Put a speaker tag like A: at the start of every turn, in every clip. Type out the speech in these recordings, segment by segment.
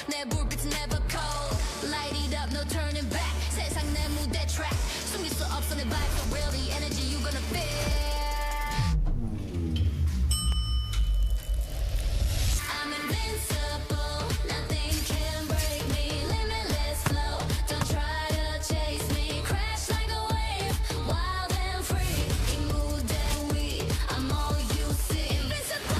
A: 내 불빛은 never cold. Light it up, no turning back. 세상 내 무대 track. 숨길 수 없어 내 vibe for real. The energy you gonna feel. I'm invincible. Nothing can break me. Limitless flow. Don't try to chase me. Crash like a wave. Wild and free. 이 무대 위. I'm all you see. Invincible.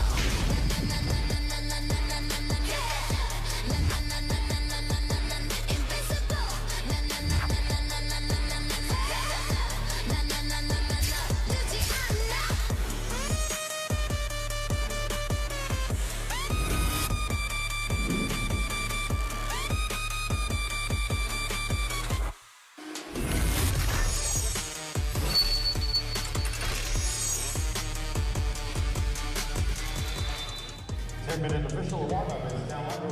A: Na na na na na na na na na na. Yeah. Na na na na na na na na na. Invincible. Na na na na na na na na na na. Na na na na na na. 늦지 않아.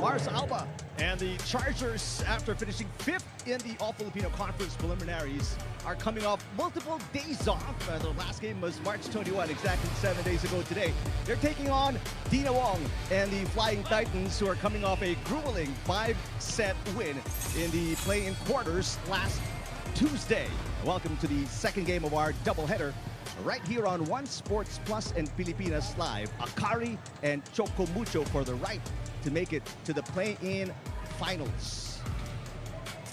B: Mars Alba and the Chargers, after finishing 5th in the All-Filipino Conference preliminaries, are coming off multiple days off. Their last game was March 21, exactly 7 days ago today. They're taking on Dina Wong and the Flying Titans, who are coming off a grueling 5-set win in the play-in quarters last Tuesday. Welcome to the second game of our doubleheader right here on One Sports Plus and Pilipinas Live. AKARI and CHOCO MUCHO for the right to make it to the play-in finals.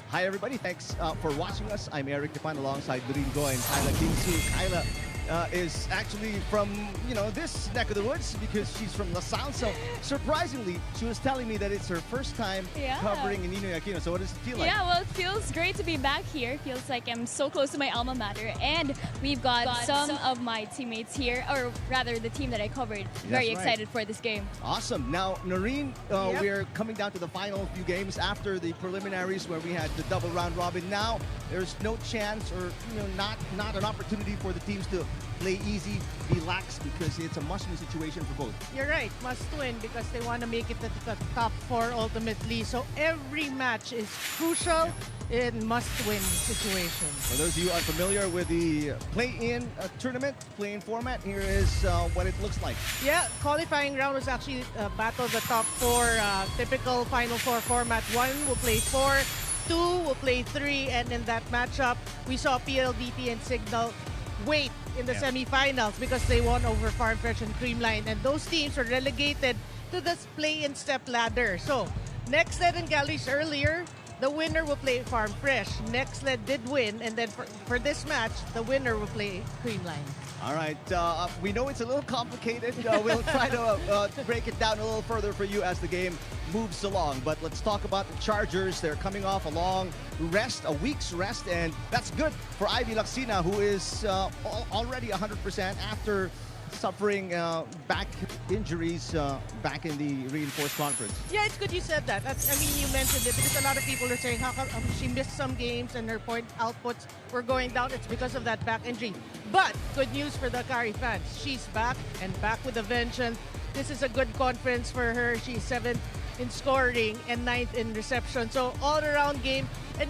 B: Hi everybody, thanks for watching us. I'm Eric Depan alongside Doreen Goy and Kyla Kingsu. Kyla is actually from, this neck of the woods because she's from LaSalle. So surprisingly, she was telling me that it's her first time covering Ninoy Aquino. So what does it feel like?
C: Yeah, well, it feels great to be back here. It feels like I'm so close to my alma mater. And we've got some of my teammates here, or rather the team that I covered. Very excited for this game.
B: Awesome. Now, Noreen, we're coming down to the final few games after the preliminaries where we had the double round robin. Now, there's no chance or not an opportunity for the teams to play easy, relax, because it's a must-win situation for both.
D: You're right, must win because they want to make it to the top 4 ultimately. So every match is crucial in must-win situations.
B: For those of you unfamiliar with the play-in tournament, play-in format, here is what it looks like.
D: Yeah, qualifying round was actually battle of the top 4, typical Final Four format. 1 will play 4, 2 will play 3, and in that matchup, we saw PLDT and Signal wait in the semifinals because they won over Farm Fresh and Creamline, and those teams were relegated to the play-in step ladder. So, next led and galleries earlier, the winner will play Farm Fresh. Next led did win, and then for this match, the winner will play Creamline.
B: All right, we know it's a little complicated. We'll try to break it down a little further for you as the game moves along. But let's talk about the Chargers. They're coming off a long rest, a week's rest, and that's good for Ivy Lacsina, who is already 100% after suffering back injuries back in the reinforced conference.
D: Yeah, it's good you said that. You mentioned it because a lot of people are saying how come she missed some games and her point outputs were going down. It's because of that back injury. But good news for the AKARI fans. She's back and back with a vengeance. This is a good conference for her. She's 7th in scoring and 9th in reception. So all-around game. And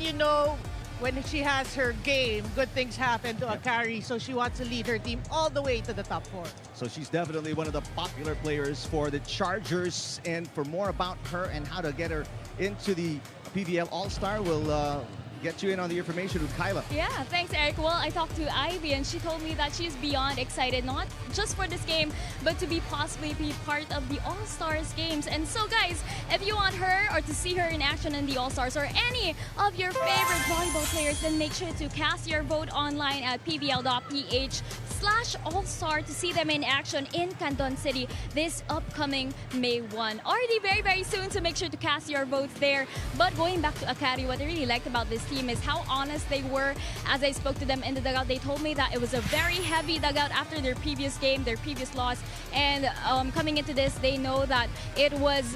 D: when she has her game, good things happen to AKARI, so she wants to lead her team all the way to the top 4.
B: So she's definitely one of the popular players for the Chargers. And for more about her and how to get her into the PVL All-Star, we'll get you in on the information with Kyla.
C: Yeah, thanks, Eric. Well, I talked to Ivy, and she told me that she's beyond excited, not just for this game, but to possibly be part of the All-Stars games. And so, guys, if you want her or to see her in action in the All-Stars or any of your favorite volleyball players, then make sure to cast your vote online at pvl.ph/all-star to see them in action in Canton City this upcoming May 1. Already very, very soon, so make sure to cast your votes there. But going back to AKARI, what I really liked about this team is how honest they were. As I spoke to them in the dugout, they told me that it was a very heavy dugout after their previous game, their previous loss, and coming into this, they know that it was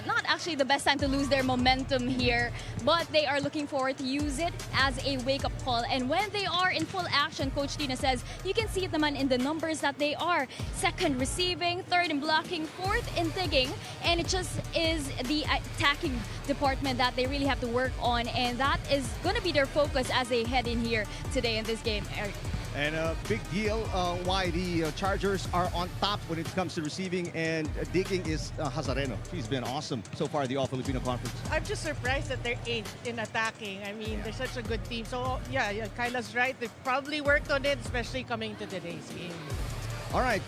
C: not actually the best time to lose their momentum here, but they are looking forward to use it as a wake-up call. And when they are in full action, Coach Tina says, you can see it naman in the numbers that they are 2nd receiving, 3rd in blocking, 4th in digging, and it just is the attacking department that they really have to work on, and that is going to be their focus as they head in here today in this game, Eric.
B: And a big deal why the Chargers are on top when it comes to receiving and digging is Hazareno. She's been awesome so far in the All-Filipino Conference.
D: I'm just surprised that they're 8th in attacking. I mean, they're such a good team. So, yeah, Kyla's right. They probably worked on it, especially coming to today's game.
B: All right,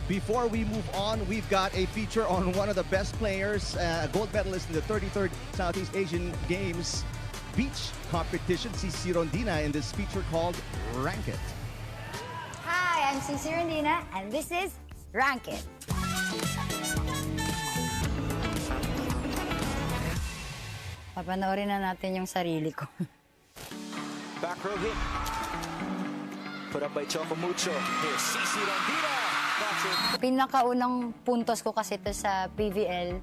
B: before we move on, we've got a feature on one of the best players, a gold medalist in the 33rd Southeast Asian Games beach competition, Cici Rondina, in this feature called Rank It.
E: Hi, I'm Cici Rondina, and this is Rank It. Papanoorin na natin yung sarili ko.
F: Back row hit. Put up by CHOCO MUCHO. Here's Cici Rondina. That's it.
E: Pinakaunang puntos ko kasi ito sa PVL.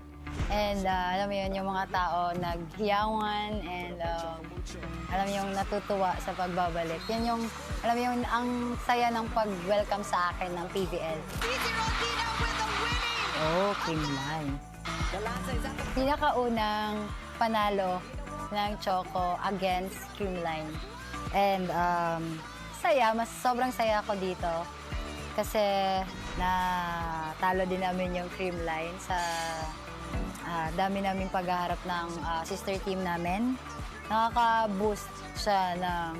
E: And alam mo yun, yung mga tao naghiyawan and alam mo yung natutuwa sa pagbabalik. Yan yung, alam mo yung ang saya ng pag-welcome sa akin ng PVL.
A: Cici Rondina with the winning.
E: Oh, Creamline. Pinakaunang panalo ng CHOCO against Creamline. And sobrang saya ako dito kasi natalo din namin yung Creamline sa dami naming paghaharap ng sister team namin. Nakaka-boost siya ng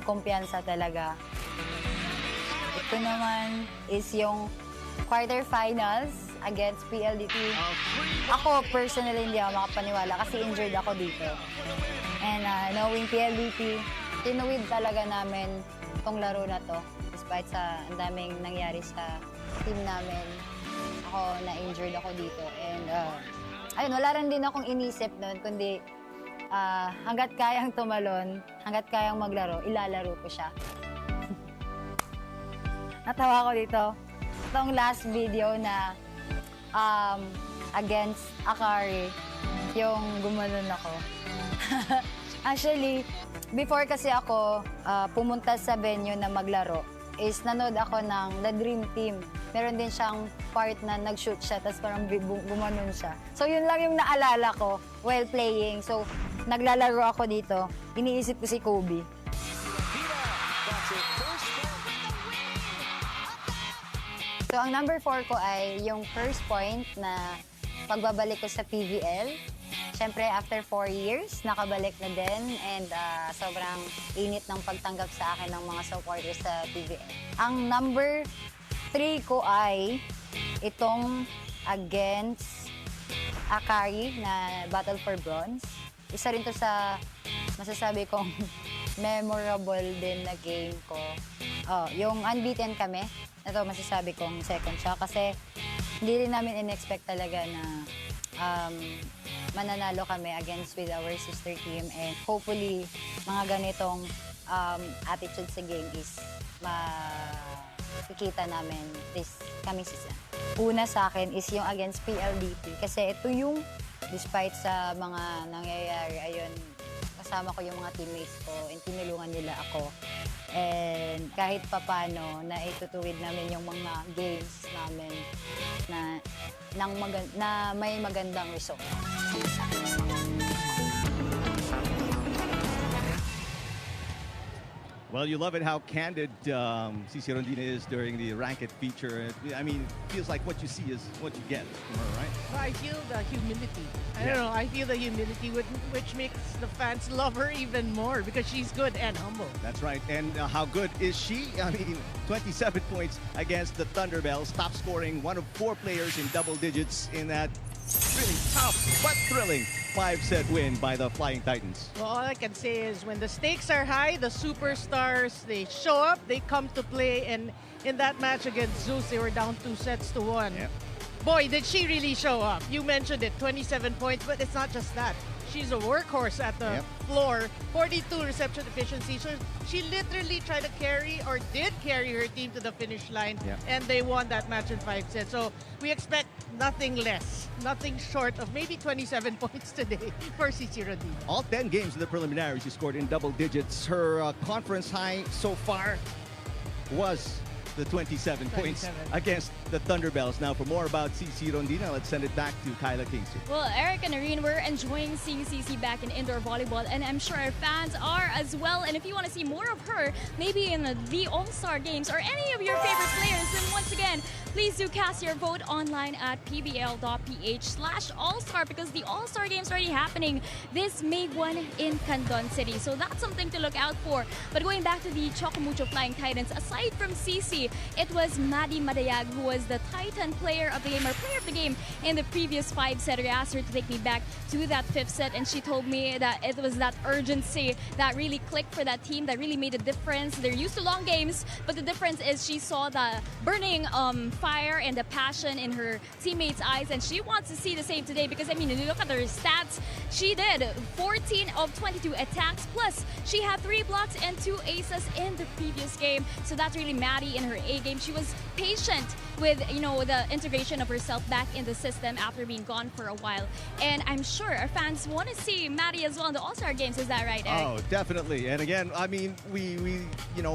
E: kumpiyansa talaga. Ito naman is yung quarterfinals against PLDT. Ako personally hindi ako makapaniwala kasi injured ako dito. And knowing PLDT, tinuwid talaga namin itong laro na to. Despite sa ang daming nangyari sa team namin, ako na-injured ako dito. And ayun, wala rin din akong inisip noon, kundi hanggat kayang tumalon, hanggat kayang maglaro, ilalaro ko siya. Natawa ko dito. Itong last video na against AKARI, yung gumanon ako. Actually, before kasi ako pumunta sa venue na maglaro, is nanood ako ng The Dream Team. Meron din siyang part na nag-shoot siya, tapos parang gumanon siya. So yun lang yung naalala ko while playing. So naglalaro ako dito, iniisip ko si Kobe. So ang number 4 ko ay yung first point na pagbabalik ko sa PVL. Siyempre, after 4 years, nakabalik na din and sobrang init ng pagtanggap sa akin ng mga supporters sa PVL. Ang number 3 ko ay itong against AKARI na Battle for Bronze. Isa rin to sa masasabi kong memorable din na game ko. Yung unbeaten kami, ito masasabi kong second siya kasi hindi rin namin in-expect talaga na mananalo kami against with our sister team and hopefully mga ganitong attitude sa game is makikita namin this coming season. Una sa akin is yung against PLDT kasi ito yung despite sa mga nangyayari, ayun, kasama ko yung mga teammates ko and tinulungan nila ako. And kahit papano na itutuwid namin yung mga games namin na may magandang result.
B: Well, you love it how candid Cici Rondina is during the Rank It feature. I mean, it feels like what you see is what you get from her, right?
D: I feel the humility. I don't know, I feel the humility which makes the fans love her even more because she's good and humble.
B: That's right. And how good is she? I mean, 27 points against the Thunderbells, top scoring, one of 4 players in double digits in that really tough but thrilling 5-set win by the Flying Titans.
D: Well, all I can say is when the stakes are high, the superstars, they show up, they come to play, and in that match against Zeus, they were down 2-1.
B: Yep.
D: Boy, did she really show up. You mentioned it, 27 points, but it's not just that. She's a workhorse at the floor, 42 reception efficiency. So she literally tried to carry or did carry her team to the finish line, and they won that match in 5 sets. So we expect nothing less, nothing short of maybe 27 points today for Cici Rondina.
B: All 10 games in the preliminaries she scored in double digits. Her conference high so far was the 27 points
D: 27.
B: against the Thunderbells. Now, for more about CC Rondina, let's send it back to Kyla Kingston.
C: Well, Eric and Irene, we're enjoying seeing CC back in indoor volleyball, and I'm sure our fans are as well. And if you want to see more of her, maybe in the All-Star Games or any of your favorite players, then once again, please do cast your vote online at pvl.ph/All-Star, because the All-Star Games are already happening this May 1 in Candon City. So that's something to look out for. But going back to the CHOCO MUCHO Flying Titans, aside from CC, it was Maddie Madayag who was the Titan player of the game, or player of the game in the previous 5-set. I asked her to take me back to that 5th set, and she told me that it was that urgency that really clicked for that team, that really made a difference. They're used to long games, but the difference is she saw the burning fire and the passion in her teammates' eyes, and she wants to see the same today, because I mean, if you look at her stats, she did 14 of 22 attacks, plus she had 3 blocks and 2 aces in the previous game. So that's really Maddie in her A game. She was patient with, you know, the integration of herself back in the system after being gone for a while. And I'm sure our fans want to see Maddie as well in the All-Star Games. Is that right, Eric?
B: Oh, definitely. And again, I mean, we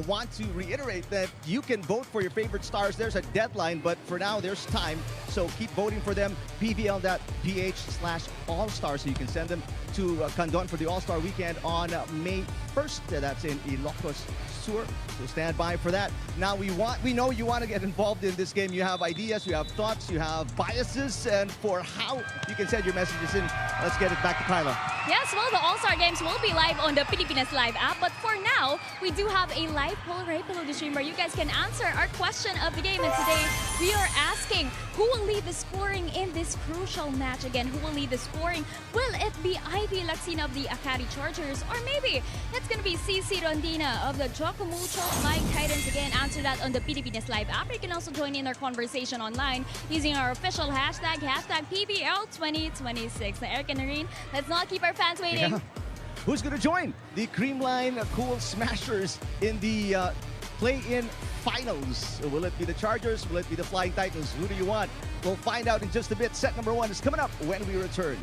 B: want to reiterate that you can vote for your favorite stars. There's a deadline, but for now, there's time. So keep voting for them. pvl.ph/All-Star, so you can send them to Candon for the All-Star Weekend on May 1st. That's in Ilocos Sur. So stand by for that. Now we know you want to get involved in this game. You have ideas, you have thoughts, you have biases, and for how you can send your messages in, let's get it back to Kyla.
C: Yes, well, the All-Star Games will be live on the Pilipinas Live app, but for now, we do have a live poll right below the stream where you guys can answer our question of the game. And today, we are asking, who will lead the scoring in this crucial match? Again, who will lead the scoring? Will it be Ivy Laxina of the AKARI Chargers, or maybe it's going to be CC Rondina of the CHOCO MUCHO Flying Titans? Again, answer that on the Pilipinas Live app. You can also join in our conversation online using our official hashtag PVL2026. Now, Eric and Irene, let's not keep our fans waiting.
B: Yeah. Who's going to join the Creamline Cool Smashers in the play-in finals? Will it be the Chargers? Will it be the Flying Titans? Who do you want? We'll find out in just a bit. Set number 1 is coming up when we return.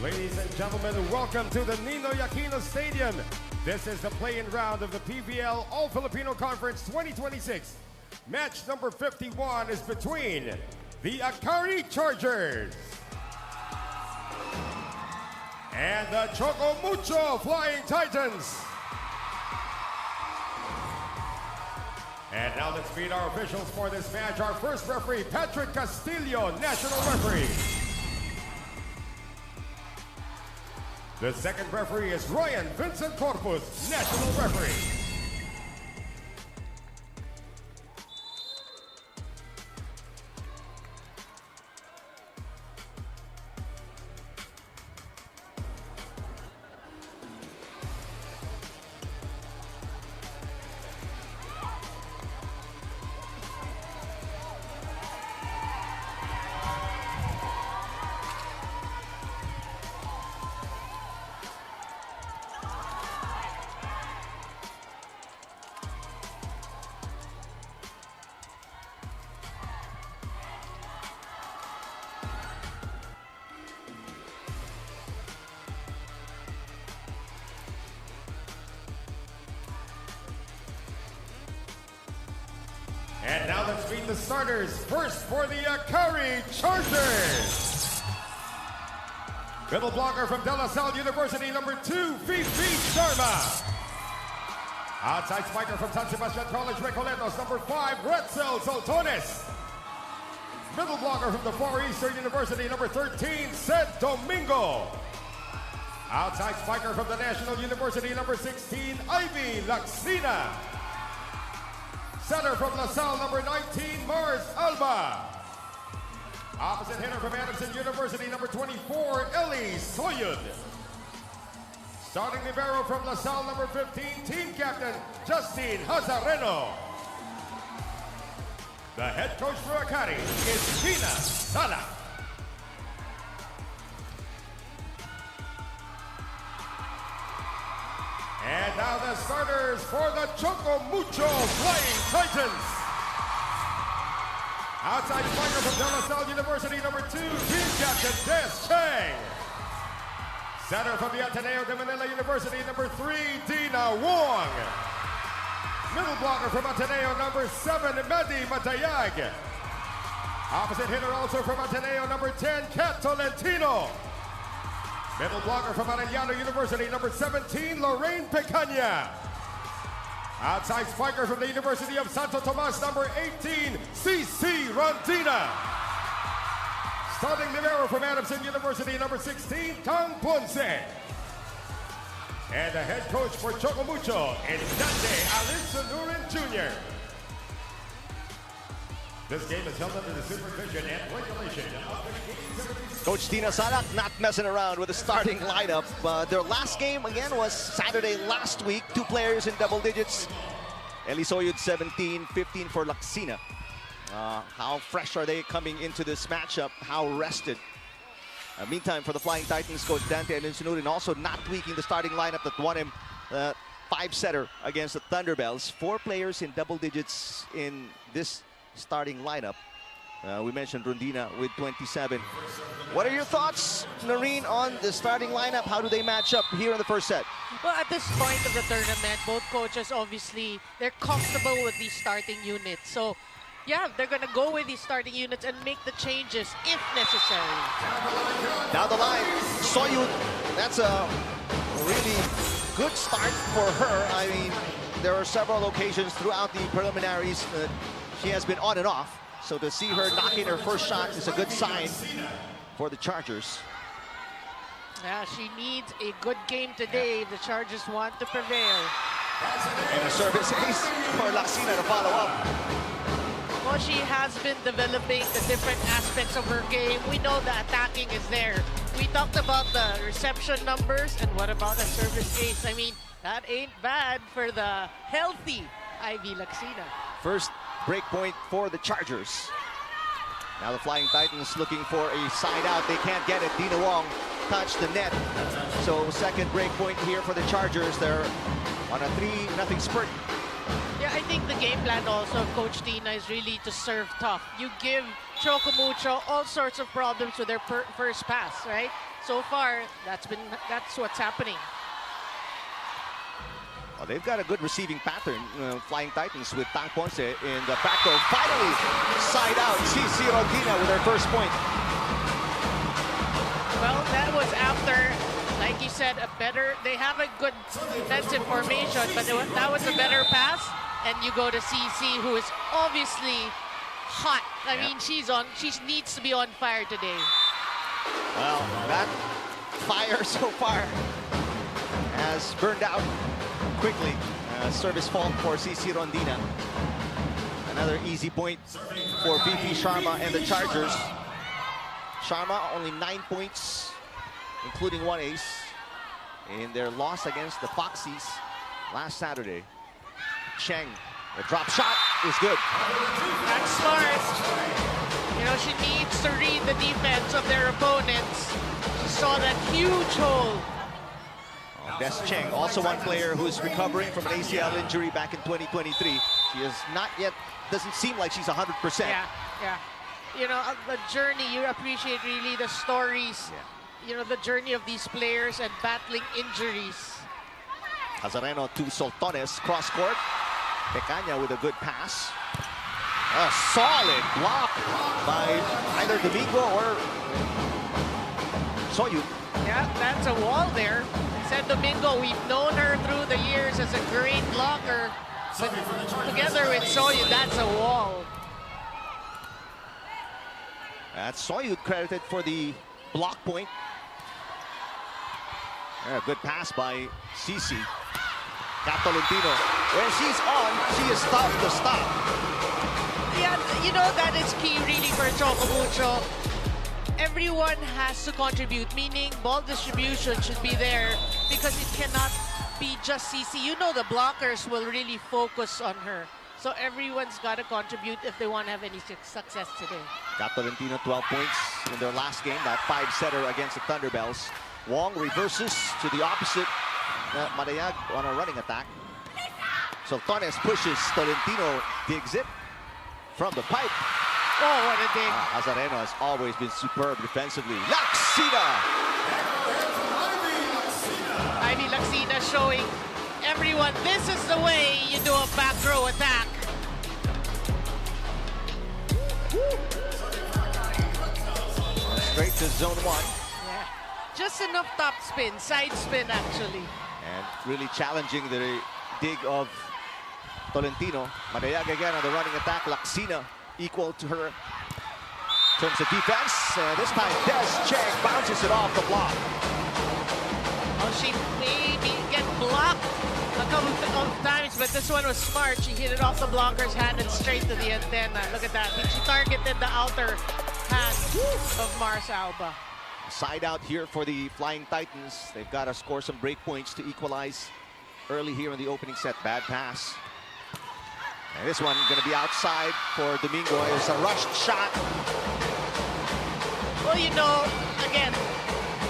G: Ladies and gentlemen, welcome to the Ninoy Aquino Stadium. This is the play-in round of the PVL All-Filipino Conference 2026. Match number 51 is between the AKARI Chargers and the CHOCO MUCHO Flying Titans. And now let's meet our officials for this match. Our first referee, Patrick Castillo, national referee. The second referee is Ryan Vincent Corpus, national referee. And now let's meet the starters. First for the AKARI Chargers. Middle blocker from De La Salle University, number 2, Fifi Sharma. Outside spiker from San Sebastian College, Recoletos, number 5, Retzel Soltones. Middle blocker from the Far Eastern University, number 13, Sed Domingo. Outside spiker from the National University, number 16, Ivy Laxina. Center from LaSalle, number 19, Mars Alba. Opposite hitter from Adamson University, number 24, Ellie Soyud. Starting libero from LaSalle, number 15, team captain, Justin Hazareno. The head coach for AKARI is Gina Sala. And now the starters for the CHOCO MUCHO Flying Titans. Outside spiker from De La Salle University, number 2, team captain Des Chang. Center from the Ateneo de Manila University, number 3, Dina Wong. Middle blocker from Ateneo, number 7, Maddie Matayag. Opposite hitter also from Ateneo, number 10, Kat Tolentino. Middle blocker from Arellano University, number 17, Lorraine Pecaña. Outside spiker from the University of Santo Tomas, number 18, CC Rondina. Starting libero from Adamson University, number 16, Tang Ponce. And the head coach for CHOCO MUCHO is Dante Alinsonurin Jr. This game is held under the supervision and regulation of the
B: Coach Tina Salak not messing around with the starting lineup. Their last game, again, was Saturday last week. 2 players in double digits. Elisoyud 17, 15 for Laxina. How fresh are they coming into this matchup? How rested? Meantime, for the Flying Titans, Coach Dante Alinsonurin also not tweaking the starting lineup that won him 5-setter against the Thunderbells. 4 players in double digits in this starting lineup. We mentioned Rondina with 27. What are your thoughts, Noreen, on the starting lineup? How do they match up here in the first set?
D: Well, at this point of the tournament, both coaches, obviously, they're comfortable with these starting units. So, yeah, they're going to go with these starting units and make the changes if necessary.
B: Down the line, Soyud, that's a really good start for her. I mean, there are several occasions throughout the preliminaries that she has been on and off. So to see her knocking her first shot is a good sign for the Chargers.
D: Yeah, she needs a good game today if the Chargers want to prevail.
B: And a service ace for Laxina to follow up.
D: Well, she has been developing the different aspects of her game. We know the attacking is there. We talked about the reception numbers, and what about a service ace? I mean, that ain't bad for the healthy Ivy Laxina.
B: First break point for the Chargers. Now the Flying Titans looking for a side out. They can't get it. Dina Wong touched the net. So second break point here for the Chargers. They're on a 3-0 spurt.
D: Yeah, I think the game plan also of Coach Tina is really to serve tough. You give CHOCO MUCHO all sorts of problems with their first pass, right? So far, that's what's happening.
B: Well, they've got a good receiving pattern, Flying Titans, with Tang Ponce in the back door. Finally, side out, CC Rondina with her first point.
D: Well, that was after, like you said, they have a good defensive formation, but that was a better pass. And you go to CC, who is obviously hot. I mean, she needs to be on fire today.
B: Well, that fire so far has burned out quickly. Service fault for CC Rondina. Another easy point for VP Sharma and the Chargers. Sharma only 9 points, including 1 ace, in their loss against the Foxies last Saturday. Cheng, the drop shot is good.
D: That's smart. You know, she needs to read the defense of their opponents. She saw that huge hole.
B: Des Cheng, also one player who's recovering from an ACL injury back in 2023. She is not yet, doesn't seem like she's 100%.
D: Yeah. You know, the journey, you appreciate really the stories, you know, the journey of these players and battling injuries.
B: Hazareno to Soltones, cross court. Pecaña with a good pass. A solid block by either Domingo or Soyud.
D: Yeah, that's a wall there. Said Domingo, we've known her through the years as a great blocker. But together with Soyud, that's a wall.
B: That's Soyud credited for the block point. Good pass by Cici. Kat Tolentino. When she's on, she is tough to stop.
D: Yeah, you know that is key really for Choco Mucho. Everyone has to contribute, meaning ball distribution should be there because it cannot be just CC. You know the blockers will really focus on her. So everyone's got to contribute if they want to have any success today.
B: Kat Tolentino 12 points in their last game, that 5-setter against the Thunderbells. Wong reverses to the opposite. Marayag on a running attack. So Torres pushes, Tolentino digs it from the pipe.
D: Oh, what a dig.
B: Azareno has always been superb defensively. Laxina!
D: Ivy Laxina showing everyone this is the way you do a back row attack.
B: Straight to zone 1.
D: Yeah. Just enough top spin, side spin actually.
B: And really challenging the dig of Tolentino. Marayag again on the running attack. Laxina equal to her in terms of defense. This time Des Cheng bounces it off the block.
D: Oh, she maybe get blocked a couple of times, but this one was smart. She hit it off the blocker's hand and straight to the antenna. Look at that. She targeted the outer hand of Mars Alba.
B: Side out here for the Flying Titans. They've got to score some break points to equalize early here in the opening set. Bad pass. And this one going to be outside for Domingo. It's a rushed shot.
D: Well, you know, again,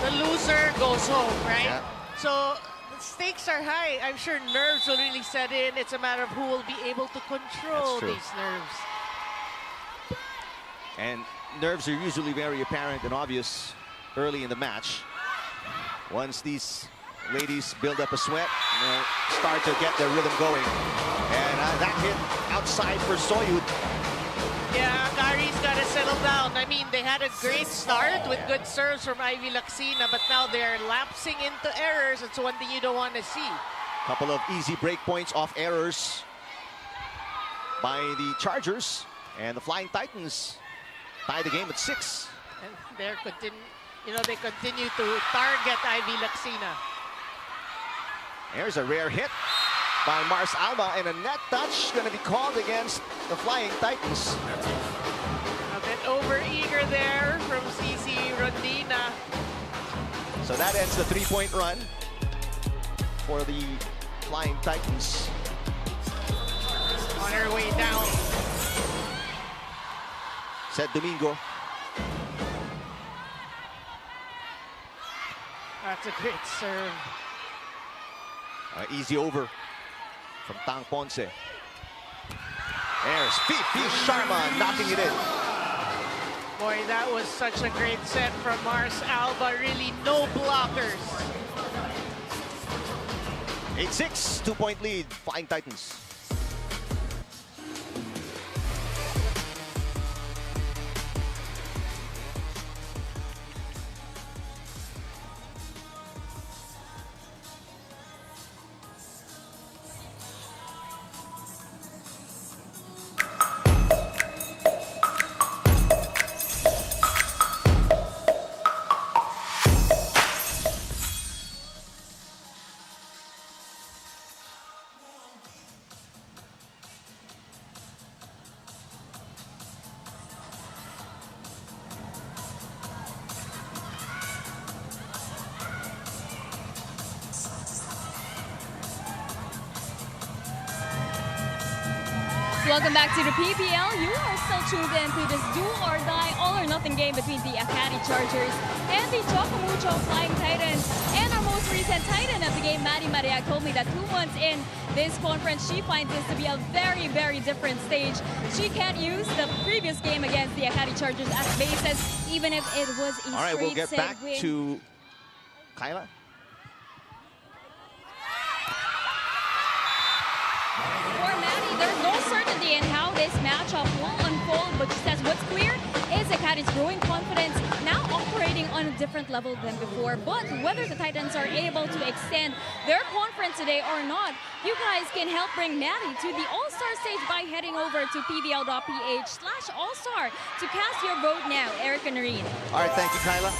D: the loser goes home, right?
B: Yeah.
D: So the stakes are high. I'm sure nerves will really set in. It's a matter of who will be able to control
B: That's true.
D: these nerves.
B: And nerves are usually very apparent and obvious early in the match. Once these ladies build up a sweat, start to get their rhythm going. And that hit outside for Soyud.
D: Yeah, AKARI's got to settle down. I mean, they had a great start with good serves from Ivy Laxina, but now they're lapsing into errors. It's one thing you don't want to see.
B: Couple of easy break points off errors by the Chargers. And the Flying Titans tie the game at 6.
D: And they continue to target Ivy Laxina.
B: There's a rare hit by Mars Alba, and a net touch going to be called against the Flying Titans.
D: A bit over-eager there from CC Rondina.
B: So that ends the 3-point run for the Flying Titans.
D: On her way down.
B: Said Domingo.
D: That's a great serve.
B: Easy over from Tang Ponce. There's Fifi Sharma knocking it in.
D: Boy, that was such a great set from Mars Alba. Really no blockers.
B: 8-6, 2-point lead, Flying Titans.
C: Welcome back to the PVL. You are still tuned in to this do or die, all or nothing game between the AKARI Chargers and the CHOCO MUCHO Flying Titans. And our most recent Titan of the game, Maddie Mariag, told me that 2 months in this conference, she finds this to be a very, very different stage. She can't use the previous game against the AKARI Chargers as basis, even if it was a
B: All right, we'll get
C: straight
B: back
C: win.
B: to Kyla.
C: For Maddie, there's no certainty in how this matchup will unfold, but she says what's clear is AKARI's growing confidence, now operating on a different level than before. But whether the Titans are able to extend their conference today or not, you guys can help bring Maddie to the All-Star stage by heading over to pvl.ph/allstar to cast your vote now. Erica Noreen.
B: All right, thank you, Kyla.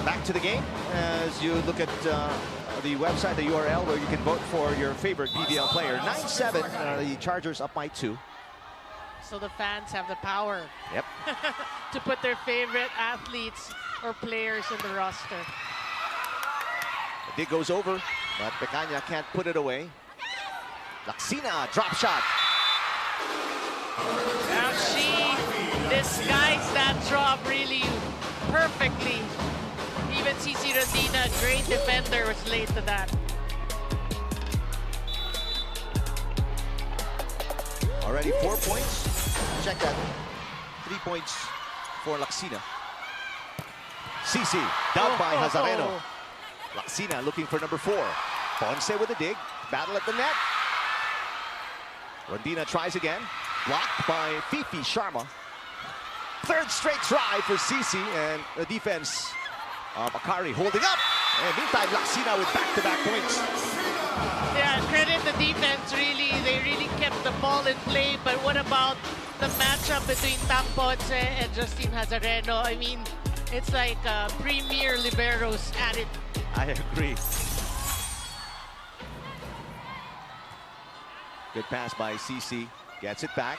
B: Back to the game as you look at the website, the URL, where you can vote for your favorite PVL player. 9-7, the Chargers up by 2.
D: So the fans have the power
B: Yep.
D: to put their favorite athletes or players in the roster.
B: The dig goes over, but Pecaña can't put it away. Laxina, drop shot.
D: Now she disguised that drop really perfectly. Even CC Rondina, great defender, was late to that.
B: Already 4 points. Check that. 3 points for Laxina. CC, down by Hazareno. Laxina looking for number 4. Ponce with a dig. Battle at the net. Rondina tries again. Blocked by Fifi Sharma. Third straight try for CC, and the defense of AKARI holding up. And meantime, Laxina with back-to-back points.
D: Yeah, credit the defense, really. They really kept the ball in play. But what about the matchup between Tam Ponce and Justine Hazareno? I mean, it's like premier liberos at it.
B: I agree. Good pass by CC. Gets it back.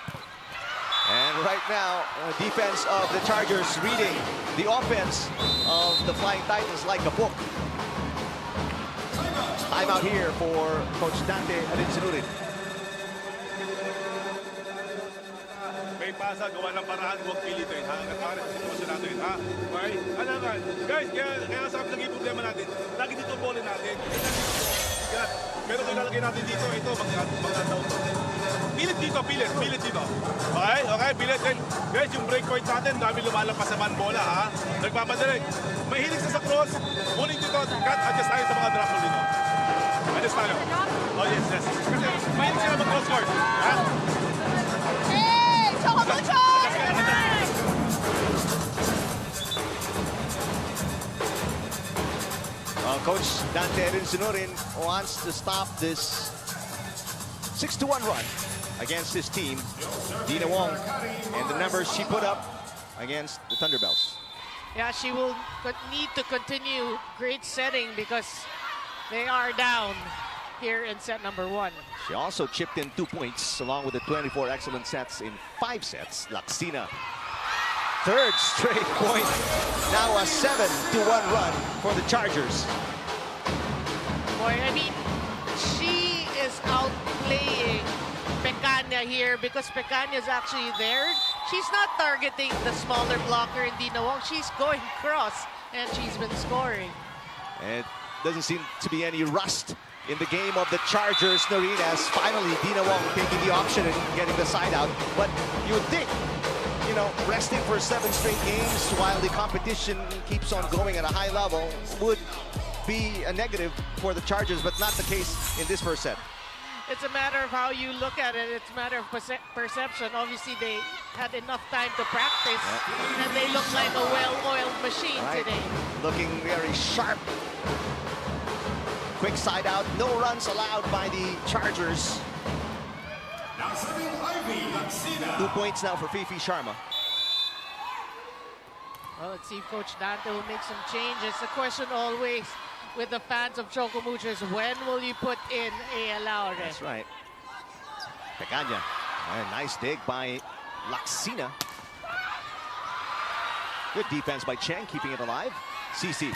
B: And right now, defense of the Chargers reading the offense of the Flying Titans like a book. Timeout here for Coach Dante Arinsinurin.
H: May pasa, gawa ng paraan, huwag pilitin, ha? Hanggat para sa sitwasyon natin, ha? Okay? Alangan. Guys, kaya sabi lagi yung problema natin. Lagi dito ang ballin natin. Yan. Pero kung ilalagay natin dito, ito, magkataon to. Pilit dito, pilit dito. Okay? Okay, pilit. Then, guys, yung break point natin, dami lumalabas sa man bola, ha? Nagpapadaling. Mahilig sa cross. Muling dito, cut, adjust tayo sa mga drop ball dito. Adjust tayo. Oh, yes. Kasi, mahilig sila mag-cross court, ha?
C: Hey, Choco Mucho!
B: Coach Dante Arinsinurin wants to stop this 6-1 run against his team, Dina Wong, and the numbers she put up against the Thunderbells.
D: Yeah, she will need to continue great setting because they are down here in set number 1.
B: She also chipped in 2 points along with the 24 excellent sets in 5 sets. Laxina, third straight point. Now a 7-1 run for the Chargers.
D: Boy, I mean, she is outplaying Pecaña here because Pecaña is actually there. She's not targeting the smaller blocker in Dina Wong. She's going cross, and she's been scoring.
B: And it doesn't seem to be any rust in the game of the Chargers, Noreen, as finally Dina Wong taking the option and getting the side out. But you would think, you know, resting for 7 straight games while the competition keeps on going at a high level would be a negative for the Chargers, but not the case in this first set.
D: It's a matter of how you look at it. It's a matter of perception. Obviously, they had enough time to practice, and they look like a well-oiled machine today.
B: Looking very sharp. Quick side out. No runs allowed by the Chargers. 2 points now for Fifi Sharma.
D: Well, let's see if Coach Dante will make some changes. The question always with the fans of Choco Mucho is, when will you put in a Laure?
B: That's right. Pecaña. A nice dig by Laxina. Good defense by Cheng, keeping it alive. CC.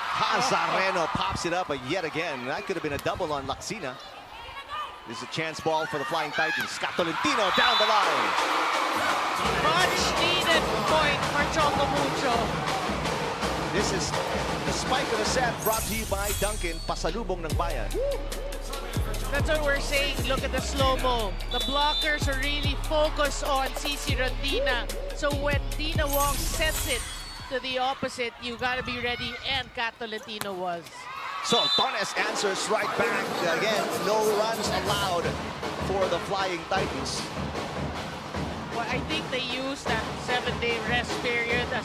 B: Hazareno pops it up yet again. That could have been a double on Laxina. This is a chance ball for the Flying Titans. Scott Tolentino down the line.
D: Much needed point for Choco Mucho.
B: This is the spike of the set, brought to you by Duncan, pasalubong ng bayan.
D: That's what we're saying. Look at the slow-mo. The blockers are really focused on CC Rondina. So when Dina Wong sets it to the opposite, you gotta be ready, and Kat Tolentino was.
B: So Torres answers right back. Again, no runs allowed for the Flying Titans.
D: Well, I think they used that 7-day rest period as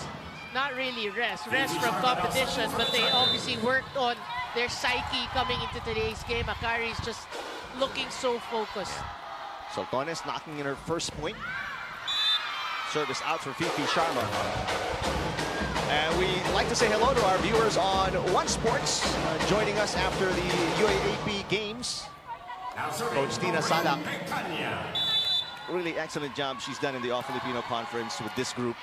D: not really rest from competition, but they obviously worked on their psyche coming into today's game. AKARI is just looking so focused.
B: Soltones knocking in her first point. Service out for Fifi Sharma. And we like to say hello to our viewers on One Sports, joining us after the UAAP games. Coach Tina Salak. Really excellent job she's done in the All-Filipino Conference with this group.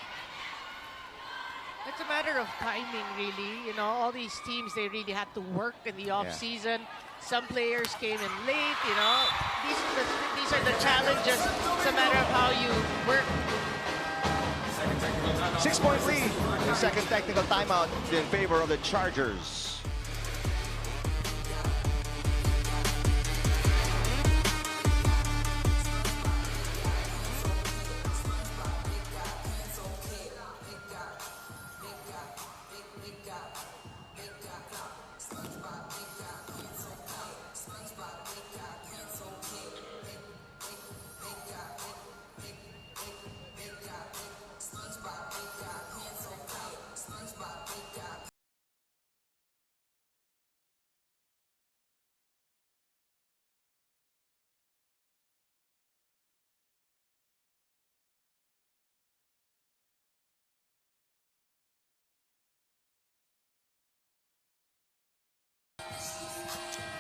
D: It's a matter of timing, really. You know, all these teams, they really had to work in the off-season. Some players came in late, you know. These are the challenges. It's a matter of how you work.
B: 6-point lead. The second technical timeout in favor of the Chargers.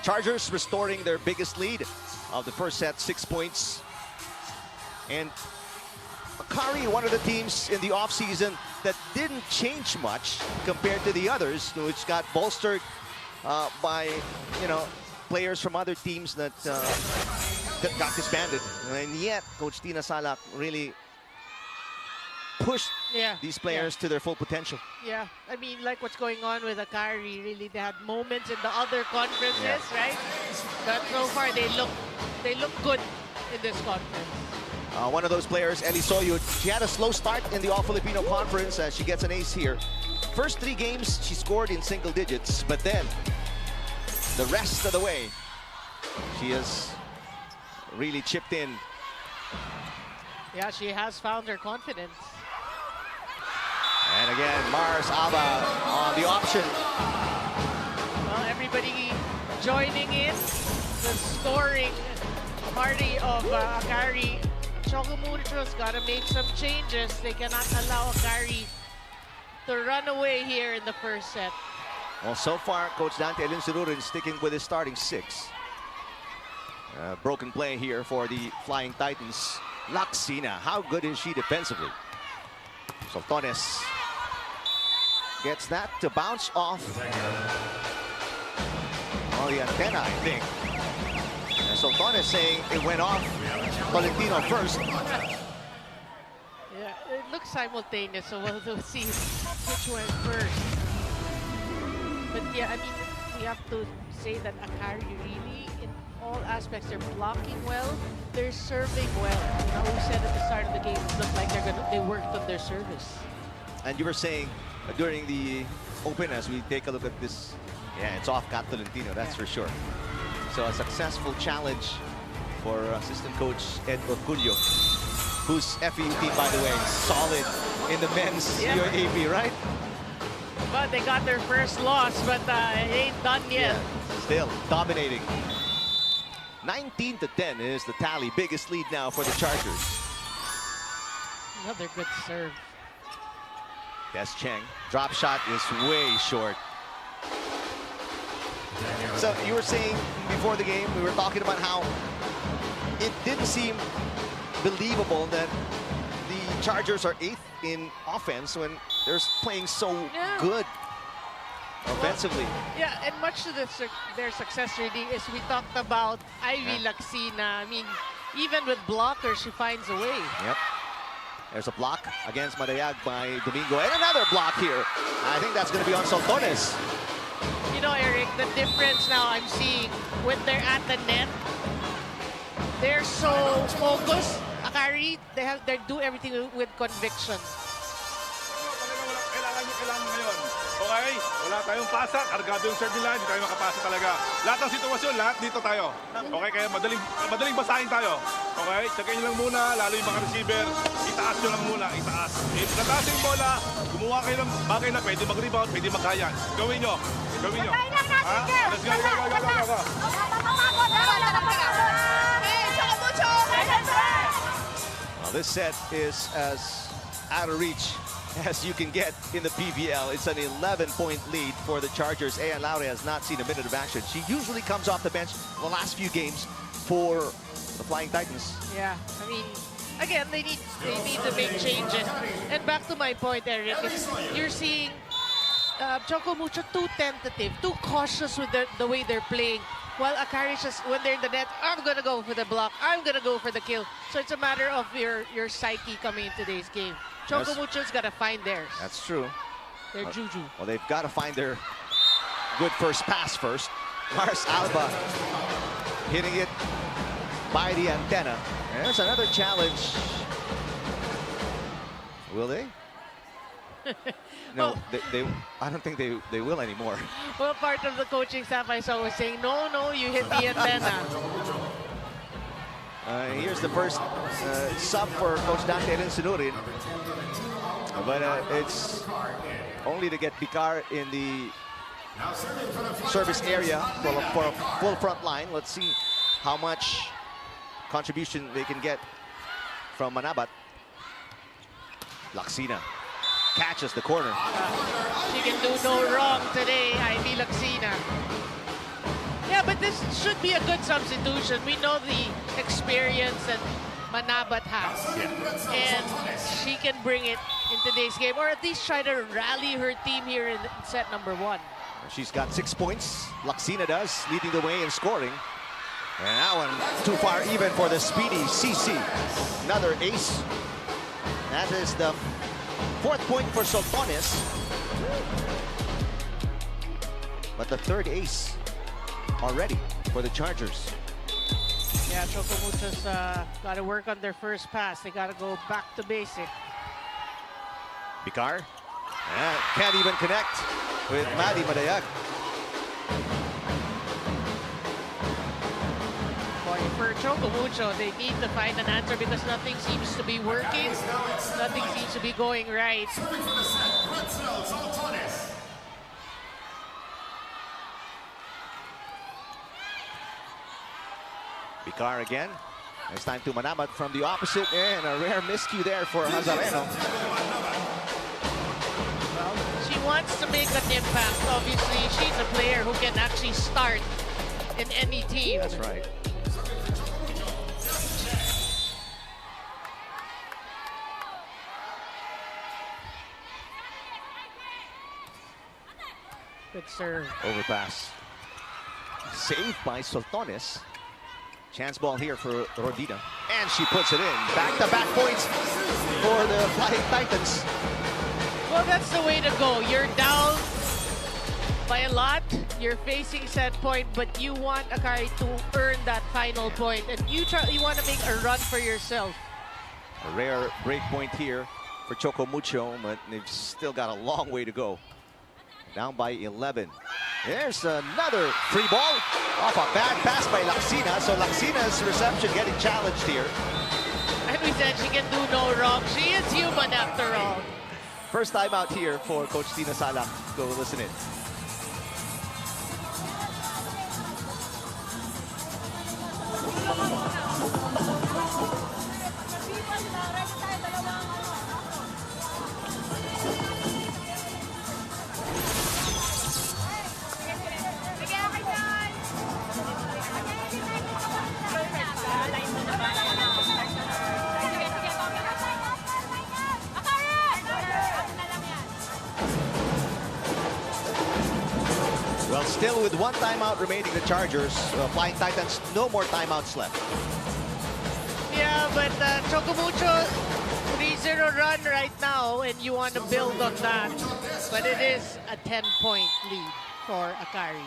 B: Chargers restoring their biggest lead of the first set, 6 points. And AKARI, one of the teams in the offseason that didn't change much compared to the others, which got bolstered by, you know, players from other teams that got disbanded. And yet, Coach Tina Salak really pushed these players to their full potential.
D: Yeah, I mean, like what's going on with AKARI, really, they had moments in the other conferences, right? But so far, they look good in this conference.
B: One of those players, Ellie Soyud, she had a slow start in the All-Filipino Conference as she gets an ace here. First 3 games, she scored in single digits, but then the rest of the way, she has really chipped in.
D: Yeah, she has found her confidence.
B: And again, Mars Aba on the option.
D: Well, everybody joining in the scoring party of AKARI. CHOCO MUCHO's got to make some changes. They cannot allow AKARI to run away here in the first set.
B: Well, so far, Coach Dante Alinsururin is sticking with his starting 6. Broken play here for the Flying Titans. Laksina, how good is she defensively? Soltones gets that to bounce off the antenna, I think. And Soltones saying it went off Tolentino first.
D: Yeah, it looks simultaneous, so we'll see which went first. But yeah, I mean, we have to say that AKARI really, in all aspects, they're blocking well, they're serving well. Now we said at the start of the game, it looked like they worked on their service.
B: And you were saying during the open, as we take a look at this, yeah, it's off Kat Tolentino, that's for sure. So a successful challenge for assistant coach Ed Orculio, whose FEU team, by the way, solid in the men's UAAP, right?
D: But they got their first loss, but it ain't done yet.
B: Yeah, still dominating. 19-10 is the tally. Biggest lead now for the Chargers.
D: Another good serve.
B: Des Cheng. Drop shot is way short. So you were saying before the game, we were talking about how it didn't seem believable that the Chargers are 8th in offense when they're playing so good offensively.
D: Yeah, and much to their success really is we talked about Ivy Laksina. I mean, even with blockers, she finds a way.
B: Yep. There's a block against Madayag by Domingo. And another block here. I think that's going to be on Soltones.
D: You know, Eric, the difference now I'm seeing when they're at the net, they're so focused. AKARI, they do everything with conviction.
H: Kailangan ngayon. Okay? Wala tayong pasa. Kargado yung serve nila. Hindi tayo makapasa talaga. Lahat ng sitwasyon, lahat dito tayo. Okay? Kaya madaling basahin tayo. Okay? Tsaka nyo lang muna, lalo yung mga receiver. Itaas nyo lang muna. Itaas. If nataas yung bola, gumawa kayo ng bagay na pwede mag-rebound, pwede mag-hayan. Gawin nyo. Gawin nyo. Ha? Let's go, go, go, go, go.
B: Well, this set is as out of reach as you can get in the PVL. It's an 11-point lead for the Chargers. Ayan Laure has not seen a minute of action. She usually comes off the bench the last few games for the Flying Titans.
D: Yeah, I mean, again, they need to make changes. And back to my point, Eric, is you're seeing Choco Mucho too tentative, too cautious with the way they're playing. While AKARI just, when they're in the net, I'm gonna go for the block, I'm gonna go for the kill. So it's a matter of your psyche coming in today's game. Choco Mucho's gotta find theirs.
B: That's true.
D: Their juju.
B: Well, they've got to find their good first pass first. Mars Alba hitting it by the antenna. And there's another challenge. Will they? No, I don't think they will anymore.
D: Well, part of the coaching staff I saw was saying, no, you hit the antenna.
B: Here's the first sub for Coach Dante Sinurin. But it's only to get Picar in the service area for a full front line. Let's see how much contribution they can get from Manabat. Laksina catches the corner.
D: She can do no wrong today, Ivy Laksina. Yeah, but this should be a good substitution. We know the experience that Manabat has. And she can bring it in today's game, or at least try to rally her team here in set number 1.
B: She's got 6 points. Laksina does, leading the way in scoring. And that one too far even for the speedy CC. Another ace. That is the 4th point for Soltones. But the 3rd ace already for the Chargers.
D: Yeah, Choco Mucho's got to work on their first pass. They got to go back to basic.
B: Picar can't even connect with Maddie Madayag.
D: Boy, for Choco Mucho, they need to find an answer because nothing seems to be working. Nothing seems to be going right.
B: Picar again. It's time to Manabat from the opposite, and a rare miscue there for Hazareno.
D: Well, she wants to make an impact. Obviously, she's a player who can actually start in any team.
B: That's right.
D: Good serve.
B: Overpass. Saved by Soltones. Chance ball here for Rodina. And she puts it in. Back-to-back points for the Flying Titans.
D: Well, that's the way to go. You're down by a lot. You're facing set point, but you want AKARI to earn that final point. And you want to make a run for yourself.
B: A rare break point here for Choco Mucho, but they've still got a long way to go. Down by 11. There's another free ball off a bad pass by Laksina. So Laksina's reception getting challenged here.
D: And we said she can do no wrong. She is human after all.
B: First time out here for Coach Tina Sala. Go listen in. Well, still with 1 timeout remaining, the Chargers. Flying Titans, no more timeouts left.
D: Yeah, but Choco Mucho, 3-0 run right now, and you want to build on that. But it is a 10-point lead for AKARI.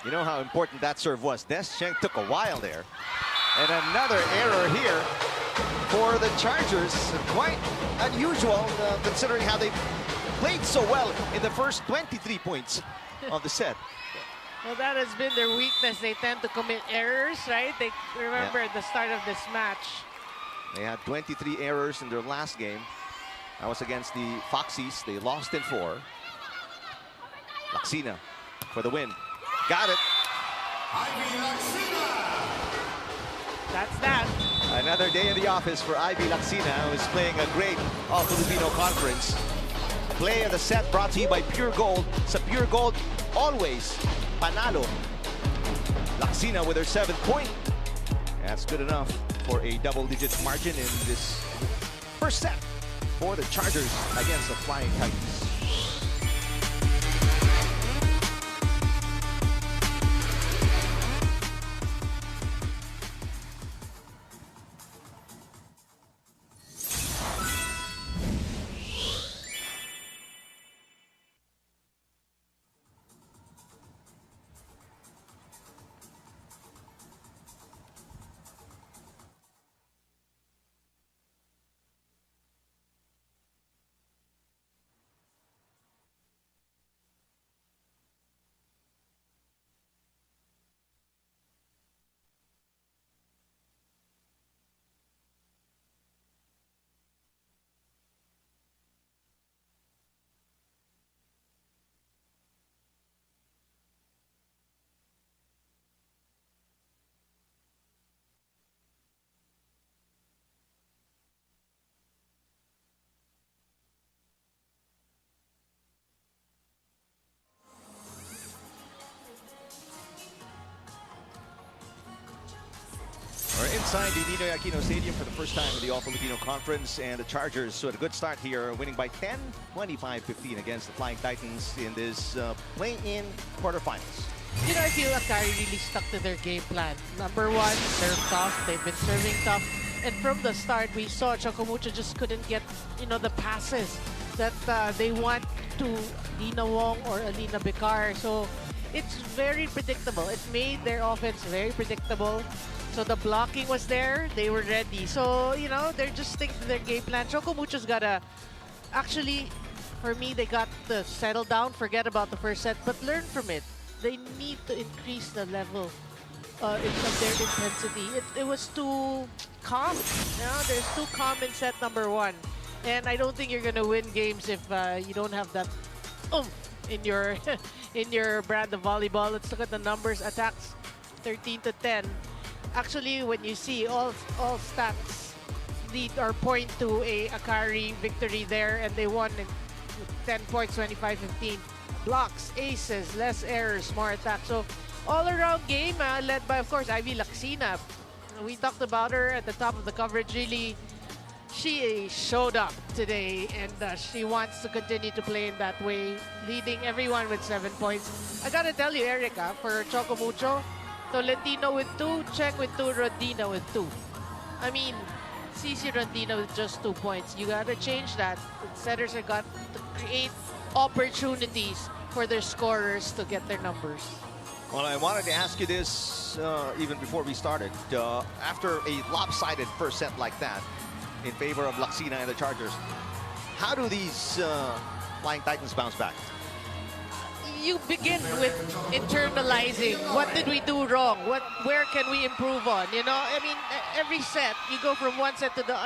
B: You know how important that serve was. Des Cheng took a while there. And another error here for the Chargers. Quite unusual considering how they played so well in the first 23 points of the set.
D: Well, that has been their weakness. They tend to commit errors, right? They remember at the start of this match.
B: They had 23 errors in their last game. That was against the Foxies. They lost in 4. Laksina for the win. Got it.
D: That's that.
B: Another day in the office for Ivy Laxina, who is playing a great All-Filipino conference. Play of the set brought to you by Pure Gold. Sa Pure Gold, always panalo. Laxina with her 7th point. That's good enough for a double-digit margin in this first set for the Chargers against the Flying Titans. We're inside the Ninoy Aquino Stadium for the first time in the All-Filipino Conference, and the Chargers had a good start here, winning by 10, 25-15 against the Flying Titans in this play-in quarterfinals.
D: You know, I feel AKARI really stuck to their game plan. Number one, they're tough. They've been serving tough. And from the start, we saw CHOCO MUCHO just couldn't get, the passes that they want to Dina Wong or Alina Bicar. So it's very predictable. It made their offense very predictable. So the blocking was there. They were ready. So, they're just sticking to their game plan. CHOCO MUCHO's got to, actually, for me, they got to settle down, forget about the first set, but learn from it. They need to increase the level of their intensity. It was too calm. There's too calm in set number one. And I don't think you're going to win games if you don't have that in your in your brand of volleyball. Let's look at the numbers. Attacks 13-10. Actually, when you see all stats lead or point to a AKARI victory there, and they won in 10 points, 25-15. Blocks, aces, less errors, more attacks. So all-around game led by, of course, Ivy Laxina. We talked about her at the top of the coverage. Really, she showed up today, and she wants to continue to play in that way, leading everyone with 7 points. I gotta tell you, Erica, for CHOCO MUCHO, Tolentino with 2, Check with 2, Rodina with 2. I mean, CC Rodina with just 2 points. You gotta change that. Setters have got to create opportunities for their scorers to get their numbers.
B: Well, I wanted to ask you this even before we started. After a lopsided first set like that in favor of Laxina and the Chargers, how do these Flying Titans bounce back?
D: You begin with internalizing what did we do wrong, where can we improve on. I mean, every set you go from one set to the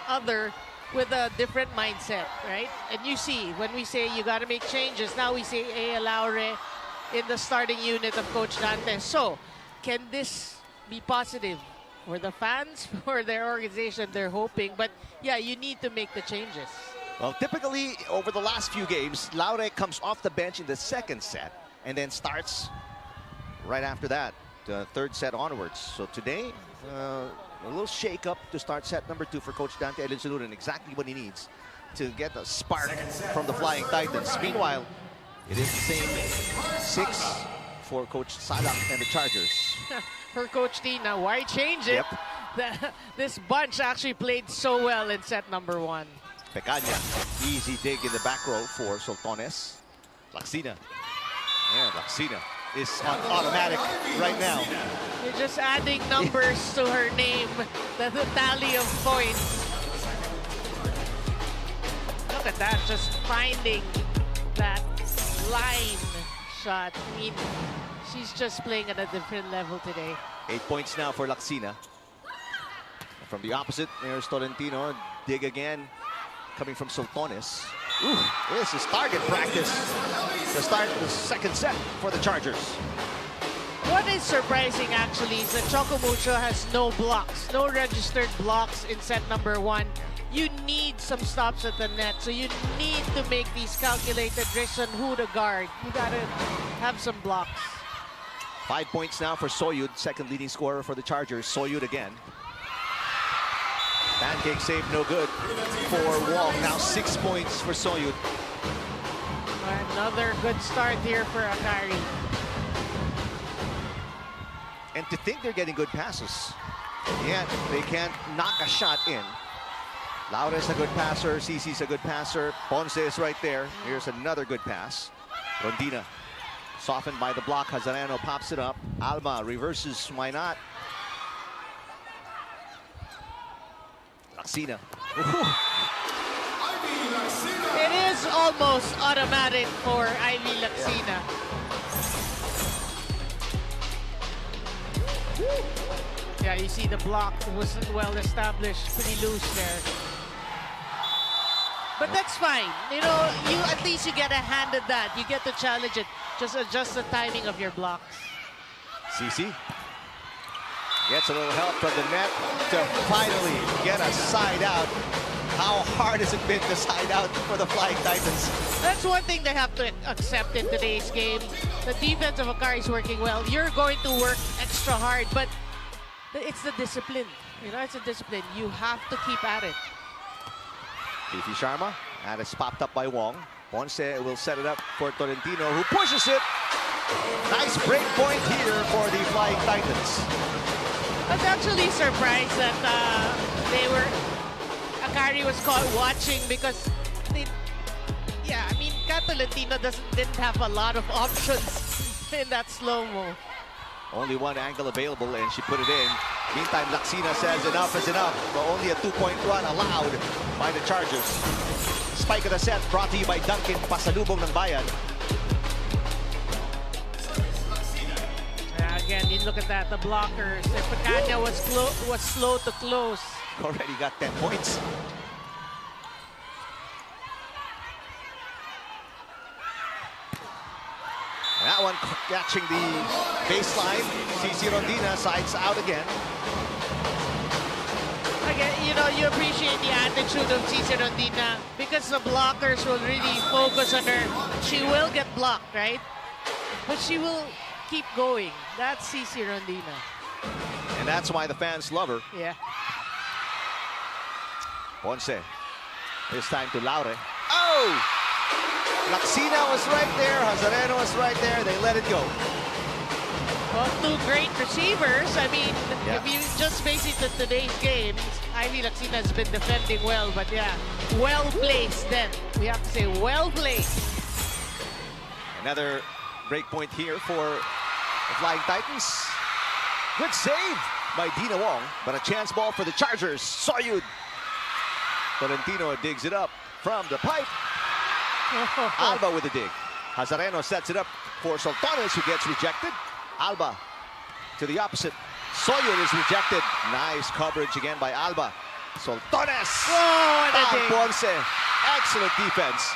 D: other with a different mindset, right? And you see, when we say you got to make changes, now we say Laure in the starting unit of Coach Dante. So, can this be positive for the fans, for their organization? They're hoping, but yeah, you need to make the changes.
B: Well, typically, over the last few games, Laure comes off the bench in the second set and then starts right after that, the third set onwards. So today, a little shake-up to start set number 2 for Coach Dante Elinsaluran, exactly what he needs to get a spark from the Flying Titans. Meanwhile, it is the same 6 for Coach Salak and the Chargers.
D: For Coach Tina, why change it? This bunch actually played so well in set number 1.
B: Pecaña, easy dig in the back row for Soltones. Laxina. Yeah, Laxina is on automatic right now.
D: You're just adding numbers to her name, the tally of points. Look at that, just finding that line shot. I mean, she's just playing at a different level today.
B: 8 points now for Laxina. From the opposite, there's Tolentino. Dig again, coming from Soltones. Ooh, this is target practice to start the second set for the Chargers.
D: What is surprising actually is that CHOCO MUCHO has no blocks, no registered blocks in set number 1. You need some stops at the net, so you need to make these calculated risks on who to guard. You gotta have some blocks.
B: 5 points now for Soyud, second leading scorer for the Chargers. Soyud again. Pancake save, no good for Wong. Now 6 points for Soyud.
D: Another good start here for AKARI.
B: And to think they're getting good passes, yet they can't knock a shot in. Laura's a good passer, Cici's a good passer, Ponce is right there. Here's another good pass. Rondina, softened by the block, Hazareno pops it up. Alma reverses, why not? Laxina.
D: It is almost automatic for Ivy Laxina. Yeah, you see the block wasn't well established, pretty loose there. But that's fine. You know, at least you get a hand at that. You get to challenge it. Just adjust the timing of your blocks.
B: Cici gets a little help from the net to finally get a side out. How hard has it been to side out for the Flying Titans?
D: That's one thing they have to accept in today's game. The defense of AKARI is working well. You're going to work extra hard, but it's the discipline. You know, it's a discipline. You have to keep at it.
B: Fifi Sharma, and it's popped up by Wong. Ponce will set it up for Tolentino, who pushes it. Nice break point here for the Flying Titans.
D: I was actually surprised that AKARI was caught watching because Tolentino didn't have a lot of options in that slow-mo.
B: Only one angle available, and she put it in. Meantime, Laxina says enough is enough, but only a 2-point run allowed by the Chargers. Spike of the set brought to you by Dunkin', pasalubong ng bayan.
D: Yeah, again, you look at that, the blockers. Pacana was slow to close.
B: Already got 10 points. That one catching the baseline. Cici Rondina sides out again.
D: Again, you know, you appreciate the attitude of Cici Rondina because the blockers will really focus on her. She will get blocked, right? But she will keep going. That's Cici Rondina.
B: And that's why the fans love her.
D: Yeah.
B: Ponce. This time to Laure. Oh! Laxina was right there. Hazareno was right there. They let it go.
D: Well, two great receivers. I mean,
B: yeah.
D: If you just face it to today's game, Ivy Laxina has been defending well, but yeah, well placed then. We have to say well placed.
B: Another break point here for the Flying Titans. Good save by Dina Wong, but a chance ball for the Chargers. Soyud. Tolentino digs it up from the pipe. Alba with the dig. Hazareno sets it up for Sultanes, who gets rejected. Alba to the opposite. Soyud is rejected. Nice coverage again by Alba. Sultanes.
D: Oh,
B: Ponce. Excellent defense.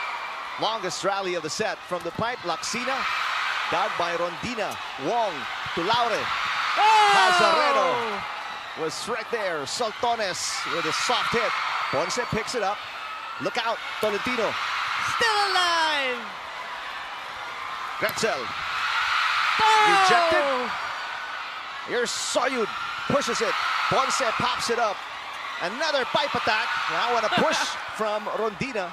B: Longest rally of the set from the pipe. Laxina. Dug by Rondina. Wong to Laure. Hazareno was right there. Sultanes with a soft hit. Ponce picks it up. Look out, Tolentino.
D: Still alive.
B: Gretzel. Rejected. Here's Soyud. Pushes it. Ponce pops it up. Another pipe attack. Now on a push from Rondina.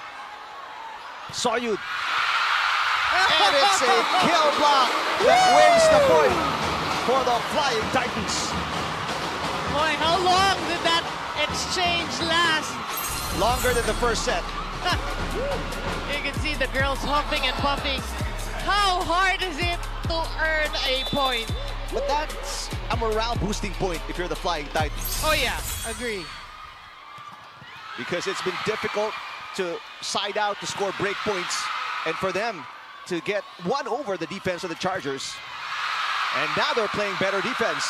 B: Soyud. And it's a kill block that wins the point for the Flying Titans.
D: Boy, how long did that exchange last?
B: Longer than the first set.
D: You can see the girls huffing and puffing. How hard is it to earn a point?
B: But that's a morale-boosting point if you're the Flying Titans.
D: Oh yeah, agree.
B: Because it's been difficult to side out to score break points, and for them to get one over the defense of the Chargers. And now they're playing better defense.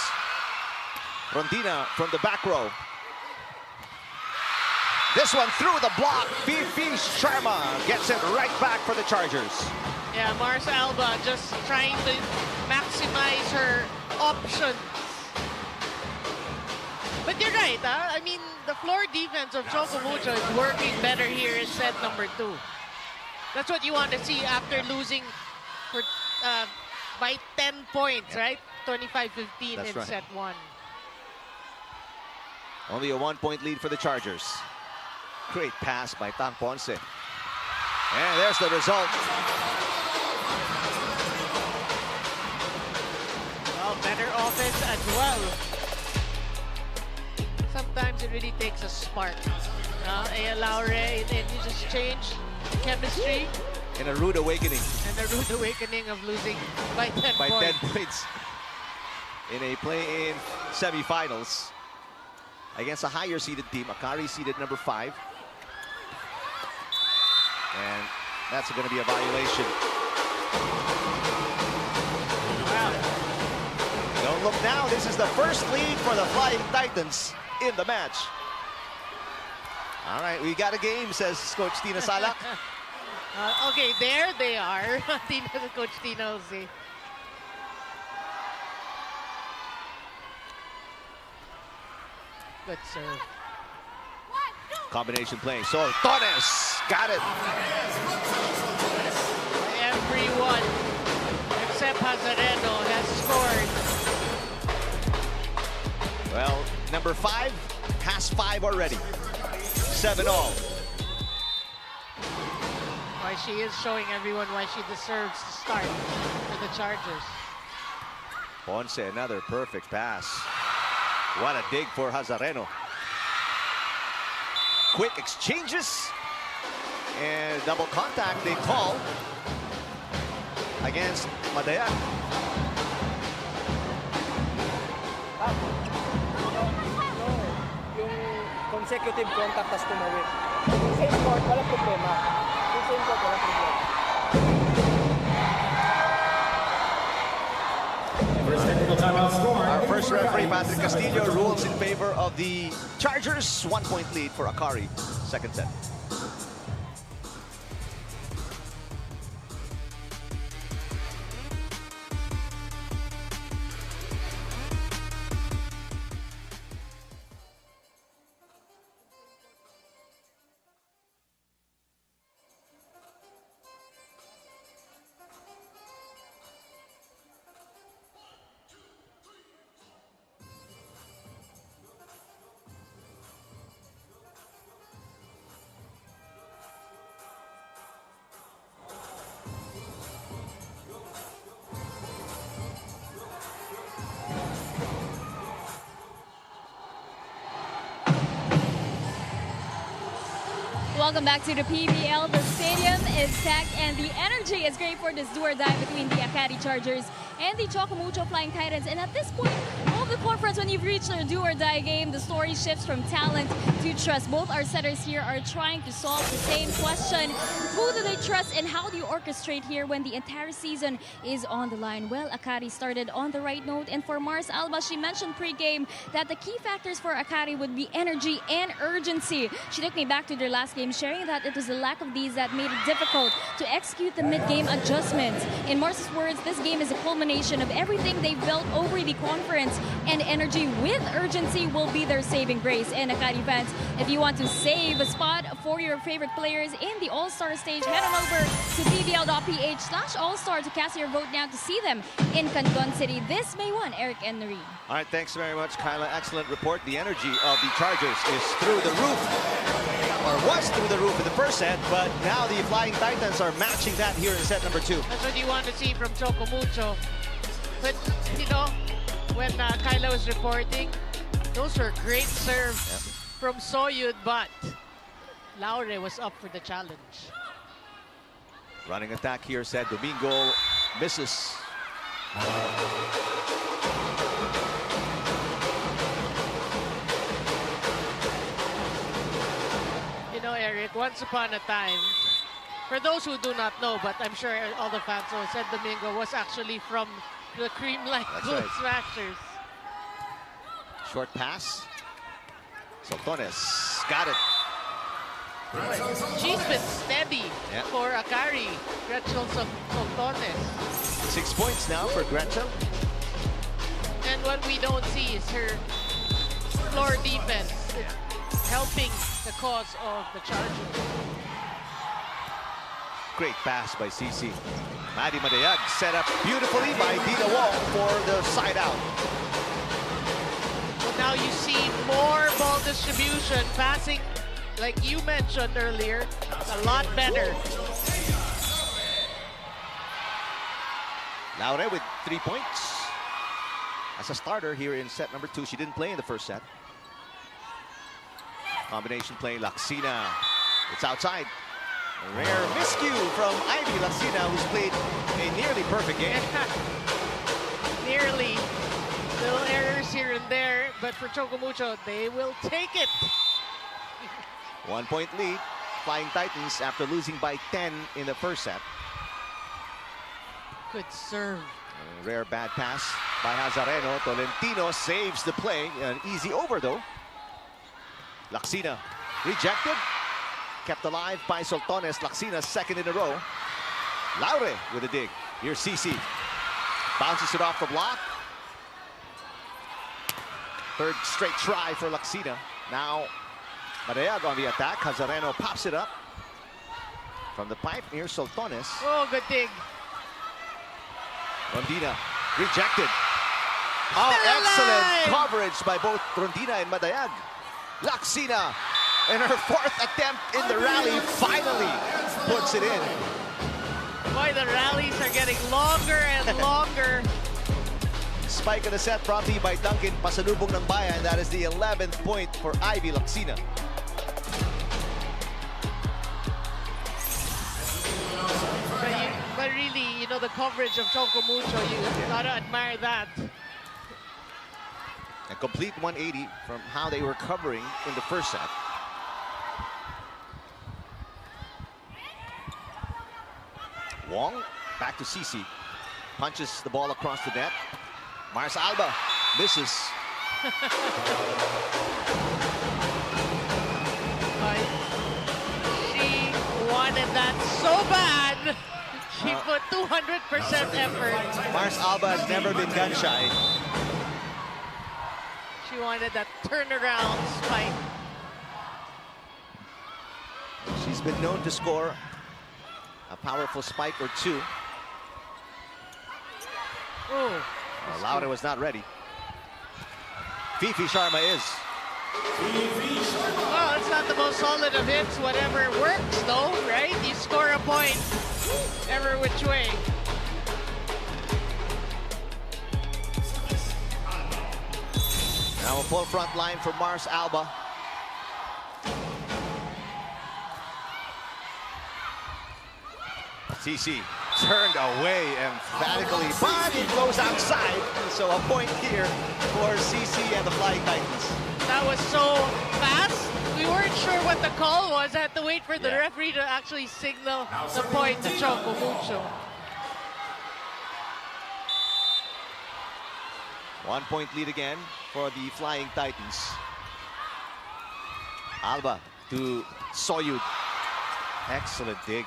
B: Rondina from the back row. This one through the block. Fifi Sharma gets it right back for the Chargers.
D: Yeah, Mars Alba just trying to maximize her options. But you're right, huh? I mean, the floor defense of Choco Mucho is working better here in set number 2. That's what you want to see after losing for by 10 points, right? 25-15 in
B: right.
D: set 1.
B: Only a 1-point lead for the Chargers. Great pass by Tang Ponce. And there's the result.
D: Well, better offense as well. Sometimes it really takes a spark. Laure, and you just change chemistry.
B: In a rude awakening.
D: And a rude awakening of losing by 10
B: By
D: points.
B: 10 points. In a play-in semifinals. Against a higher seeded team. AKARI seeded number 5. And that's going to be a violation.
D: Wow.
B: Don't look now. This is the first lead for the Flying Titans in the match. All right, we got a game, says Coach Tina Salak.
D: Okay, there they are. Coach Tina will see. Good serve.
B: Combination play. So Torres got it.
D: Everyone except Hazareno has scored.
B: Well, number 5 has 5 already. 7-all.
D: Why she is showing everyone why she deserves to start for the Chargers.
B: Ponce, another perfect pass. What a dig for Hazareno. Quick exchanges. And double contact they call against Madayak.
I: Yung consecutive contact tas tumawid. Yung same court, walang problema. Yung same court, walang problema.
B: Our first referee, Patrick Castillo, rules in favor of the Chargers. 1-point lead for AKARI. Second set.
C: Welcome back to the PVL. The stadium is packed and the energy is great for this do-or-die between the AKARI Chargers and the CHOCO Mucho Flying Titans. And at this point of the conference, when you've reached a do-or-die game, the story shifts from talent to trust. Both our setters here are trying to solve the same question. Who do they trust and how do you orchestrate here when the entire season is on the line? Well, AKARI started on the right note, and for Mars Alba, she mentioned pre-game that the key factors for AKARI would be energy and urgency. She took me back to their last game, sharing that it was the lack of these that made it difficult to execute the mid-game adjustments. In Mars's words, this game is a culmination of everything they've built over the conference, and energy with urgency will be their saving grace. And AKARI fans, if you want to save a spot for your favorite players in the All-Star stage, head on over to pvl.ph/allstar to cast your vote now to see them in Canton City this May 1. Eric and Noreen.
B: All right, thanks very much, Kyla. Excellent report. The energy of the Chargers is through the roof, or was through the roof in the first set, but now the Flying Titans are matching that here in set number 2.
D: That's what you want to see from Choco Mucho. But, you know, when Kyla was reporting, those were great serves from Soyud, but Laure was up for the challenge.
B: Running attack here, said Domingo misses.
D: You know, Eric, once upon a time, for those who do not know, but I'm sure all the fans know, said Domingo was actually from the Creamline Gold Smashers.
B: Short pass. Soltones got it.
D: She's been steady for AKARI, Gretchen Soltones.
B: 6 points now for Gretchen.
D: what we don't see is her floor defense helping the cause of the Chargers.
B: Great pass by CC. Maddie Madayag set up beautifully by Dina Wong for the side out.
D: So now you see more ball distribution, passing, like you mentioned earlier, a lot better.
B: Laure with 3 points. As a starter here in set number 2. She didn't play in the first set. Combination play, Laksina. It's outside. A rare miscue from Ivy Laksina, who's played a nearly perfect game.
D: Nearly. Little errors here and there, but for Choco Mucho, they will take it.
B: 1 point lead. Flying Titans after losing by 10 in the first set.
D: Good serve.
B: A rare bad pass by Hazareno. Tolentino saves the play. An easy over though. Laksina rejected. Kept alive by Soltones. Laksina's second in a row. Laure with a dig. Here's CC. Bounces it off the block. Third straight try for Laksina. Now Madayag on the attack. Hazareno pops it up. From the pipe near Soltones.
D: Oh, good dig.
B: Rondina rejected. Oh,
D: Still
B: excellent
D: alive!
B: coverage by both Rondina and Madayag. Laksina in her fourth attempt in the rally finally puts it in.
D: Boy, the rallies are getting longer and longer.
B: Spike in the set brought to you by Duncan. Pasalubong ng bayan. That is the 11th point for Ivy Laksina.
D: But really, you know, the coverage of Choco Mucho, you gotta admire that.
B: A complete 180 from how they were covering in the first set. Wong back to CC. Punches the ball across the net. Mars Alba misses.
D: She wanted that so bad. She put 200% effort.
B: Mars Alba has never been gun shy.
D: She wanted that turnaround spike.
B: She's been known to score a powerful spike or two.
D: Oh,
B: Laura was not ready. Fifi Sharma is.
D: well, it's not the most solid of hits. Whatever works, though, right? You score a point, ever which way.
B: Now a full front line for Mars Alba. CC turned away emphatically, but it goes outside. So a point here for CC and the Flying Titans.
D: That was so fast. We weren't sure what the call was. I had to wait for the
B: Yeah.
D: referee to actually signal the point to Choco Mucho.
B: 1 point lead again for the Flying Titans. Alba to Soyud. Excellent dig.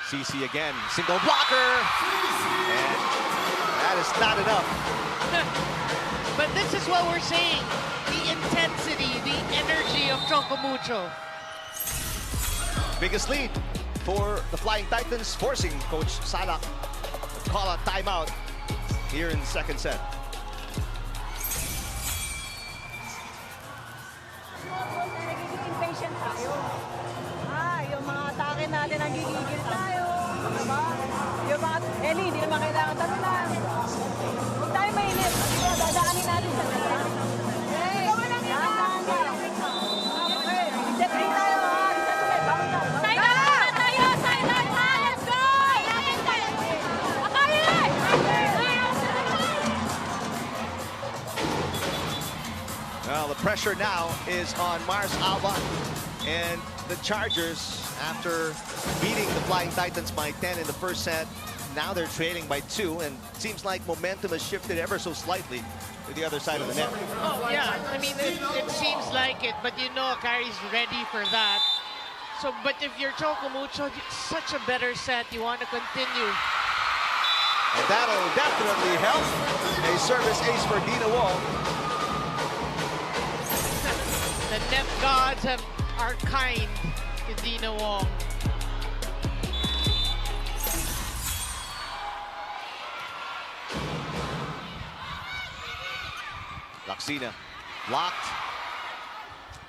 B: CC again, single blocker. And that is not enough.
D: But this is what we're saying. The intensity, the energy of Choco Mucho.
B: Biggest lead for the Flying Titans, forcing Coach Salak to call a timeout here in the second set.
J: Impatient tayo. Yung mga atake natin, nagigigil tayo. Diba? Yung mga, hindi naman kailangan talunan. Huwag tayo mainip. Diba, dadaanin natin sa tayo. Okay, step 3 tayo, ha? Step 3, bago na.
C: Side tayo! Let's go! AKARI!
B: Well, the pressure now is on Mars Alba and the Chargers after beating the Flying Titans by 10 in the first set. Now they're trailing by 2, and it seems like momentum has shifted ever so slightly to the other side of the net.
D: Oh, yeah. I mean, it seems like it, but you know AKARI's ready for that. So, but if you're Choco Mucho, it's such a better set. You want to continue.
B: And that'll definitely help. A service ace for Dina Wong.
D: The net gods are kind to Dina Wong.
B: Laksina blocked.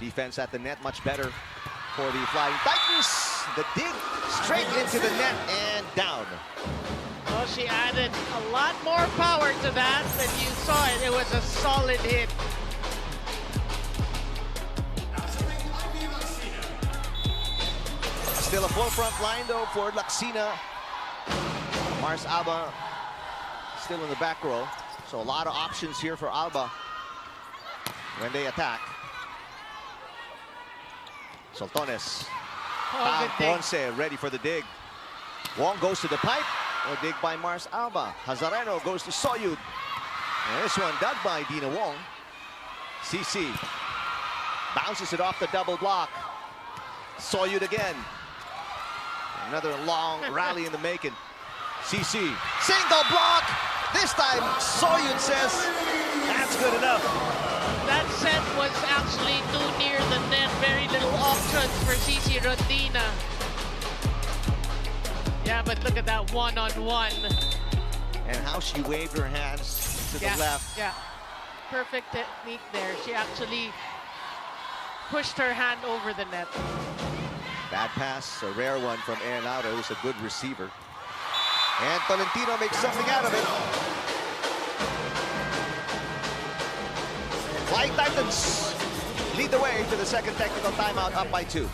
B: Defense at the net much better for the Flying Titans. The dig straight into the net and down.
D: Well, she added a lot more power to that than you saw it. It was a solid hit.
B: Still a full front line though for Laksina. Mars Alba still in the back row. So a lot of options here for Alba when they attack. Soltones. Ponce ready for the dig. Wong goes to the pipe. A dig by Mars Alba. Hazareno goes to Soyud. And this one dug by Dina Wong. CC bounces it off the double block. Soyud again. Another long rally in the making. CC, single block. This time, Soyun says, that's good enough.
D: That set was actually too near the net. Very little options for CC Rondina. Yeah, but look at that one-on-one.
B: And how she waved her hands to the left.
D: Yeah, perfect technique there. She actually pushed her hand over the net.
B: Bad pass, a rare one from Aaron Lauda, who's a good receiver. And Tolentino makes something out of it. Flying Titans lead the way to the second technical timeout, up by 2.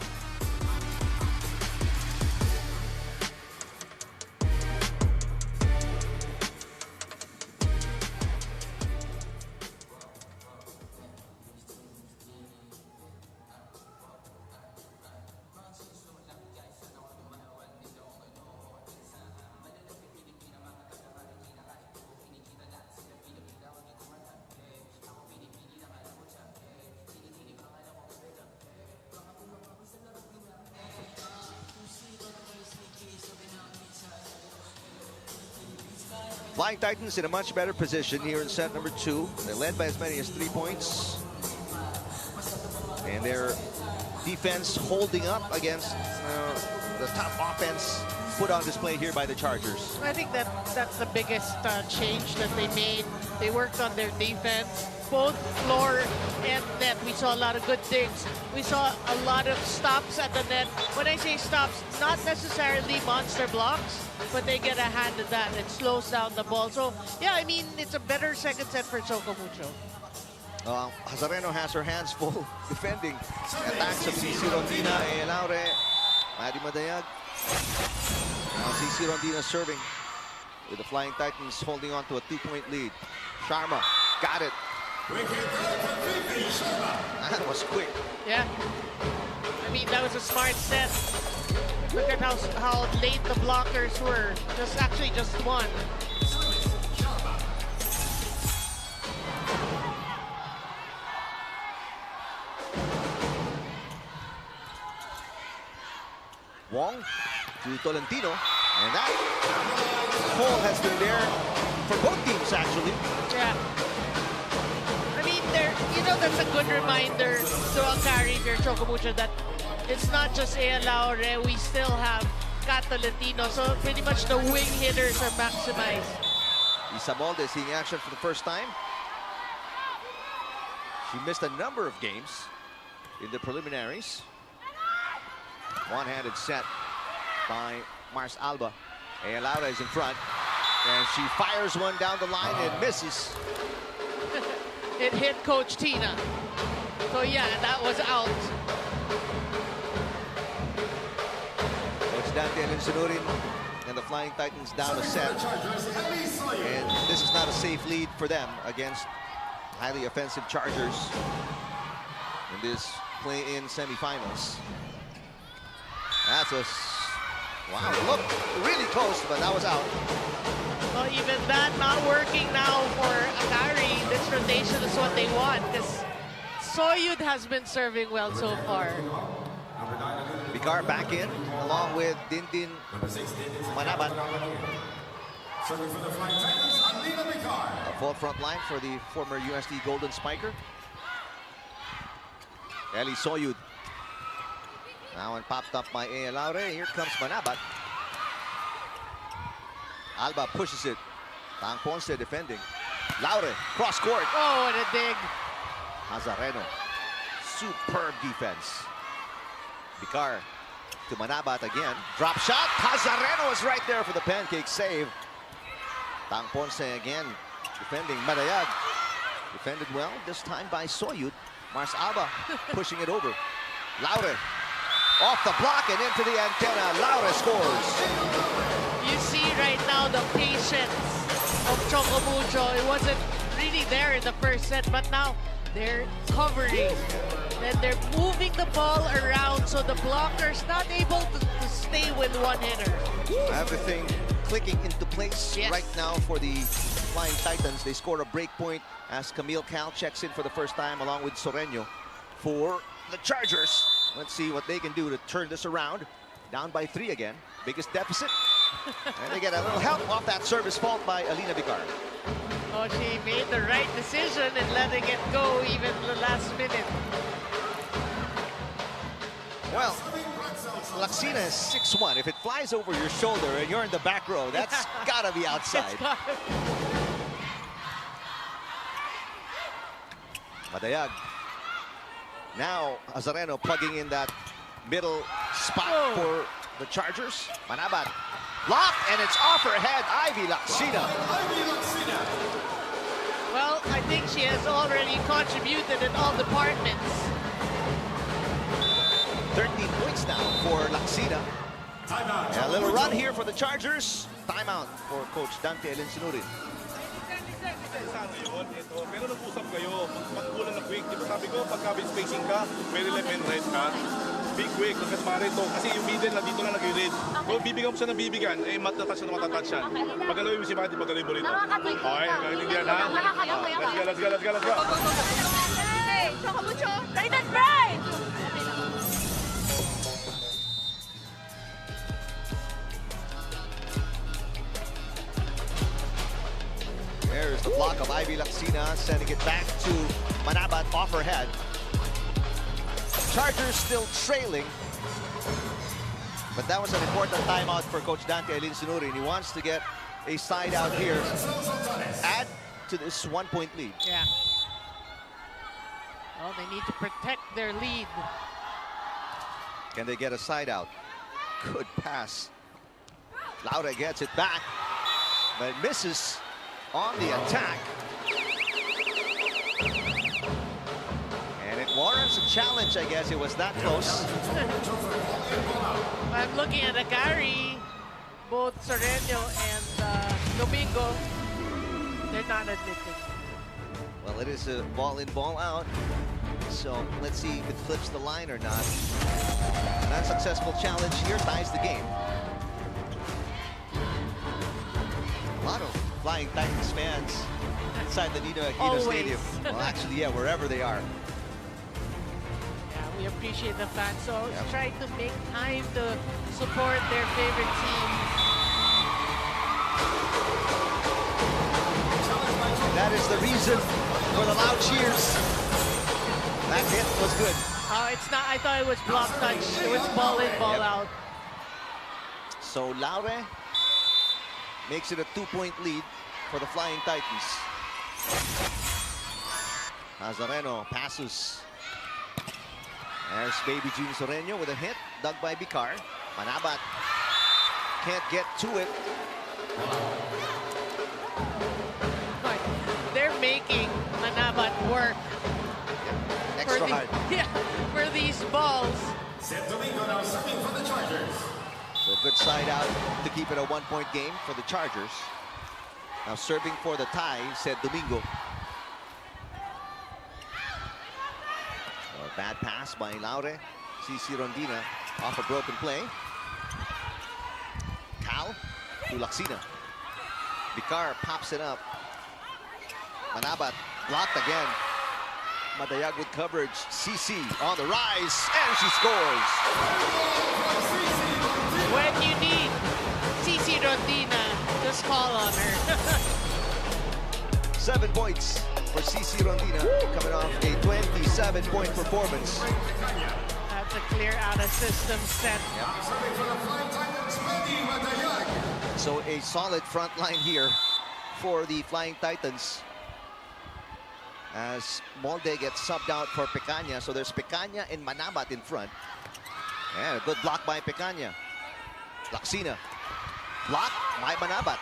B: Flying Titans in a much better position here in set number 2. They led by as many as 3 points. And their defense holding up against the top offense put on display here by the Chargers.
D: I think that's the biggest change that they made. They worked on their defense, both floor and net. We saw a lot of good things. We saw a lot of stops at the net. When I say stops, not necessarily monster blocks, but they get a hand at that. It slows down the ball. So, yeah, I mean, it's a better second set for CHOCO MUCHO.
B: Hazareno has her hands full defending attacks of CC Rondina and Laure. Maddie Madayag. Now CC Rondina serving with the Flying Titans holding on to a 2-point lead. Sharma got it. That was quick.
D: Yeah. I mean, that was a smart set. Look at how late the blockers were. Just one.
B: Wong to Tolentino, and that hole has been there for both teams actually.
D: Yeah. I mean, that's a good reminder to AKARI here, CHOCO MUCHO, that it's not just Ea Laure, we still have Tolentino, so pretty much the wing hitters are maximized.
B: Isabolde seeing action for the first time. She missed a number of games in the preliminaries. One-handed set by Mars Alba. Ea Laure is in front, and she fires one down the line and misses.
D: It hit Coach Tina. So yeah, that was out.
B: Coach Dante Alinsunurin and the Flying Titans down a set. And this is not a safe lead for them against highly offensive Chargers in this play-in semifinals. That's a... Wow, look, really close, but that was out.
D: Well, even that not working now for AKARI. This rotation is what they want, because Soyud has been serving well so far.
B: Vicar back in, along with Dindin Manaban.
G: Serving for the Flying Titans, Alina Vicar.
K: A full front line for the former USD Golden Spiker. Eli Soyud. Now one popped up by A. Laure. Here comes Manabat. Alba pushes it. Tang Ponce defending. Laure, cross court.
D: Oh, what a dig.
K: Hazareno. Superb defense. Vicar to Manabat again. Drop shot. Hazareno is right there for the pancake save. Tang Ponce again defending. Madayag defended well, this time by Soyud. Mars Alba pushing it over. Laure off the block and into the antenna. Laure scores.
D: You see right now the patience of CHOCO MUCHO. It wasn't really there in the first set, but now they're covering. And they're moving the ball around so the blocker's not able to stay with one hitter.
K: Everything clicking into place
D: Yes.
K: right now for the Flying Titans. They score a break point as Camille Cal checks in for the first time along with Soreño for the Chargers. Let's see what they can do to turn this around. Down by 3 again. Biggest deficit. And they get a little help off that service fault by Alina Vicar.
D: Oh, she made the right decision in letting it go even the last minute.
K: Well, Laxina is 6'1". If it flies over your shoulder and you're in the back row, that's gotta be outside. Madayag. Now, Azareno plugging in that middle spot for the Chargers. Manabat blocked, and it's off her head. Ivy Laxina.
D: Well, I think she has already contributed in all departments.
K: 13 points now for Laxina. And a little run here for the Chargers. Timeout for Coach Dante Elinsinurin.
H: Sana yun, ito. Pero nag-usap kayo, magkulang na quick. Di ba sabi ko, pagka spacing ka, may left and right ka. Big quick, kasi pare ito. Kasi yung middle na dito na nag-read. Kung bibigyan mo siya ng bibigyan, eh matatouch na matatouch yan. Pagalawin mo si Mati, pagalawin mo rito. Okay, nakaintindihan ha? Let's go, let's go, let's go.
A: Hey, CHOCO MUCHO, right and right!
K: There's the block of Ivy Laxina, sending it back to Manabat off her head. Chargers still trailing. But that was an important timeout for Coach Dante Elinsinurin. He wants to get a side out here. Add to this 1-point lead.
D: Yeah. Well, they need to protect their lead.
K: Can they get a side out? Good pass. Laura gets it back, but misses on the attack. And it warrants a challenge, I guess. It was that close.
D: I'm looking at AKARI, both Soreño and Domingo. They're not admitting.
K: Well, it is a ball in, ball out. So let's see if it flips the line or not. An unsuccessful challenge here ties the game. A lot of Flying Titans fans inside the Nino Aquino Stadium. Well, actually, yeah, wherever they are.
D: Yeah, we appreciate the fans. So try to make time to support their favorite team.
K: That is the reason for the loud cheers. That hit was good.
D: Oh, it's not. I thought it was block touch. It was ball in, ball out.
K: So Laure makes it a 2-point lead for the Flying Titans. Nazareno passes. There's Baby June Soreño with a hit, dug by Vicar. Manabat can't get to it.
D: But they're making Manabat work.
K: Extra hard.
D: Yeah, for these balls.
G: Domingo now serving for the Chargers.
K: So good side out to keep it a 1-point game for the Chargers. Now serving for the tie, said Domingo. A bad pass by Laure. CC Rondina off a broken play. Cal to Laxina. Vicar pops it up. Manabat blocked again. Madayag with coverage. CC on the rise, and she scores.
D: When you need CC Rondina, just call on her.
K: 7 points for CC Rondina, coming off a 27-point performance.
D: That's a clear out-of-system set.
K: So a solid front line here for the Flying Titans. As Molde gets subbed out for Pecaña. So there's Pecaña and Manabat in front. And a good block by Pecaña. Laxina. Block by Manabat.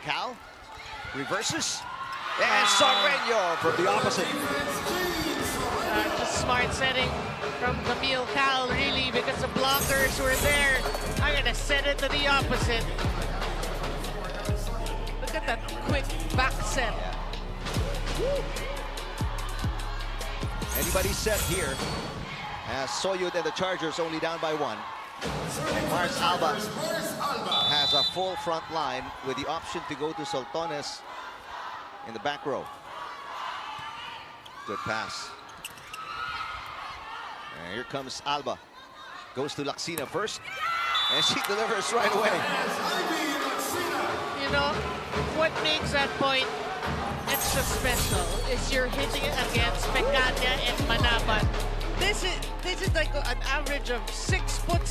K: Cal reverses. And Sarreño from the opposite.
D: Just smart setting from Camille Cal, really, because the blockers were there. I'm going to set it to the opposite. Look at that quick back set.
K: Anybody set here, as Soyud and the Chargers only down by 1. Mars Alba has a full front line with the option to go to Soltones in the back row. Good pass. And here comes Alba. Goes to Laxina first, and she delivers right away.
D: You know, what makes that point extra special is you're hitting it against Pecaña and Manabat. This is like an average of 6 foot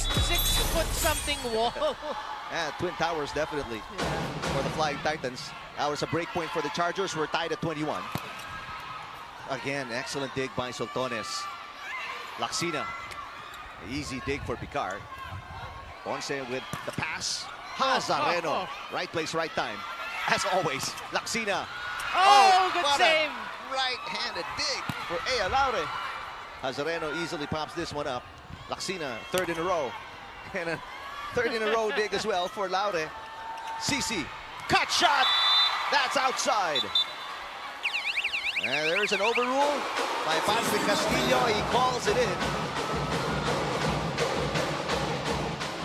D: something wall.
K: Yeah, Twin Towers definitely for the Flying Titans. That was a break point for the Chargers. We're tied at 21. Again, excellent dig by Soltones. Laxina, easy dig for Picard. Ponce with the pass. Hazareno, right place, right time. As always, Laxina.
D: Oh, good
K: what
D: save.
K: A right-handed dig for Ea Laure. Hazareno easily pops this one up. Laxina, third in a row. And a third in a row dig as well for Laure. CC, cut shot. That's outside. And there's an overrule by Patrick Castillo. He calls it in.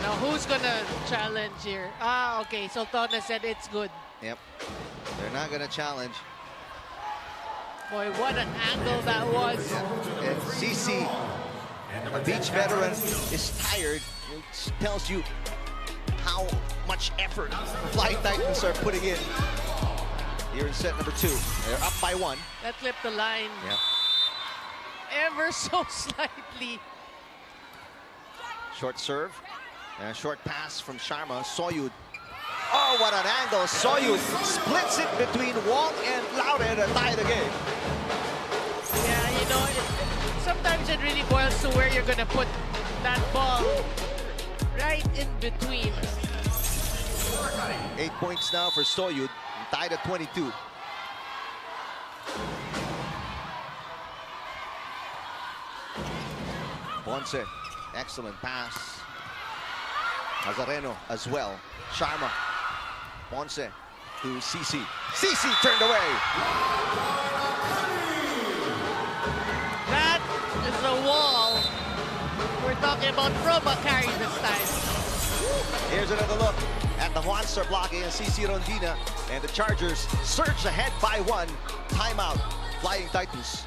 D: Now, who's going to challenge here? Ah, okay. Soltones said it's good.
K: Yep. They're not going to challenge.
D: Boy, what an angle that was.
K: And CC, a beach veteran, is tired. It tells you how much effort the Flying Titans are putting in here in set number 2. They're up by 1.
D: That clipped the line.
K: Yep.
D: Ever so slightly.
K: Short serve. And a short pass from Sharma. Soyud. Oh, what an angle. Soyud splits it between Wong and Laure to tie the game.
D: Yeah, you know, sometimes it really boils to where you're going to put that ball right in between.
K: 8 points now for Soyud. Tied at 22. Ponce, excellent pass. Hazareno as well. Sharma. Ponce to CC. CC turned away.
D: That is the wall we're talking about from AKARI this time.
K: Here's another look at the monster blocking and CC Rondina. And the Chargers surge ahead by 1. Timeout. Flying Titans.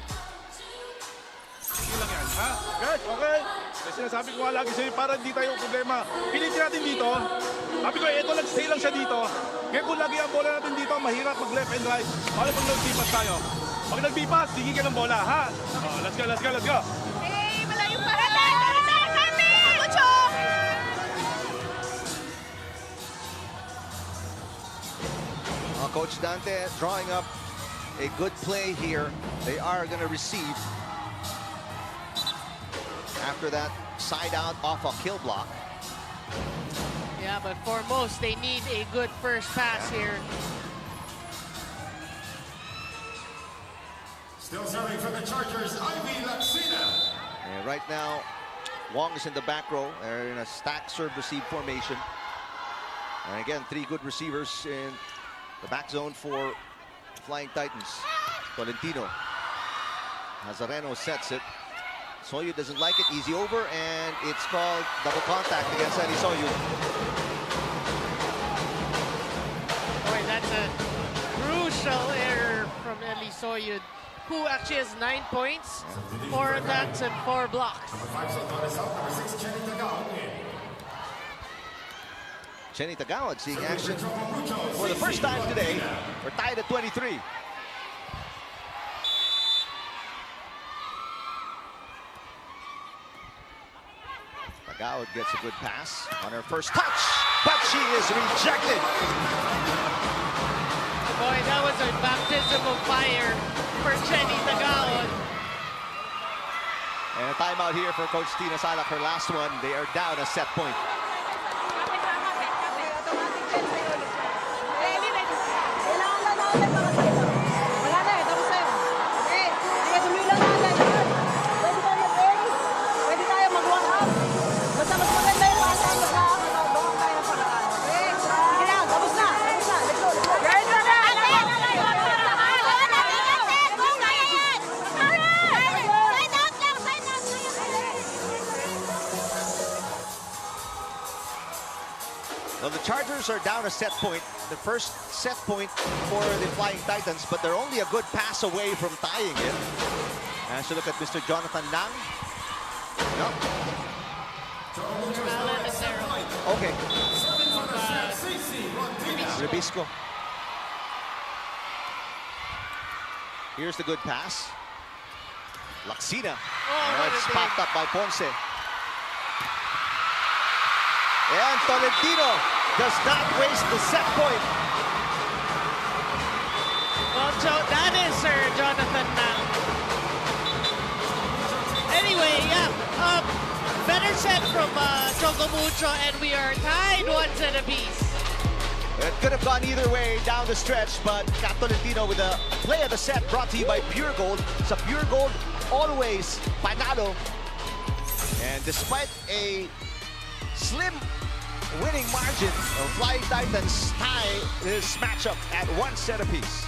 H: Sige lang yan, ha? Guys, okay? Kasi sinasabi ko nga lagi sa'yo, para hindi tayo problema. Pilitin natin dito. Sabi ko, eto nag-stay lang siya dito. Kaya kung lagi ang bola natin dito, mahirap mag-left and right. Paano pag nag-bipas tayo? Pag nag-bipas, tingin ka ng bola, ha? Oh, let's go, let's go, let's go.
J: Hey, malayo pa rin! Mucho!
K: Coach Dante drawing up a good play here. They are going to receive after that side out off a kill block.
D: Yeah, but for most, they need a good first pass here.
G: Still serving for the Chargers, Ivy Laxina.
K: And right now, Wong is in the back row. They're in a stack serve-receive formation. And again, 3 good receivers in the back zone for Flying Titans. Tolentino. Hazareno sets it. Soyud doesn't like it. Easy over, and it's called double contact against Eli Soyud.
D: Boy, that's a crucial error from Eli Soyud, who actually has 9 points, 4 attacks, and 4 blocks.
K: Chenny Tagawad seeing action for the first time today. We're tied at 23. Tagawad gets a good pass on her first touch, but she is rejected.
D: Boy, that was a baptism of fire for Chenny Tagawad.
K: And a timeout here for Coach Tina Salak, her last one. They are down a set point. Well, the Chargers are down a set point, the first set point for the Flying Titans, but they're only a good pass away from tying it. As you look at Mr. Jonathan Nang. No. Okay. Rebisco. Here's the good pass. Laksina. It's popped up by Ponce. And Tolentino does not waste the set point.
D: Well, that is Sir Jonathan Nang. Anyway, yeah, better set from CHOCO MUCHO, and we are tied 1 set apiece.
K: It could have gone either way down the stretch, but Kat Tolentino with a play of the set brought to you by Pure Gold. Sa Pure Gold, always panalo. And despite a slim winning margin, Flying Titans tie this matchup at 1 set apiece.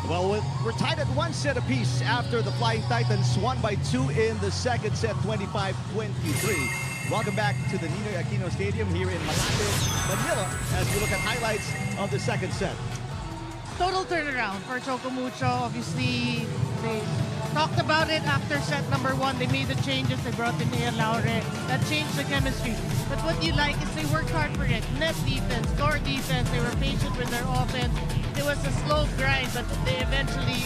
B: Well, we're tied at 1 set apiece after the Flying Titans won by 2 in the second set, 25-23. Welcome back to the Ninoy Aquino Stadium here in Malate, Manila, as we look at highlights of the second set.
D: Total turnaround for CHOCO MUCHO. Obviously, they talked about it after set number 1. They made the changes. They brought in Nia Laure. That changed the chemistry. But what you like is they worked hard for it. Net defense, core defense. They were patient with their offense. It was a slow grind, but they eventually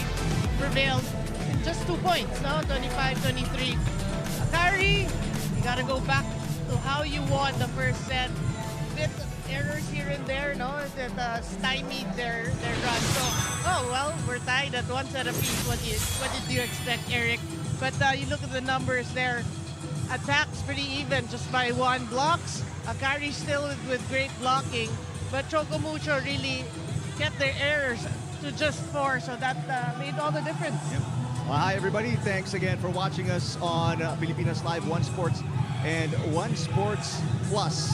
D: prevailed in just 2 points, no? 25-23. AKARI, you gotta go back to how you won the first set. Bit of errors here and there, no? That stymied their run. So Oh, well, we're tied at one set apiece. What did you expect, Eric? But you look at the numbers there. Attacks pretty even, just by 1 blocks. AKARI still with great blocking. But CHOCO MUCHO really kept their errors to just 4, so that made all the difference.
B: Well, hi, everybody. Thanks again for watching us on Pilipinas Live, One Sports and One Sports Plus.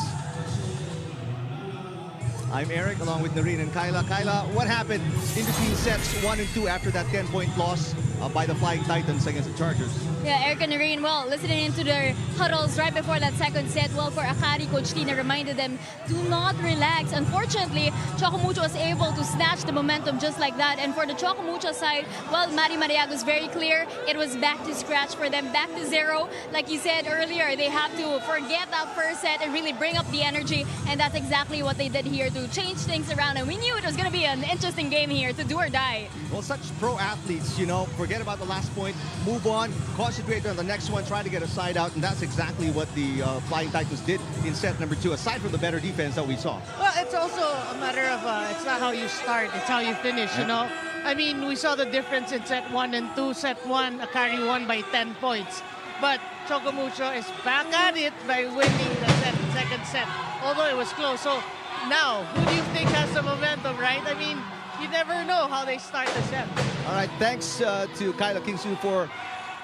B: I'm Eric, along with Noreen and Kyla. Kyla, what happened in between sets 1 and 2 after that 10-point loss by the Flying Titans against the Chargers?
C: Yeah, Eric and Noreen, well, listening into their huddles right before that second set, well, for AKARI, Coach Tina reminded them, do not relax. Unfortunately, CHOCO MUCHO was able to snatch the momentum just like that. And for the CHOCO MUCHO side, well, Mari Mariaga was very clear. It was back to scratch for them, back to 0. Like you said earlier, they have to forget that first set and really bring up the energy. And that's exactly what they did here to change things around. And we knew it was going to be an interesting game here to do or die.
B: Well, such pro athletes, you know, forget about the last point, move on, concentrate on the next one, try to get a side out, and that's exactly what the Flying Titans did in set number 2, aside from the better defense that we saw.
D: Well, it's also a matter of, it's not how you start, it's how you finish, you know? I mean, we saw the difference in set 1 and 2. Set 1, AKARI won by 10 points. But CHOCO MUCHO is back at it by winning the second set, although it was close. So now, who do you think has the momentum, right? I mean, you never know how they start the set.
B: All right, thanks to Kyla Kingsu for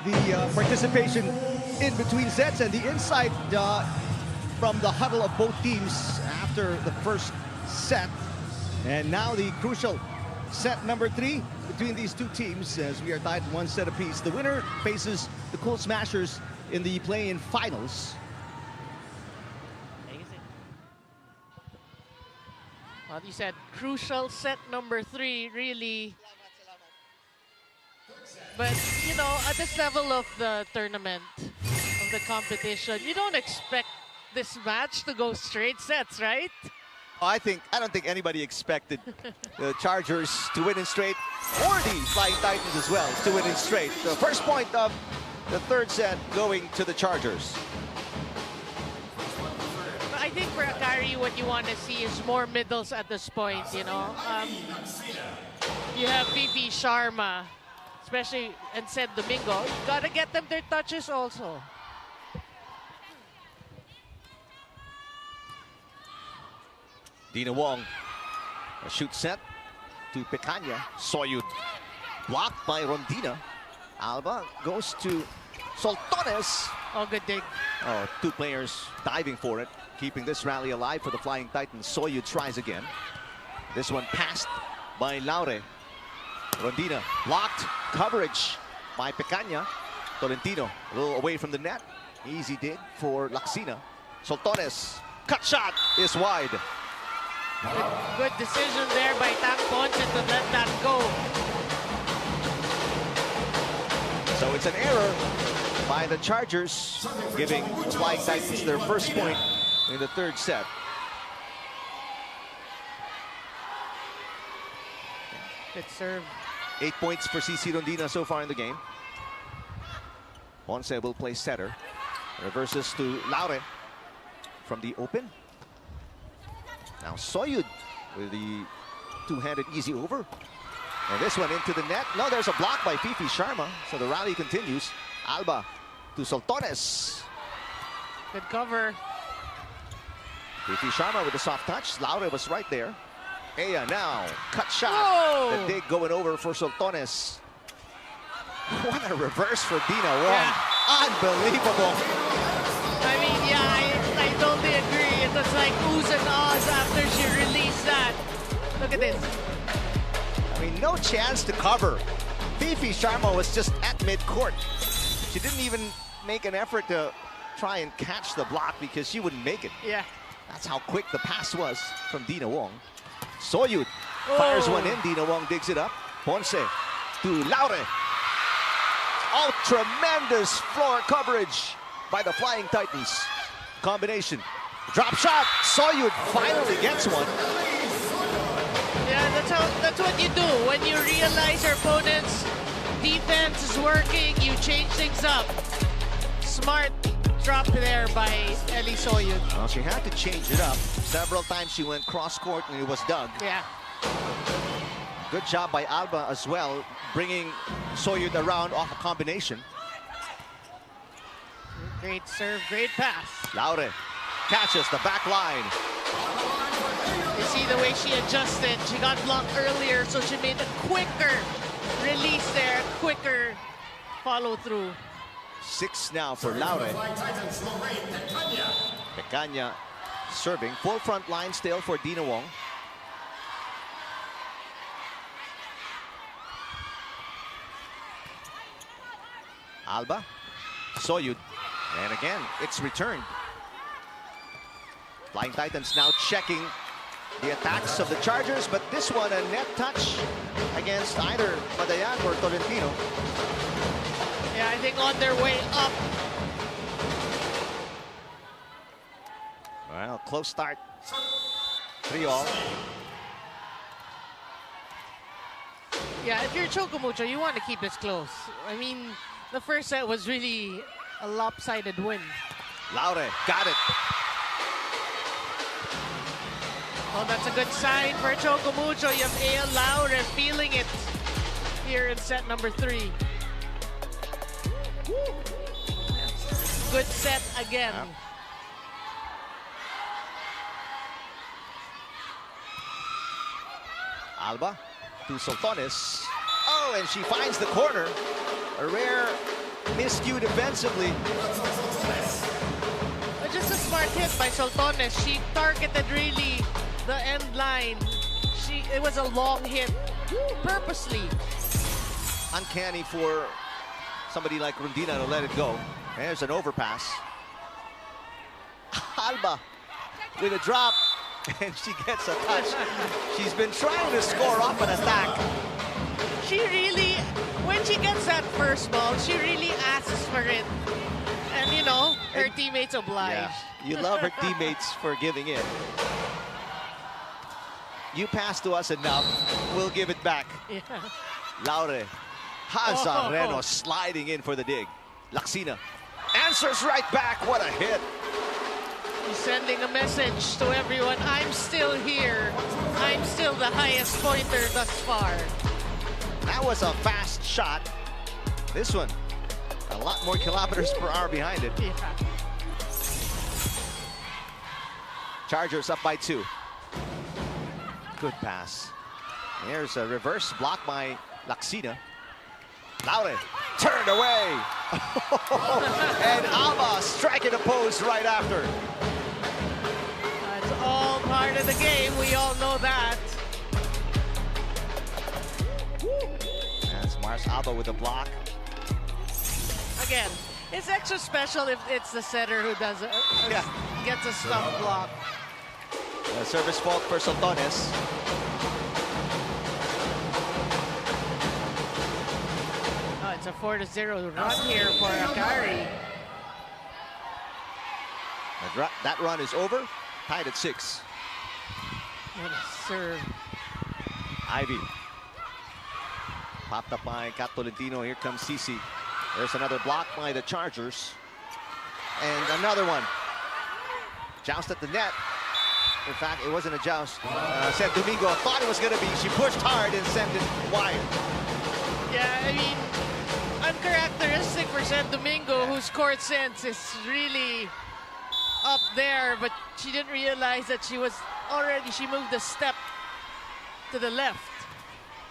B: the participation in between sets and the insight from the huddle of both teams after the first set. And now the crucial set number 3 between these two teams as we are tied 1 set apiece. The winner faces the Cool Smashers in the play-in finals.
D: Well, you said crucial set number 3, really. But, you know, at this level of the tournament, of the competition, you don't expect this match to go straight sets, right?
K: I don't think anybody expected the Chargers to win in straight, or the Flying Titans as well to win in straight. The first point of the third set going to the Chargers.
D: But I think for AKARI, what you want to see is more middles at this point, you know. You have Fifi Sharma, especially, and Said Domingo. You got to get them their touches also.
K: Dina Wong, a shoot set to Pecanya. Soyud blocked by Rondina. Alba goes to Soltones.
D: Oh, good dig.
K: Oh, 2 players diving for it, keeping this rally alive for the Flying Titans. Soyud tries again. This one passed by Laure. Rondina blocked, coverage by Pecanya. Tolentino a little away from the net. Easy dig for Laxina. Soltones, cut shot is wide.
D: Good decision there by Tang Ponce to let that go.
K: So it's an error by the Chargers, giving the Flying Titans their first point in the third set.
D: Good serve.
K: 8 points for CC Rondina so far in the game. Ponce will play setter. Reverses to Laure from the open. Now Soyud with the 2-handed easy over. And this one into the net. No, there's a block by Fifi Sharma. So the rally continues. Alba to Soltones.
D: Good cover.
K: Fifi Sharma with a soft touch. Laure was right there. Aya now, cut shot.
D: Whoa.
K: The dig going over for Soltones. What a reverse for Dina Wong.
D: Yeah.
K: Unbelievable.
D: I mean, yeah, I totally agree. It was like oohs and ahs after she released that. Look at this.
K: I mean, no chance to cover. Fifi Sharma was just at midcourt. She didn't even make an effort to try and catch the block because she wouldn't make it.
D: Yeah.
K: That's how quick the pass was from Dina Wong. Soyud fires one in. Dina Wong digs it up. Ponce to Laure. Oh, tremendous floor coverage by the Flying Titans. Combination. Drop shot. Soyud finally gets one.
D: Yeah, that's what you do. When you realize your opponent's defense is working, you change things up. Smart drop there by Ellie Soyud.
K: Well, she had to change it up. Several times she went cross court and it was dug.
D: Yeah.
K: Good job by Alba as well, bringing Soyud around off a combination.
D: Great serve, great pass.
K: Laure catches the back line.
D: You see the way she adjusted. She got blocked earlier, so she made a quicker release there, quicker follow through.
K: 6 now for Laure. Pecaña serving. Full front line still for Dina Wong. Alba, Soyud, and again, it's returned. Flying Titans now checking the attacks of the Chargers, but this one a net touch against either Madayan or Tolentino.
D: Yeah, I think on their way up.
K: Well, close start. 3-all.
D: Yeah, if you're CHOCO MUCHO, you want to keep this close. I mean, the first set was really a lopsided win.
K: Laure got it.
D: Oh, that's a good sign for CHOCO MUCHO. You have A. Laure feeling it here in set number 3. Good set again.
K: Yeah. Alba to Soltones. Oh, and she finds the corner. A rare miscue defensively.
D: But just a smart hit by Soltones. She targeted really the end line. It was a long hit, purposely.
K: Uncanny for somebody like Rondina to let it go. There's an overpass. Alba with a drop, and she gets a touch. She's been trying to score off an attack.
D: She really, when she gets that first ball, she really asks for it. And you know, her teammates oblige.
K: Yeah, you love her teammates for giving in. You pass to us enough, we'll give it back.
D: Yeah.
K: Laure Hazareno sliding in for the dig. Laksina answers right back. What a hit.
D: He's sending a message to everyone. I'm still here. I'm still the highest pointer thus far.
K: That was a fast shot. This one, a lot more kilometers per hour behind it.
D: Yeah.
K: Chargers up by 2. Good pass. There's a reverse block by Laksina. Laure turned away. And Alba striking a pose right after.
D: It's all part of the game. We all know that.
K: That's Mars Alba with a block.
D: Again, it's extra special if it's the setter who does it, gets a stuff block.
K: A service fault for Soltones.
D: Oh, it's a 4-0 run here for AKARI.
K: That run is over. Tied at 6.
D: What a serve.
K: Ivy. Popped up by Kat Tolentino. Here comes Cici. There's another block by the Chargers. And another one. Joust at the net. In fact, it wasn't a joust. Said Domingo thought it was going to be. She pushed hard and sent it wide.
D: Yeah, I mean, uncharacteristic for San Domingo, whose court sense is really up there, but she didn't realize that she moved a step to the left.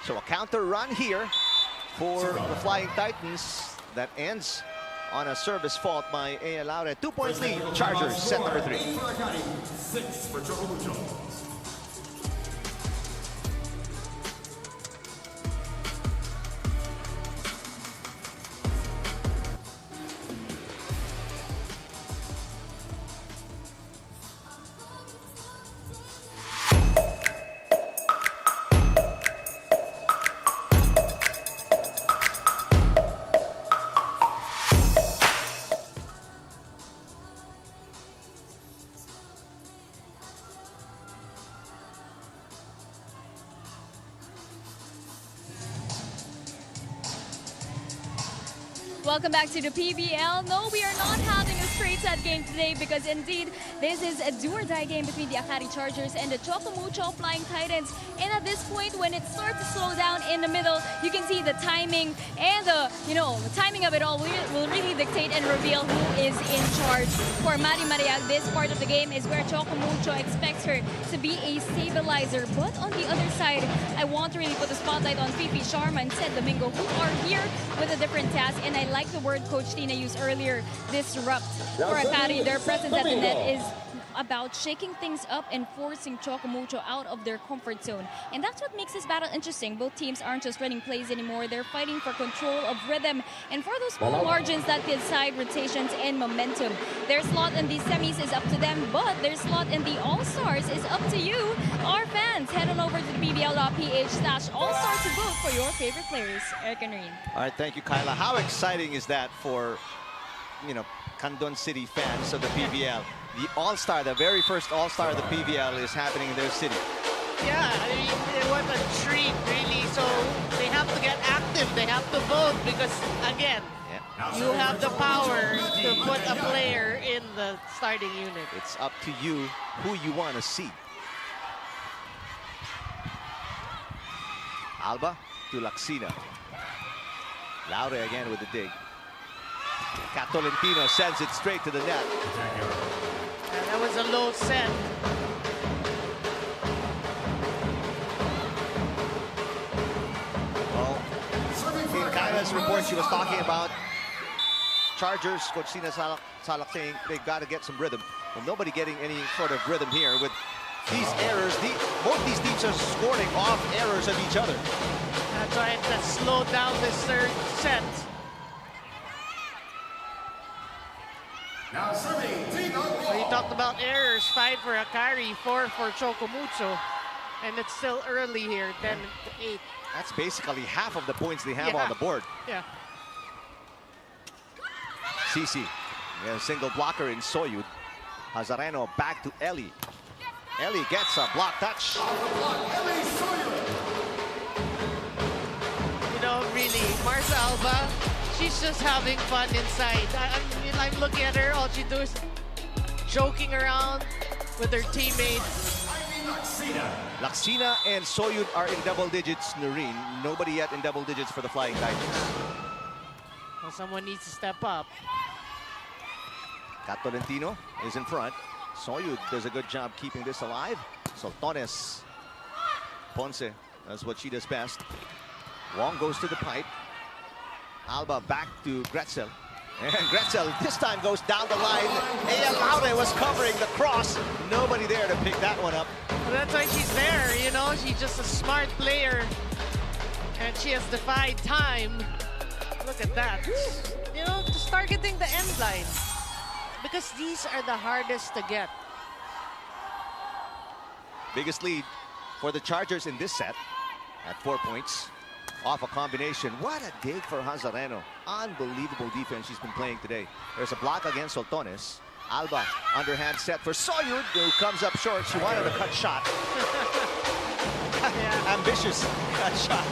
K: So a counter run here for the Flying Titans that ends on a service fault by A. Laure. 2-point lead, Chargers, set number 3.
G: 6 for CHOCO MUCHO.
C: Welcome back to the PVL. No, we are not having a straight fight-sad game today because indeed this is a do-or-die game between the AKARI Chargers and the CHOCO MUCHO Flying Titans. And at this point, when it starts to slow down in the middle, you can see the timing and the timing of it all will really dictate and reveal who is in charge. For Mari Mariag, this part of the game is where CHOCO MUCHO expects her to be a stabilizer. But on the other side, I want to really put the spotlight on Fifi Sharma and Sed Domingo, who are here with a different task. And I like the word Coach Tina used earlier, disrupt. For AKARI, their presence at the net is about shaking things up and forcing CHOCO MUCHO out of their comfort zone. And that's what makes this battle interesting. Both teams aren't just running plays anymore. They're fighting for control of rhythm and for those small margins that decide rotations and momentum. Their slot in the semis is up to them, but their slot in the All-Stars is up to you, our fans. Head on over to the PVL.ph/All-Stars to vote for your favorite players. Eric and Reen.
K: All right, thank you, Kyla. How exciting is that for, Candon City fans of the PVL? The All-Star, the very first All-Star of the PVL is happening in their city.
D: Yeah, I mean, it was a treat, really. So they have to get active. They have to vote because, again, you have the power to put a player in the starting unit.
K: It's up to you who you want to see. Alba to Laxina. Laure again with the dig. Catolentino sends it straight to the net.
D: And that was a low set.
K: Well, in Kyla's report, she was talking about Chargers. Coach Sina Salak saying they've got to get some rhythm. Well, nobody getting any sort of rhythm here with these errors. Both these teams are scoring off errors of each other.
D: That's why that slowed down this third set.
G: Now serving,
D: We talked about errors, 5 for AKARI, 4 for CHOCO MUCHO. And it's still early here, 10-8.
K: That's basically half of the points they have on the board.
D: Yeah.
K: Cici, a single blocker in Soyud. Hazareno back to Eli. Eli gets a block touch.
D: Really, Marcia Alba, she's just having fun inside. I'm looking at her, all she does is joking around with her teammates.
K: Laxina and Soyud are in double digits, Noreen. Nobody yet in double digits for the Flying Titans.
D: Well, someone needs to step up.
K: Catolentino is in front. Soyud does a good job keeping this alive. Soltones. Ponce does what she does best. Wong goes to the pipe. Alba back to Gretzel. And Gretzel this time goes down the line. Ea Laure was covering the cross. Nobody there to pick that one up.
D: Well, that's why she's there, She's just a smart player. And she has defied time. Look at that. Just targeting the end line. Because these are the hardest to get.
K: Biggest lead for the Chargers in this set at 4 points. Off a combination. What a dig for Hazareno. Unbelievable defense she's been playing today. There's a block against Soltones. Alba, underhand set for Soyud, who comes up short. She wanted a cut shot. Ambitious cut shot.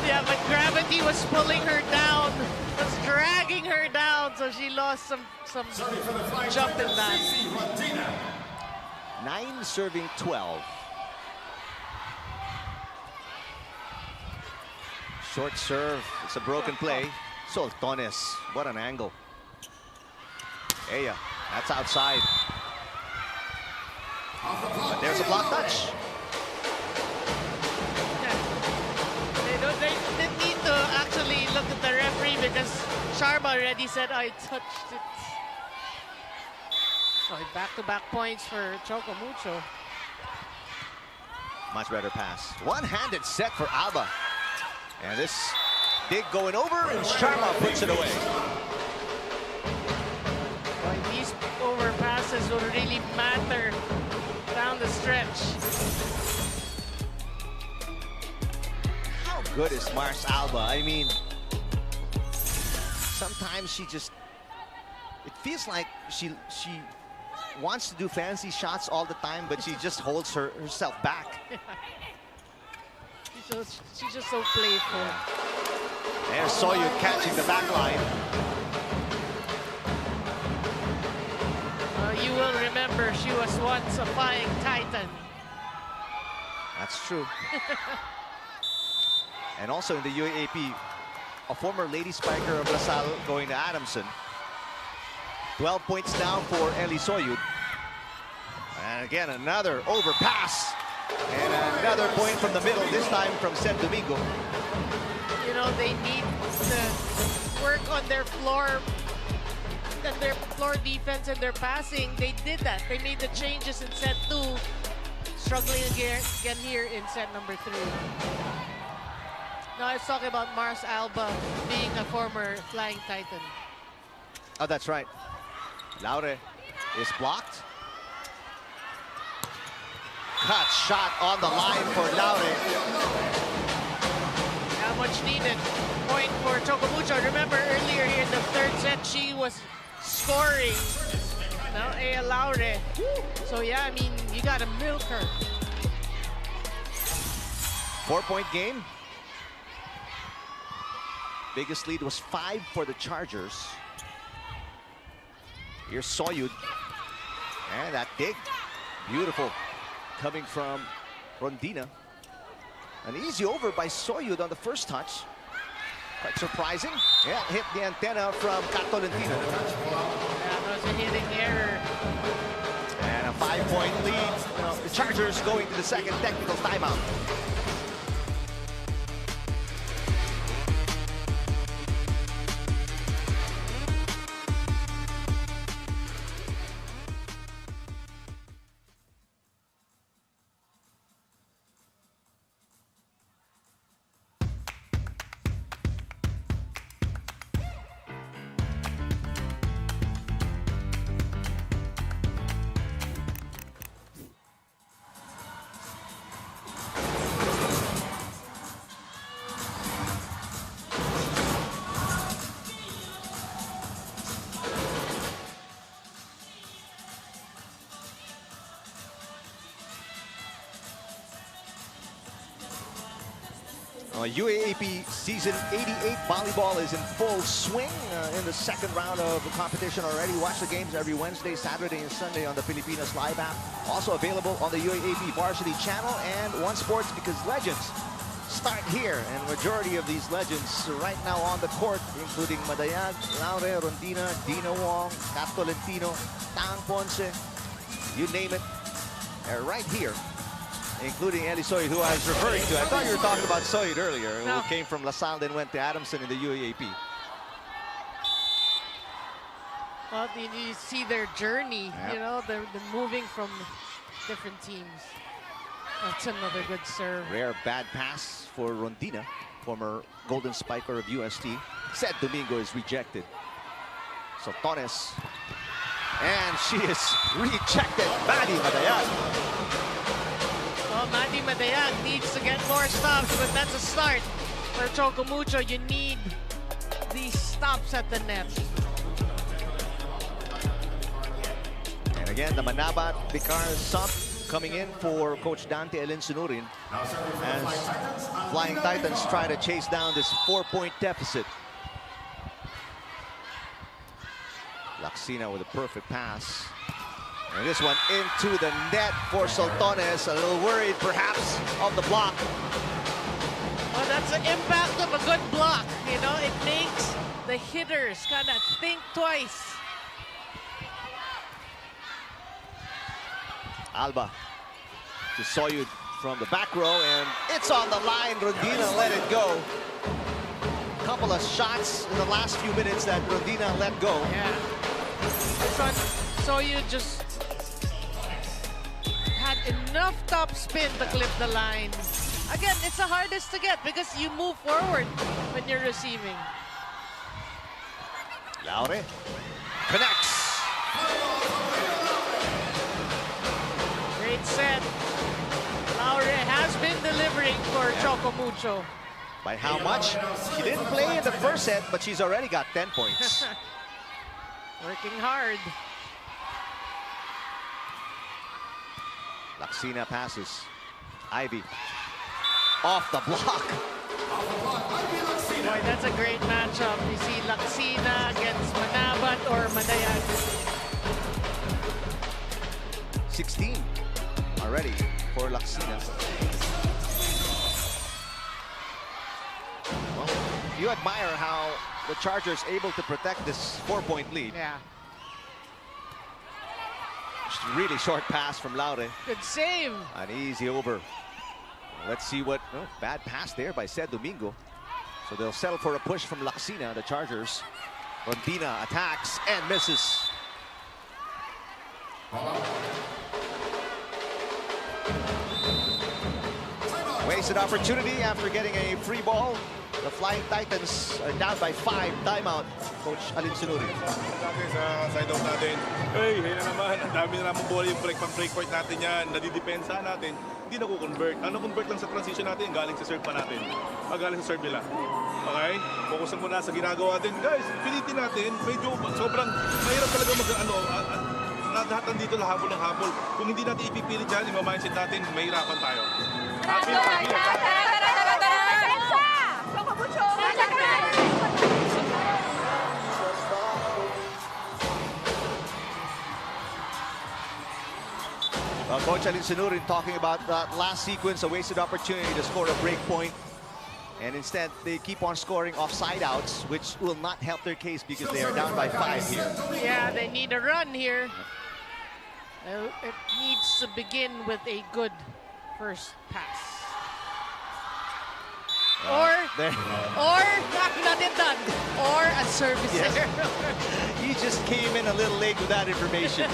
D: Yeah, but gravity was pulling her down, was dragging her down, so she lost some jump in that.
K: 9 serving 12. Short serve, it's a broken play. Soltones, what an angle. Ea, that's outside. But there's a block touch.
D: They need to actually look at the referee because Sharma already said I touched it. So back-to-back points for CHOCO MUCHO.
K: Much better pass. One-handed set for Alba. And this dig going over, and Sharma puts it away.
D: Well, these overpasses will really matter down the stretch.
K: How good is Mars Alba? I mean, sometimes she just, it feels like she wants to do fancy shots all the time, but she just holds herself back.
D: She's just so playful.
K: There's Soyud catching the back line.
D: will remember she was once a flying titan.
K: That's true. And also in the UAAP, a former lady spiker of LaSalle going to Adamson. 12 points down for Eli Soyud. And again, another overpass. And another point from the middle, this time from Sen Domingo.
D: You know, they need to work on their floor defense and their passing. They did that. They made the changes in set 2. Struggling again here in set number 3. Now I was talking about Mars Alba being a former flying titan.
K: Oh, that's right. Laure is blocked. Cut shot on the line for Laure.
D: How much needed point for CHOCO MUCHO. Remember earlier here in the third set, she was scoring. Now Laure. So yeah, I mean, you gotta milk her.
K: 4-point game. Biggest lead was 5 for the Chargers. Here's Soyud. And that dig. Beautiful. Coming from Rondina. An easy over by Soyud on the first touch. Quite surprising. Yeah, hit the antenna from Tolentino.
D: Yeah, that was a hitting error.
K: And a 5-point lead. The Chargers going to the second technical timeout. UAAP Season 88 volleyball is in full swing in the second round of the competition already. Watch the games every Wednesday, Saturday, and Sunday on the Filipinas Live app. Also available on the UAAP Varsity channel and One Sports, because legends start here. And majority of these legends right now on the court, including Madayag, Laure, Rondina, Dina Wong, Kat Tolentino, Tang Ponce, you name it, they're right here. Including Eli Soyud, who I was referring to. I thought you were talking about Soyud earlier,
D: no.
K: who came from LaSalle, then went to Adamson in the UAAP.
D: Well, you see their journey,
K: Yep.
D: you know, they're moving from different teams. That's another good serve.
K: Rare bad pass for Rondina, former Golden Spiker of UST. Said Domingo is rejected. So Torres, and she is rejected. Maddie Madayag.
D: Well, Maddie Madayag needs to get more stops, but that's a start. For CHOCO MUCHO, you need these stops at the net.
K: And again, the Manabat Bicar sub coming in for Coach Dante Elinsunurin as Flying Titans try to chase down this 4-point deficit. Laxina with a perfect pass. And this one into the net for Soltones. A little worried, perhaps, of the block.
D: Well, that's the impact of a good block. You know, it makes the hitters kind of think twice.
K: Alba to Soyud from the back row, and it's on the line. Rondina let it go. Couple of shots in the last few minutes that Rondina let go.
D: Yeah. This one, Soyud just had enough top spin to clip the line. Again, it's the hardest to get because you move forward when you're receiving.
K: Laure connects.
D: Great set. Laure has been delivering for CHOCO MUCHO.
K: By how much? She didn't play in the first set, but she's already got 10 points.
D: Working hard.
K: Laxina passes. Ivy off the block.
D: Boy, that's a great matchup. You see Laxina against Manabat or Madayag.
K: 16 already for Laksina. Well, you admire how the Chargers able to protect this 4-point lead.
D: Yeah.
K: Just really short pass from Laure.
D: Good save.
K: An easy over. Let's see what... Oh, bad pass there by Sed Domingo. So they'll settle for a push from Laksina, the Chargers. Rondina attacks and misses. Wasted opportunity after getting a free ball. The Flying Titans are down by 5. Timeout, Coach Alin Sunuri.
H: Natin sa side out natin. Hey, na naman. Ang dami na naman bola yung break point natin yan. Nadidepensa natin. Hindi na convert. Ano convert lang sa transition natin? Galing sa serve pa natin. Galing sa serve nila. Okay? Fokusan muna sa ginagawa natin. Guys, pilitin natin. Medyo sobrang mahirap talaga lahat nandito habol ng habol. Kung hindi natin ipipilit dyan, yung mindset natin, mahirapan tayo.
K: Coach Alin Sunurin talking about that last sequence, a wasted opportunity to score a break point. And instead, they keep on scoring offside outs, which will not help their case because they are down by 5 here.
D: Yeah, they need a run here. It needs to begin with a good first pass. Or not yet done. Or a service error.
K: He just came in a little late with that information.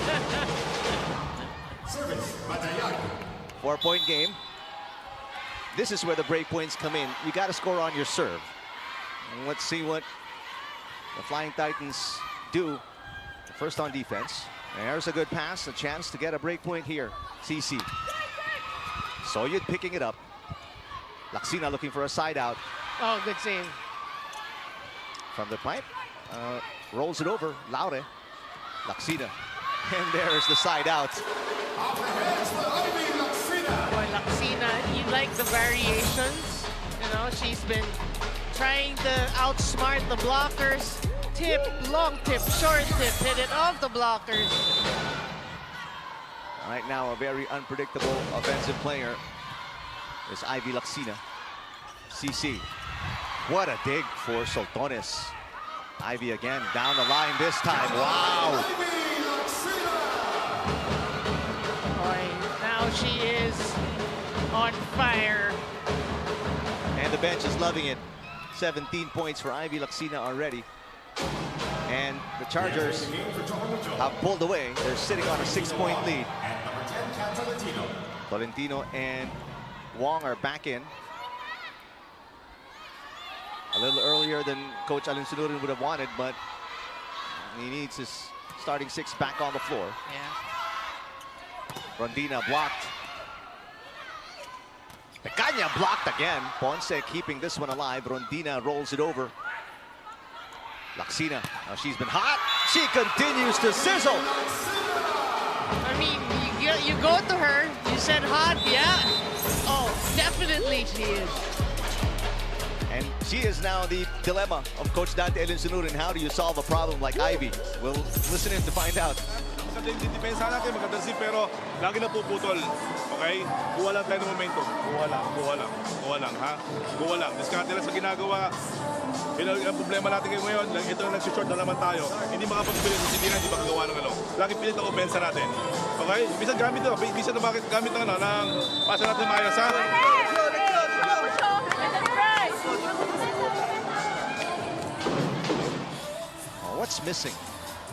K: 4-point game. This is where the break points come in. You got to score on your serve. And let's see what the Flying Titans do. First on defense. And there's a good pass, a chance to get a break point here. CC. Soyud picking it up. Laksina looking for a side out.
D: Oh, good save.
K: From the pipe. Rolls it over. Laure. Laksina. And there's the side out.
D: Boy, Laksina, you like the variations. You know, she's been trying to outsmart the blockers. Tip, long tip, short tip, hit it off the blockers.
K: Right now, a very unpredictable offensive player is Ivy Laksina. CC. What a dig for Soltones. Ivy again down the line this time. Wow.
D: Boy, now she is on fire.
K: And the bench is loving it. 17 points for Ivy Laksina already. And the Chargers have pulled away. They're sitting on a 6-point lead. Tolentino and Wong are back in. A little earlier than Coach Alin Sunurin would have wanted, but he needs his starting 6 back on the floor.
D: Yeah.
K: Rondina blocked. Pecaña blocked again. Ponce keeping this one alive. Rondina rolls it over. Laksina, now she's been hot. She continues to sizzle.
D: I mean, you go to her, you said hot, yeah. Oh, definitely she is.
K: And she is now the dilemma of Coach Dante Alin Sunurin. How do you solve a problem like Ivy? We'll listen in to find out.
H: Maganda yung depensa natin, maganda si pero lagi na puputol. Okay? Kuha lang tayo ng momento. Kuha lang, ha? Kuha lang. Diskarte lang sa ginagawa. Ang problema natin ngayon, ito na nag-short na naman tayo. Hindi makapagpilit sa hindi makagawa ng ano. Lagi pilit ang opensa natin. Okay? Bisan gamit ito. Bisan na bakit gamit ng ano, ng pasa natin maayos, ha?
K: What's missing,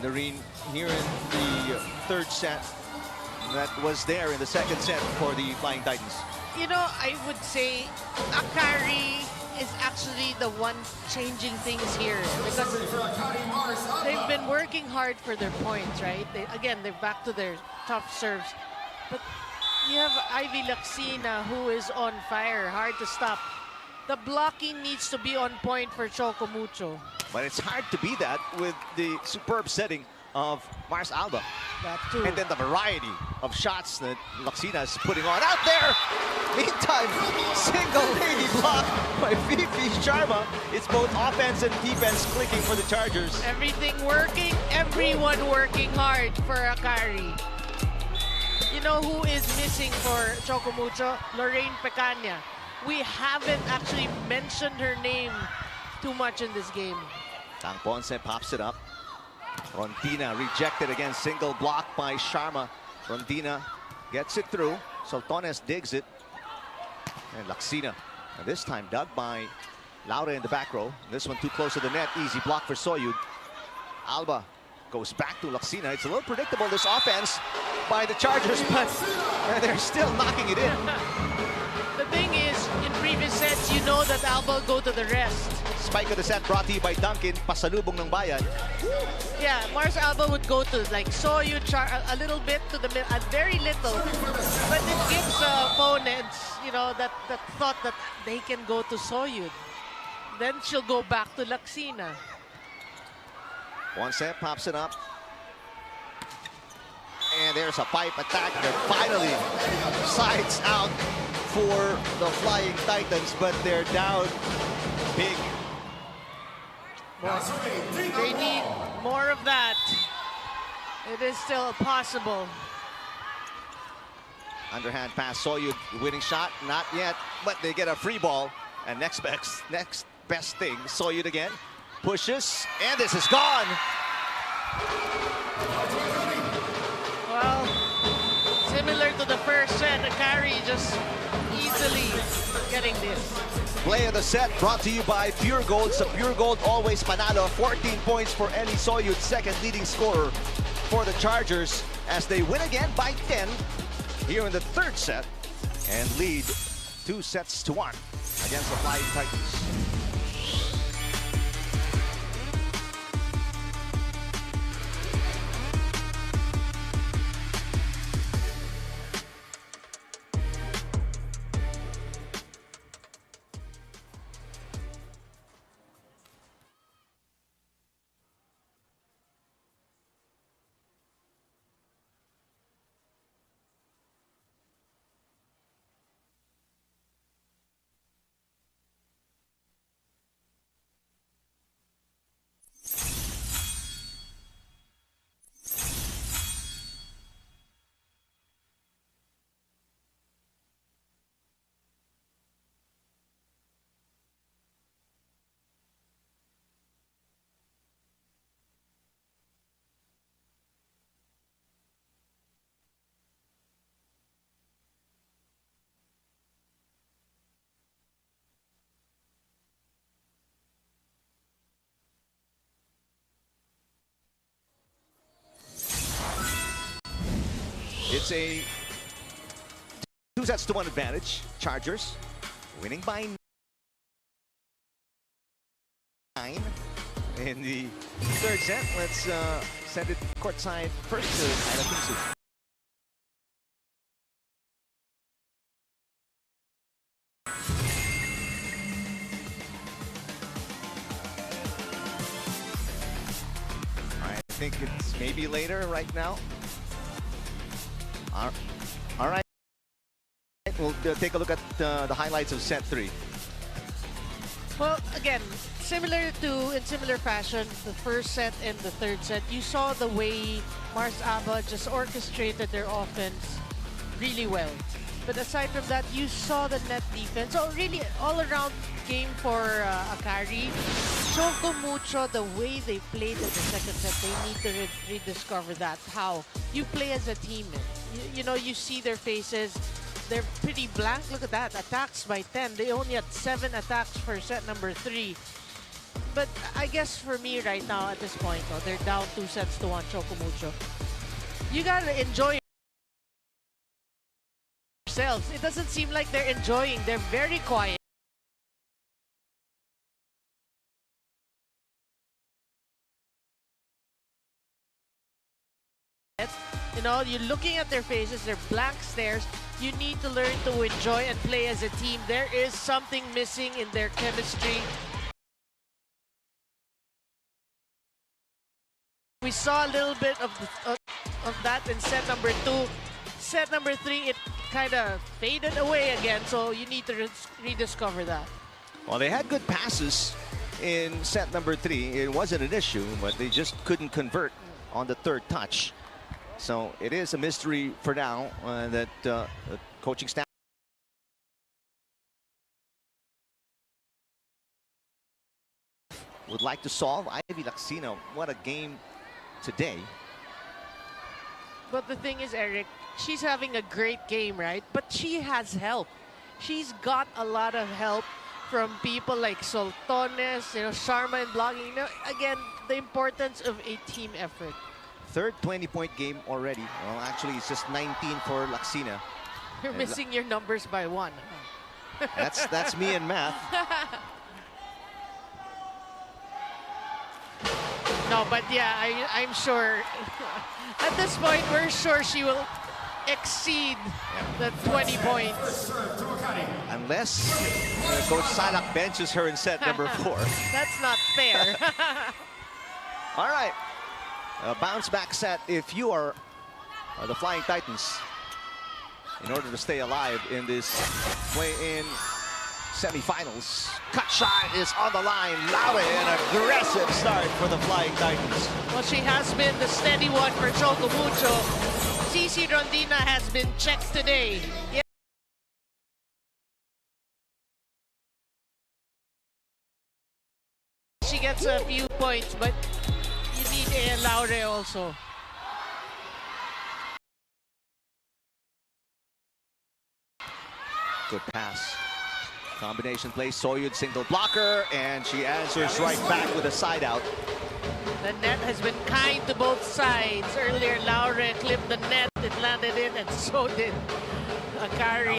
K: Noreen, here in the third set that was there in the second set for the Flying Titans?
D: You know, I would say AKARI is actually the one changing things here because they've been working hard for their points, right? They're back to their tough serves. But you have Ivy Laksina who is on fire, hard to stop. The blocking needs to be on point for CHOCO MUCHO.
K: But it's hard to be that with the superb setting of Mars Alba.
D: That too.
K: And then the variety of shots that Laksina is putting on out there. Meantime, single lady block by Fifi Sharma. It's both offense and defense clicking for the Chargers.
D: Everything working, everyone working hard for AKARI. You know who is missing for Choco Mucho? Lorraine Pecaña. We haven't actually mentioned her name too much in this game.
K: Tang Ponce pops it up. Rondina rejected again, single block by Sharma. Rondina gets it through. Soltones digs it. And Laksina, and this time dug by Laura in the back row. This one too close to the net. Easy block for Soyud. Alba goes back to Laksina. It's a little predictable, this offense by the Chargers, but they're still knocking it in.
D: The thing is, in previous sets, you know that Alba will go to the rest.
K: Spike of the set brought to you by Duncan. Pasalubong ng bayan.
D: Yeah, Mars Alba would go to like Soyud, a little bit to the middle, very little. But it gives opponents, you know, that thought that they can go to Soyud. Then she'll go back to Laksina.
K: Ponce pops it up. And there's a pipe attack that finally sides out for the Flying Titans, but they're down big.
D: Well, they need more of that. It is still possible.
K: Underhand pass, Soyud, winning shot, not yet, but they get a free ball. And next best thing, Soyud again, pushes, and this is gone.
D: Well, similar to the first set, AKARI just easily getting this.
K: Play of the set brought to you by Pure Gold. So Pure Gold always panalo. 14 points for Ellie Soyud, second leading scorer for the Chargers as they win again by 10 here in the third set and lead 2-1 against the Flying Titans. It's a 2-1 advantage. Chargers winning by 9 in the third set. Let's send it courtside first to Alapisu. I think it's maybe later right now. All right, we'll take a look at the highlights of set 3.
D: Well, again, in similar fashion, the first set and the third set, you saw the way Mars Aba just orchestrated their offense really well. But aside from that, you saw the net defense. So really, all-around game for AKARI. Choco Mucho, the way they played in the second set, they need to rediscover that. How? You play as a team. You know, you see their faces. They're pretty blank. Look at that. Attacks by 10. They only had 7 attacks for set number 3. But I guess for me right now at this point, they're down 2-1, Choco Mucho. You gotta enjoy yourselves. It doesn't seem like they're enjoying. They're very quiet. You know, you're looking at their faces, they're blank stares. You need to learn to enjoy and play as a team. There is something missing in their chemistry. We saw a little bit of that in set number 2. Set number 3, it kind of faded away again, so you need to rediscover that.
K: Well, they had good passes in set number 3. It wasn't an issue, but they just couldn't convert on the third touch. So it is a mystery for now that the coaching staff would like to solve. Ivy Lacsina, what a game today.
D: But the thing is, Eric, she's having a great game, right? But she has help. She's got a lot of help from people like Soltones, Sharma and blocking. Again, the importance of a team effort.
K: Third 20-point game already. Well, actually, it's just 19 for Lacsina.
D: You're missing your numbers by one.
K: That's me and math.
D: No, but yeah, I'm sure at this point we're sure she will exceed the 20 points.
K: Unless Coach Salak benches her in set number 4.
D: That's not fair.
K: All right, a bounce back set if you are the Flying Titans in order to stay alive in this play-in semifinals. Cut shot is on the line. Laure, an aggressive start for the Flying Titans.
D: Well, she has been the steady one for CHOCO MUCHO. CC Rondina has been checked today. Yeah. She gets a few points, but you need a Laure also.
K: Good pass. Combination play, Soyud single blocker, and she answers right back with a side out.
D: The net has been kind to both sides. Earlier, Laure clipped the net, it landed in, and so did AKARI.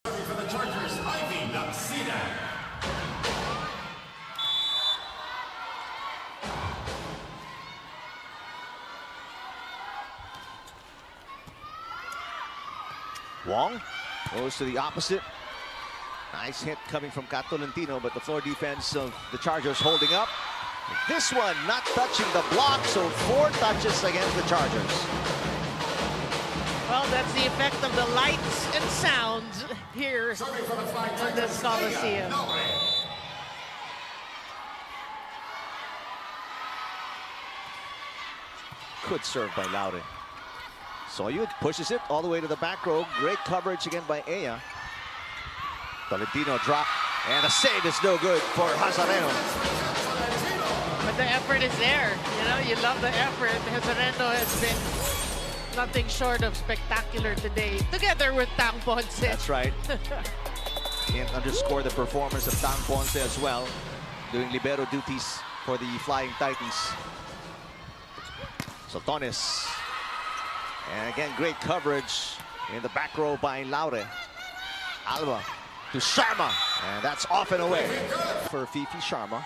G: For the Chargers, Ivy Lacsina.
K: Wong goes to the opposite. Nice hit coming from Tolentino, but the floor defense of the Chargers holding up. This one not touching the block, so 4 touches against the Chargers.
D: Well, that's the effect of the lights and sounds here in this Coliseum.
K: Good serve by Laure. Soyud pushes it all the way to the back row. Great coverage again by Aya. Tolentino drop, and the save is no good for Hazareno.
D: But the effort is there. You love the effort. Hazareno has been nothing short of spectacular today, together with Tang Ponce.
K: That's right. Can't underscore the performance of Tang Ponce as well, doing libero duties for the Flying Titans. Soltones. And again, great coverage in the back row by Laure. Alba to Sharma, and that's off and away for Fifi Sharma.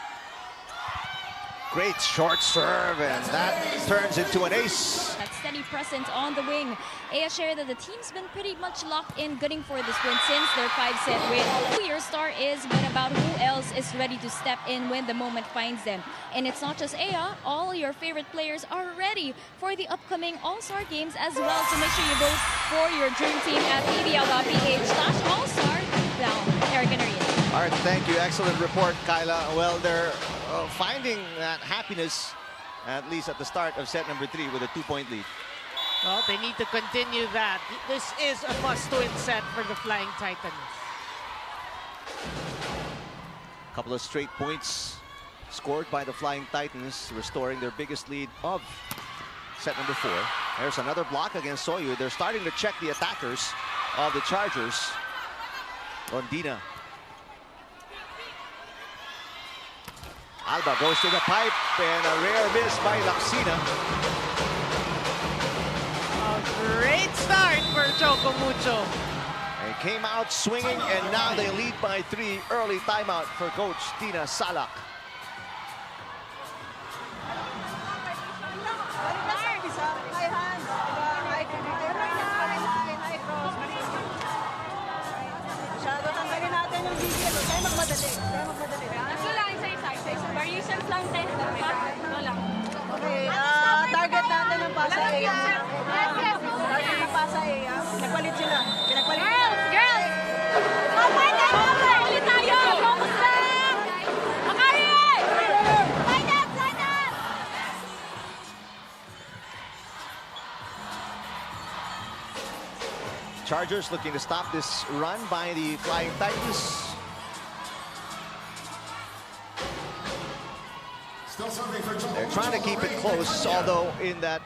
K: Great short serve, and that turns into an ace.
C: That steady presence on the wing. Aya shared that the team's been pretty much locked in, gunning for this win since their 5-set win. Who your star is, but about who else is ready to step in when the moment finds them. And it's not just Aya, all your favorite players are ready for the upcoming All-Star games as well. So make sure you vote for your dream team at pvl.ph/allstar. Now, Eric and Ariel.
K: All right, thank you. Excellent report, Kyla. Well, they're finding that happiness, at least at the start of set number 3 with a 2-point lead.
D: Well, they need to continue that. This is a must-win set for the Flying Titans.
K: A couple of straight points scored by the Flying Titans, restoring their biggest lead of set number 4. There's another block against Soyud. They're starting to check the attackers of the Chargers. Rondina. Alba goes to the pipe, and a rare miss by Lacsina.
D: A great start for CHOCO MUCHO.
K: They came out swinging, and now they lead by 3. Early timeout for Coach Tina Salak.
J: Masyado tanggalin natin yung video. Kaya magmadali.
C: Ito lang, isa-isa. Variations lang, tayo. Ito lang.
J: Okay, target natin ng pasa A. Target ng pasa A. Nagpalit sila. Pinagpalit sila.
C: Girls! Ulit tayo! Focus lang! AKARI! Slide up!
K: Chargers looking to stop this run by the Flying Titans. They're trying to keep it close, although in that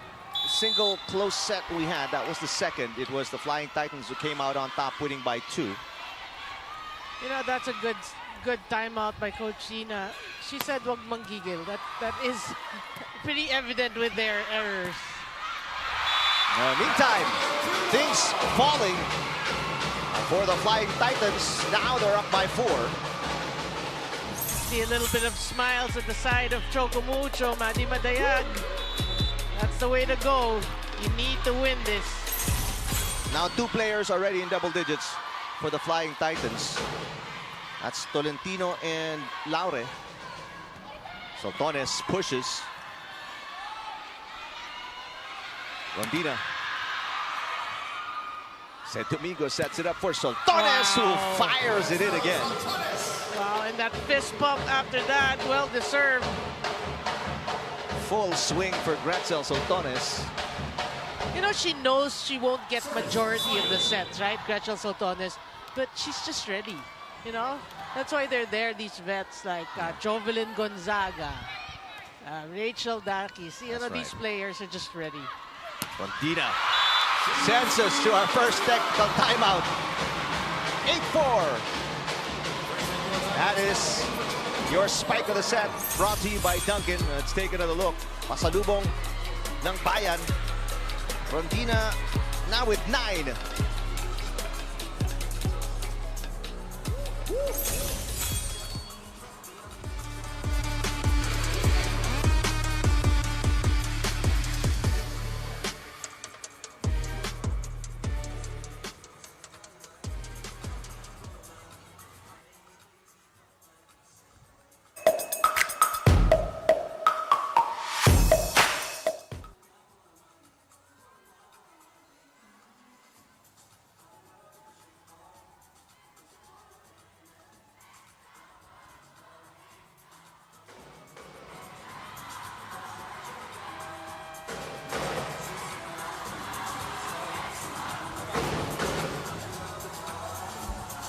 K: single close set we had, that was the second. It was the Flying Titans who came out on top, winning by 2.
D: You know, that's a good timeout by Coach Gina. She said, "Wag manggigil." That is pretty evident with their errors.
K: Meantime, things falling for the Flying Titans. Now they're up by 4.
D: See a little bit of smiles at the side of CHOCO MUCHO, Madi Madayag. That's the way to go. You need to win this.
K: Now 2 players already in double digits for the Flying Titans. That's Tolentino and Laure. Soltones pushes. Rondina. St. Domingo sets it up for Soltones, who fires it in again.
D: Wow, and that fist pump after that, well deserved.
K: Full swing for Gretzel Soltones.
D: You know, she knows she won't get majority of the sets, right, Gretchen Soltones? But she's just ready, you know? That's why they're there, these vets like Jovelyn Gonzaga, Rachel Dakis. You know, these players are just ready.
K: Rondina sends us to our first technical timeout. 8-4. That is your spike of the set, brought to you by Duncan. Let's take another look. Pasalubong ng Bayan. Rondina now with 9.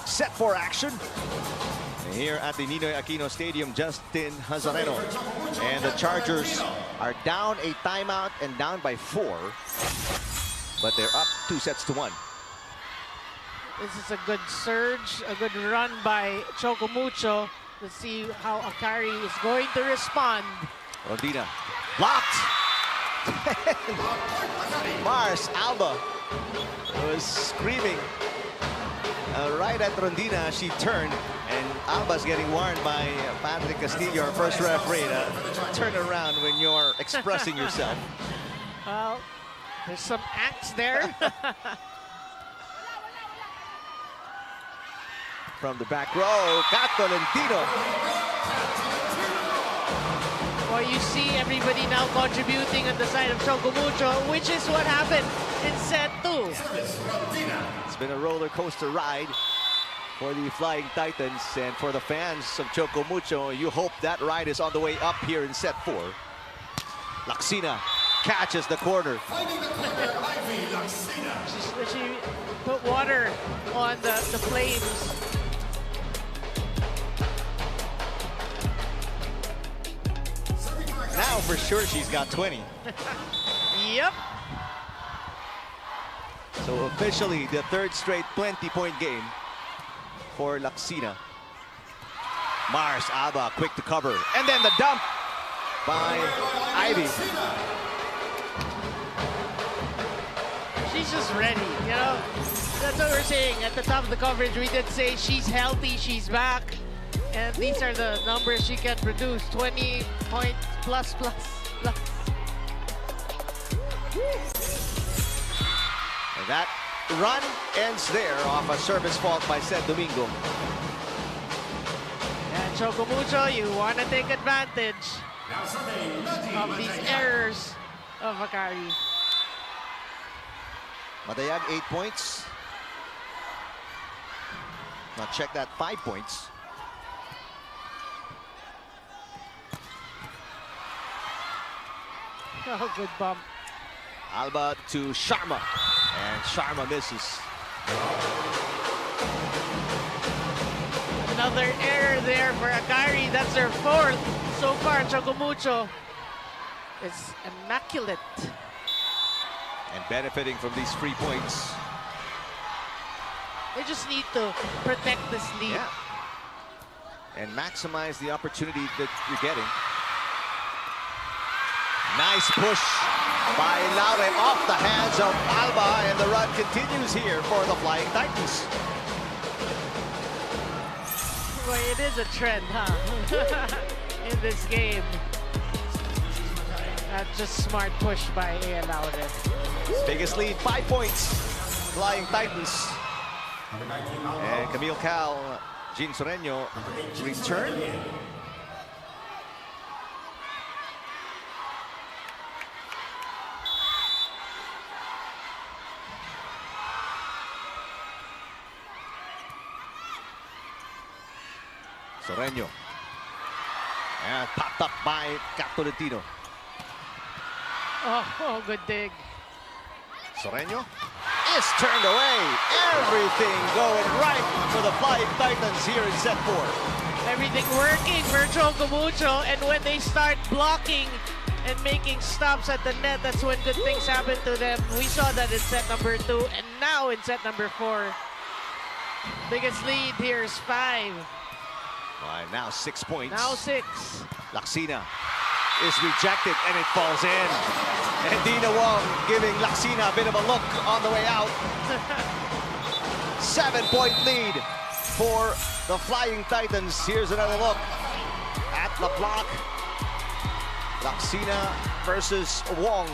K: Set for action here at the Ninoy Aquino Stadium. Justin Hazareno and the Chargers are down a timeout and down by 4, but they're up 2-1.
D: This is a good surge, a good run by CHOCO MUCHO. Let's see how AKARI is going to respond.
K: Rondina blocked. Mars Alba was screaming right at Rondina. She turned, and Alba's getting warned by Patrick Castillo, our first referee, to turn around when you're expressing yourself.
D: Well, there's some acts there.
K: From the back row, Tolentino.
D: Well, you see everybody now contributing on the side of CHOCO MUCHO, which is what happened in set 2.
K: It's been a roller coaster ride for the Flying Titans, and for the fans of CHOCO MUCHO, you hope that ride is on the way up here in set 4. Laksina catches the corner.
D: She put water on the flames.
K: Now for sure she's got 20.
D: Yep.
K: So officially the 3rd straight 20-point game for Laksina. Mars Alba quick to cover, and then the dump by Ivy.
D: She's just ready, you know? That's what we're saying. At the top of the coverage, we did say she's healthy, she's back. And these are the numbers she can produce. 20 points plus.
K: And that run ends there off a service fault by St. Domingo.
D: And CHOCO MUCHO, you want to take advantage of these errors of AKARI.
K: Madayag 8 points. Now check that, 5 points.
D: Oh, good bump.
K: Alba to Sharma, and Sharma misses.
D: Another error there for AKARI. That's their fourth so far. CHOCO MUCHO is immaculate.
K: And benefiting from these free points.
D: They just need to protect this lead.
K: Yeah. And maximize the opportunity that you're getting. Nice push by Laure off the hands of Alba, and the run continues here for the Flying Titans.
D: Boy, it is a trend, huh? In this game. That's just smart push by Laure.
K: Biggest lead, 5 points. Flying Titans. And Camille Cal, Jean Soreño return. Soreño. And popped up by Tolentino.
D: Oh, good dig.
K: Soreño is turned away. Everything going right for the Flying Titans here in set 4.
D: Everything working for CHOCO MUCHO, and when they start blocking and making stops at the net, that's when good things happen to them. We saw that in set number 2, and now in set number 4. Biggest lead here is 5.
K: Right, now 6 points.
D: Now 6.
K: Laxina is rejected and it falls in. And Dina Wong giving Laxina a bit of a look on the way out. 7-point lead for the Flying Titans. Here's another look at the block. Laxina versus Wong.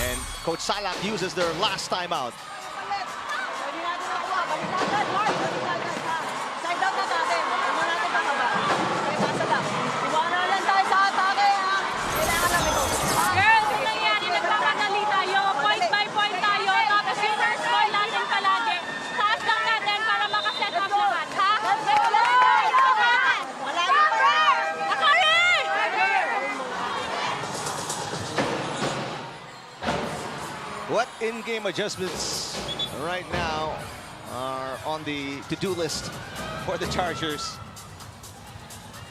K: And Coach Salak uses their last timeout.
J: Side out na natin. Huwag mo natin kakaba. Okay, pasa lang. Iwanan lang tayo sa atake, ha? Kailangan lang ito.
C: Girls, yung nangyari, nagpapadali tayo. Point by point tayo. Tapos yung first ball natin palagi. Taas lang natin para makaset up lahat, ha?
J: Let's go! Malayo pa!
C: AKARI!
K: What in-game adjustments right now are on the to-do list for the Chargers?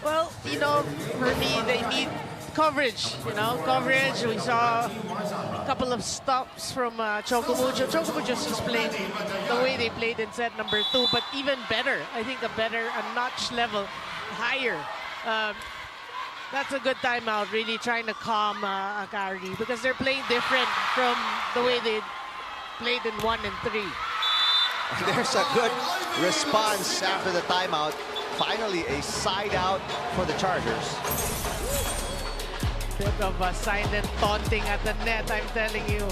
D: Well, you know, for me, they need coverage, coverage. We saw a couple of stops from CHOCO MUCHO. CHOCO MUCHO just played the way they played in set number 2, but even better. I think a notch level higher. That's a good timeout, really trying to calm AKARI, because they're playing different from the way they played in 1 and 3.
K: There's a good response after the timeout. Finally, a side out for the Chargers.
D: Bit of a silent taunting at the net, I'm telling you.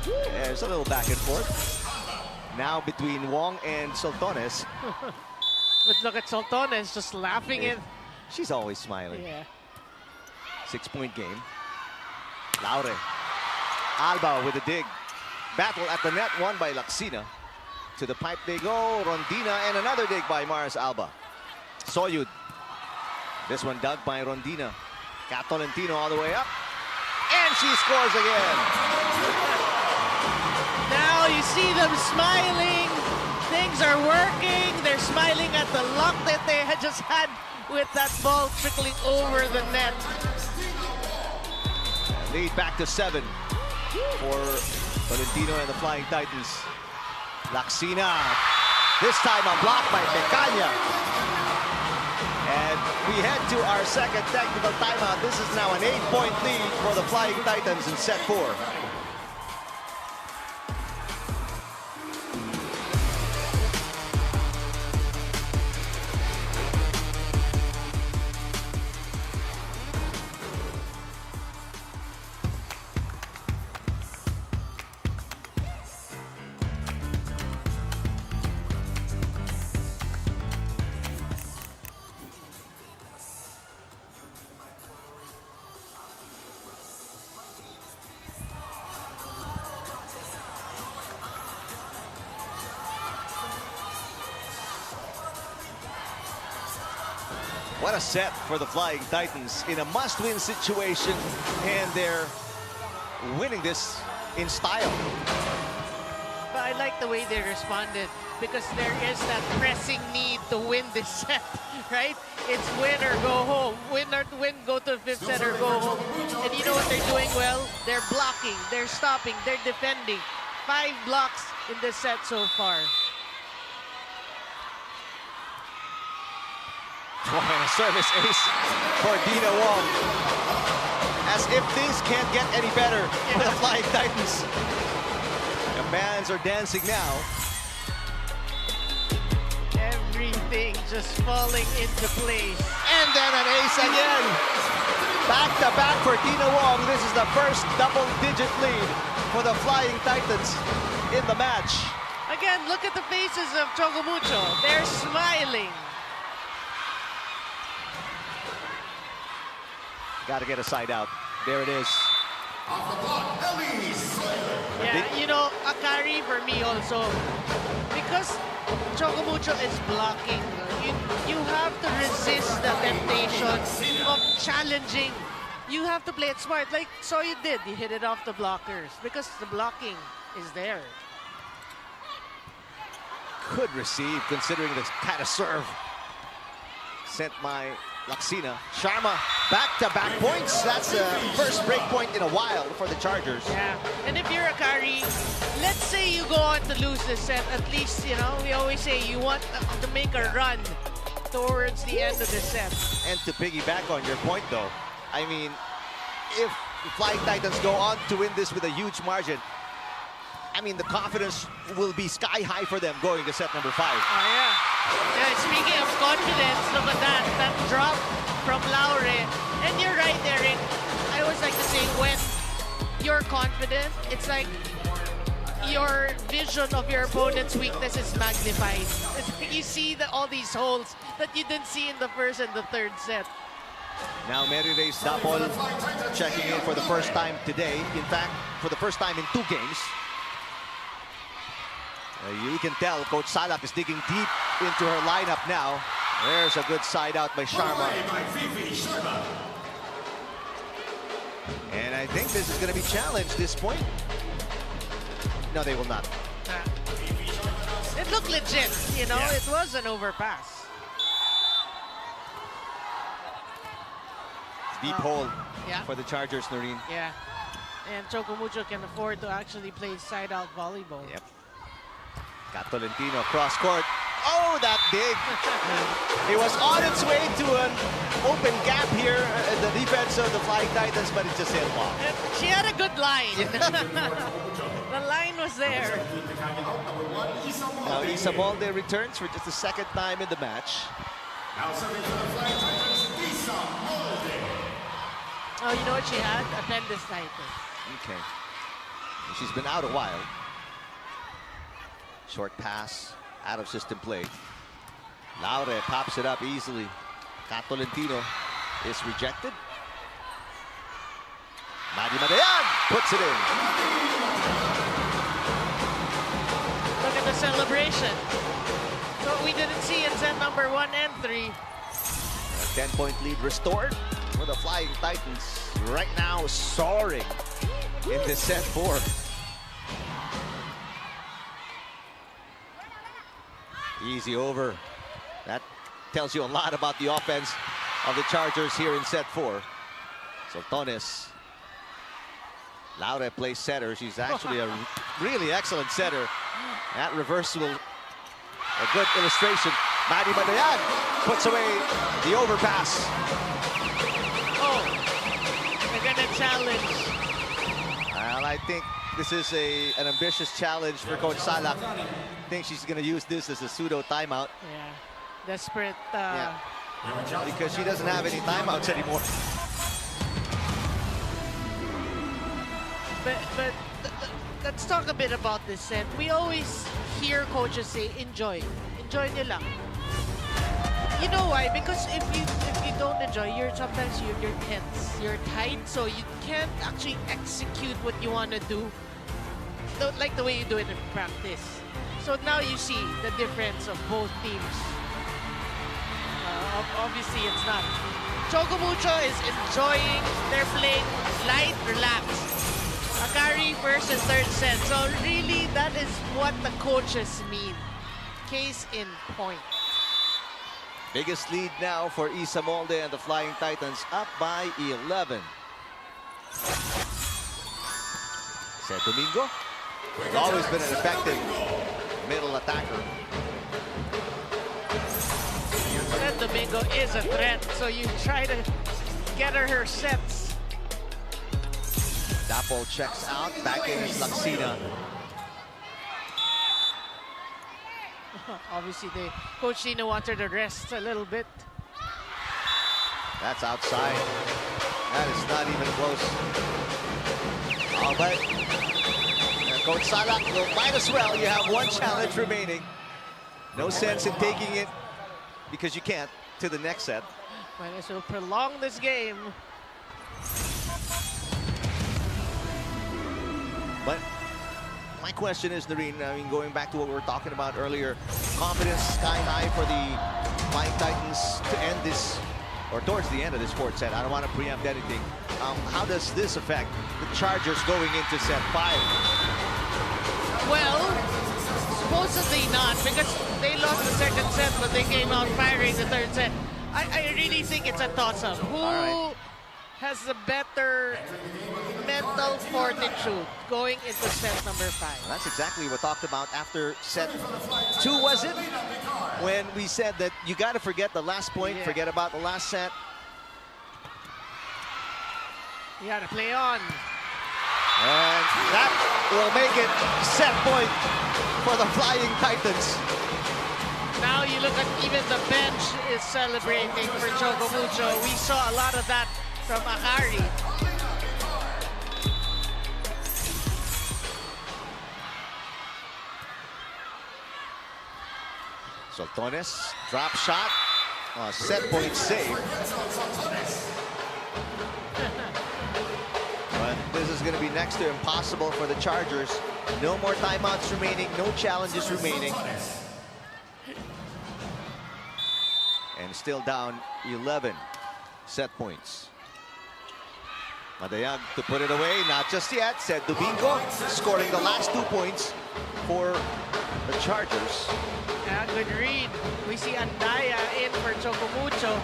K: Yeah, there's a little back and forth. Now between Wong and Soltones.
D: But look at Soltones just laughing in.
K: She's always smiling.
D: Yeah.
K: 6-point game. Laure. Alba with a dig. Battle at the net, won by Laxina. To the pipe they go. Rondina, and another dig by Mars Alba. Soyud. This one dug by Rondina. Tolentino all the way up. And she scores again.
D: Now you see them smiling. Things are working. They're smiling at the luck that they had just had with that ball trickling over the net.
K: Lead back to 7 for Tolentino and the Flying Titans. Laxina. This time a block by Pecaña. And we head to our second technical timeout. This is now an 8-point lead for the Flying Titans in set 4. What a set for the Flying Titans in a must-win situation, and they're winning this in style.
D: like the way they responded because there is that pressing need to win this set, right? It's win or go home. Win or win, go to the fifth set or go home. And you know what they're doing well? They're blocking, they're stopping, they're defending. 5 blocks in this set so far.
K: And a service ace for Dina Wong. As if things can't get any better for the Flying Titans. The fans are dancing now.
D: Everything just falling into place.
K: And then an ace again. Back-to-back for Dina Wong. This is the first double-digit lead for the Flying Titans in the match.
D: Again, look at the faces of CHOCO MUCHO. They're smiling.
K: Got to get a side out. There it is.
D: Yeah, you know, AKARI for me also. Because CHOCO MUCHO is blocking, you have to resist the temptation of challenging. You have to play it smart. Like, so you did. You hit it off the blockers because the blocking is there.
K: Could receive, considering the kind of serve sent by Laksina. Sharma, back-to-back points. That's the first break point in a while for the Chargers.
D: Yeah, and if you're AKARI, let's say you go on to lose this set, at least, you know, we always say you want to make a run towards the end of the set.
K: And to piggyback on your point, though, I mean, if the Flying Titans go on to win this with a huge margin, I mean, the confidence will be sky high for them going to set number 5.
D: Oh, yeah. Yeah, speaking of confidence, look at that drop from Laure. And you're right, Eric. I always like to say, when you're confident, it's like your vision of your opponent's weakness is magnified. It's like you see all these holes that you didn't see in the first and the third set.
K: Now Merire's Dapol checking in for the first time today. In fact, for the first time in 2 games. You can tell Coach Salak is digging deep into her lineup now. There's a good side out by Sharma. And I think this is going to be challenged this point. No, they will not.
D: It looked legit, you know, It was an overpass.
K: Deep hole for the Chargers, Noreen.
D: Yeah, and CHOCO MUCHO can afford to actually play side-out volleyball.
K: Yep. Got Tolentino cross court. Oh, that dig! It was on its way to an open gap here in the defense of the Flying Titans, but it just hit off.
D: She had a good line. The line was there.
K: Now Isabolde returns for just the second time in the match.
D: Oh, you know what she had? Appendicitis.
K: Okay. And she's been out a while. Short pass, out of system play. Laure pops it up easily. Tolentino is rejected. Madi Madayan puts it in.
D: Look at the celebration. So we didn't see in set number 1 and 3.
K: A 10-point lead restored for the Flying Titans. Right now soaring into set 4. Easy over. That tells you a lot about the offense of the Chargers here in set 4. Soltones. Laure plays setter. She's actually a really excellent setter. That reversal, a good illustration. Madi Madayan puts away the overpass.
D: Oh, they're gonna challenge.
K: Well, I think this is an ambitious challenge for Coach Salak. I think she's going to use this as a pseudo timeout.
D: Yeah, desperate.
K: Because she doesn't have any timeouts anymore.
D: But let's talk a bit about this set. We always hear coaches say, enjoy. Enjoy nyo lang. You know why? Because if you don't enjoy, sometimes you're tense, you're tight, so you can't actually execute what you want to do, like the way you do it in practice. So now you see the difference of both teams. Obviously, it's not. CHOCO MUCHO is enjoying. They're playing light, relaxed. AKARI first and third set. So really, that is what the coaches mean. Case in point.
K: Biggest lead now for Isa Molde and the Flying Titans, up by 11. Said Domingo has always been an effective middle attacker.
D: And Domingo is a threat, so you try to get her sets.
K: Dapo checks out, back in is Laksina.
D: Obviously, Coach Tino wanted to rest a little bit.
K: That's outside. That is not even close. Oh, but Coach Salak will might as well. You have one challenge remaining. No sense in taking it because you can't to the next set.
D: Might as well prolong this game.
K: But my question is, Noreen, I mean, going back to what we were talking about earlier, confidence sky high for the Flying Titans to end this, or towards the end of this fourth set. I don't want to preempt anything. How does this affect the Chargers going into set 5?
D: Well, supposedly not, because they lost the second set, but they came out firing the third set. I really think it's a toss-up. Who has the better mental fortitude going into set number 5?
K: Well, that's exactly what we talked about after set 2, was it? When we said that you got to forget the last point, forget about the last set.
D: You got to play on.
K: And that will make it set point for the Flying Titans.
D: Now you look at even the bench is celebrating for Choco Mucho. We saw a lot of that from AKARI.
K: Soltones, drop shot, set point save. But this is going to be next to impossible for the Chargers. No more timeouts remaining, no challenges remaining. And still down 11 set points. Madayag to put it away, not just yet, said Domingo, scoring the last 2 points for the Chargers.
D: Yeah, good read. We see Andaya in for Choco Mucho.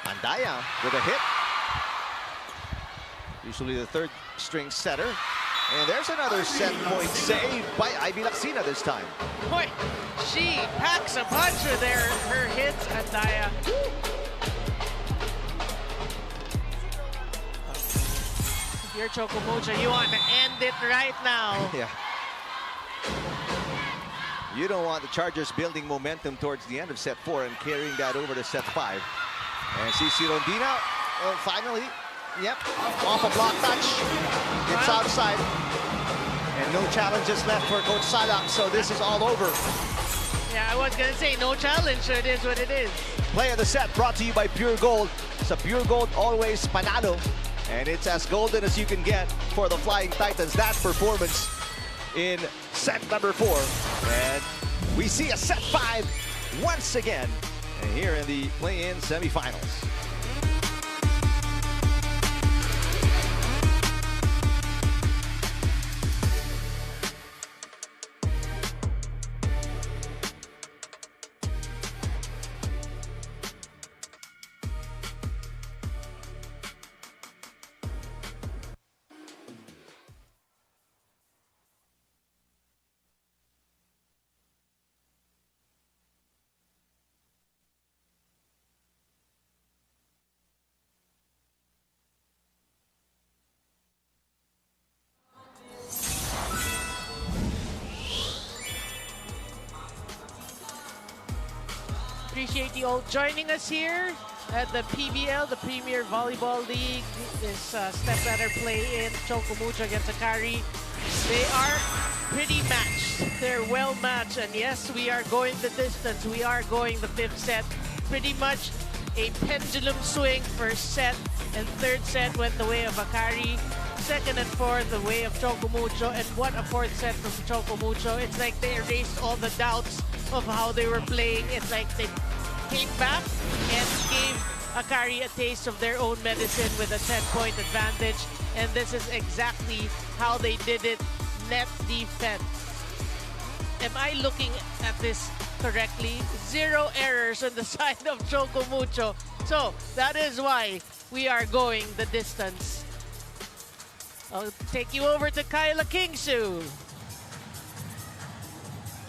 K: Andaya with a hit. Usually the third string setter. And there's another set point saved by Ivy Laksina this time.
D: Boy, she packs a punch with her hits, Andaya. If you're Choco Mucho, you want to end it right now.
K: Yeah. You don't want the Chargers building momentum towards the end of set 4 and carrying that over to set 5. And CC Rondina, finally, yep, off a block touch. It's outside. And no challenges left for Coach Salak, so this is all over.
D: Yeah, I was going to say no challenge, so it is what it is.
K: Play of the set brought to you by Pure Gold. It's a Pure Gold always panado. And it's as golden as you can get for the Flying Titans. That performance in set number 4. And we see a set 5 once again here in the play-in semifinals.
D: Appreciate you all joining us here at the PVL, the Premier Volleyball League. This step-ladder play-in, Choco Mucho against AKARI. They are pretty matched. They're well matched, and yes, we are going the distance. We are going the 5th set. Pretty much a pendulum swing. First set and third set went the way of AKARI. Second and fourth, the way of Choco Mucho. And what a fourth set from Choco Mucho. It's like they erased all the doubts of how they were playing. It's like they came back and gave AKARI a taste of their own medicine with a 10-point advantage. And this is exactly how they did it. Net defense. Am I looking at this correctly? 0 errors on the side of CHOCO MUCHO. So that is why we are going the distance. I'll take you over to Kyla Kingsu.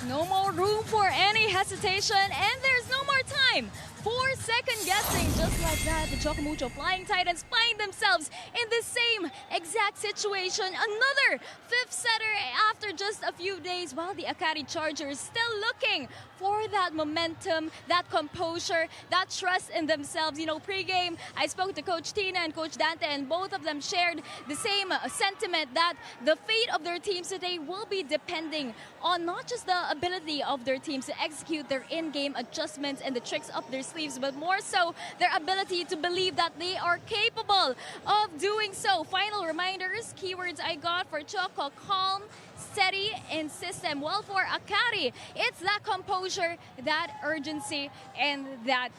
C: No more room for any hesitation, and there's no more time for second guessing. Just like that, the CHOCO MUCHO Flying Titans find themselves in the same exact situation. Another 5th setter after just a few days, while the AKARI Chargers still looking for that momentum, that composure, that trust in themselves. You know, pre-game, I spoke to Coach Tina and Coach Dante, and both of them shared the same sentiment that the fate of their teams today will be depending on not just the ability of their teams to execute their in-game adjustments and the tricks up their sleeves, but more so their ability to believe that they are capable of doing so. Final reminders, keywords I got for CHOCO: calm, steady, and system. Well, for AKARI, it's that composure, that urgency, and that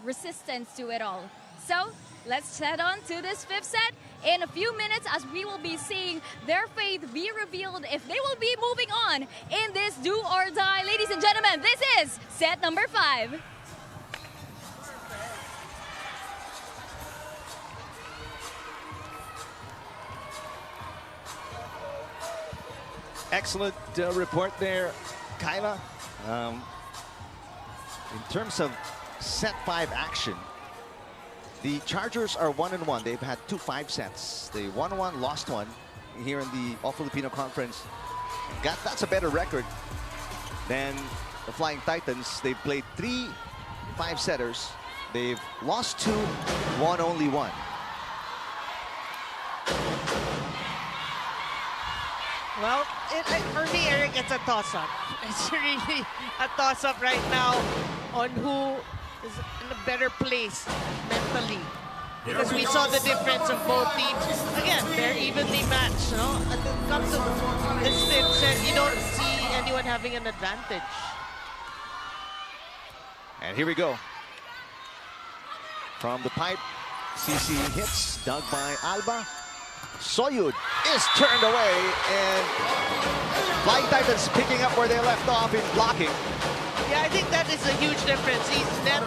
C: resistance to it all. So let's head on to this 5th set in a few minutes, as we will be seeing their fate be revealed if they will be moving on in this do or die. Ladies and gentlemen, this is set number 5.
K: Excellent report there, Kyla. In terms of set 5 action, the Chargers are 1-1. They've had 2 5 sets. They won 1, lost 1 here in the All-Filipino Conference. That's a better record than the Flying Titans. They've played 3 5 setters. They've lost 2, won only 1.
D: Well, for me, Eric, it's a toss-up. It's really a toss-up right now on who is in a better place mentally. Because we saw the difference of both teams. Again, they're evenly matched. No? And then come to this 5th set, you don't see anyone having an advantage.
K: And here we go. From the pipe, CC hits, dug by Alba. Soyud is turned away, and Flying Titans picking up where they left off in blocking.
D: Yeah, I think that is a huge difference. These net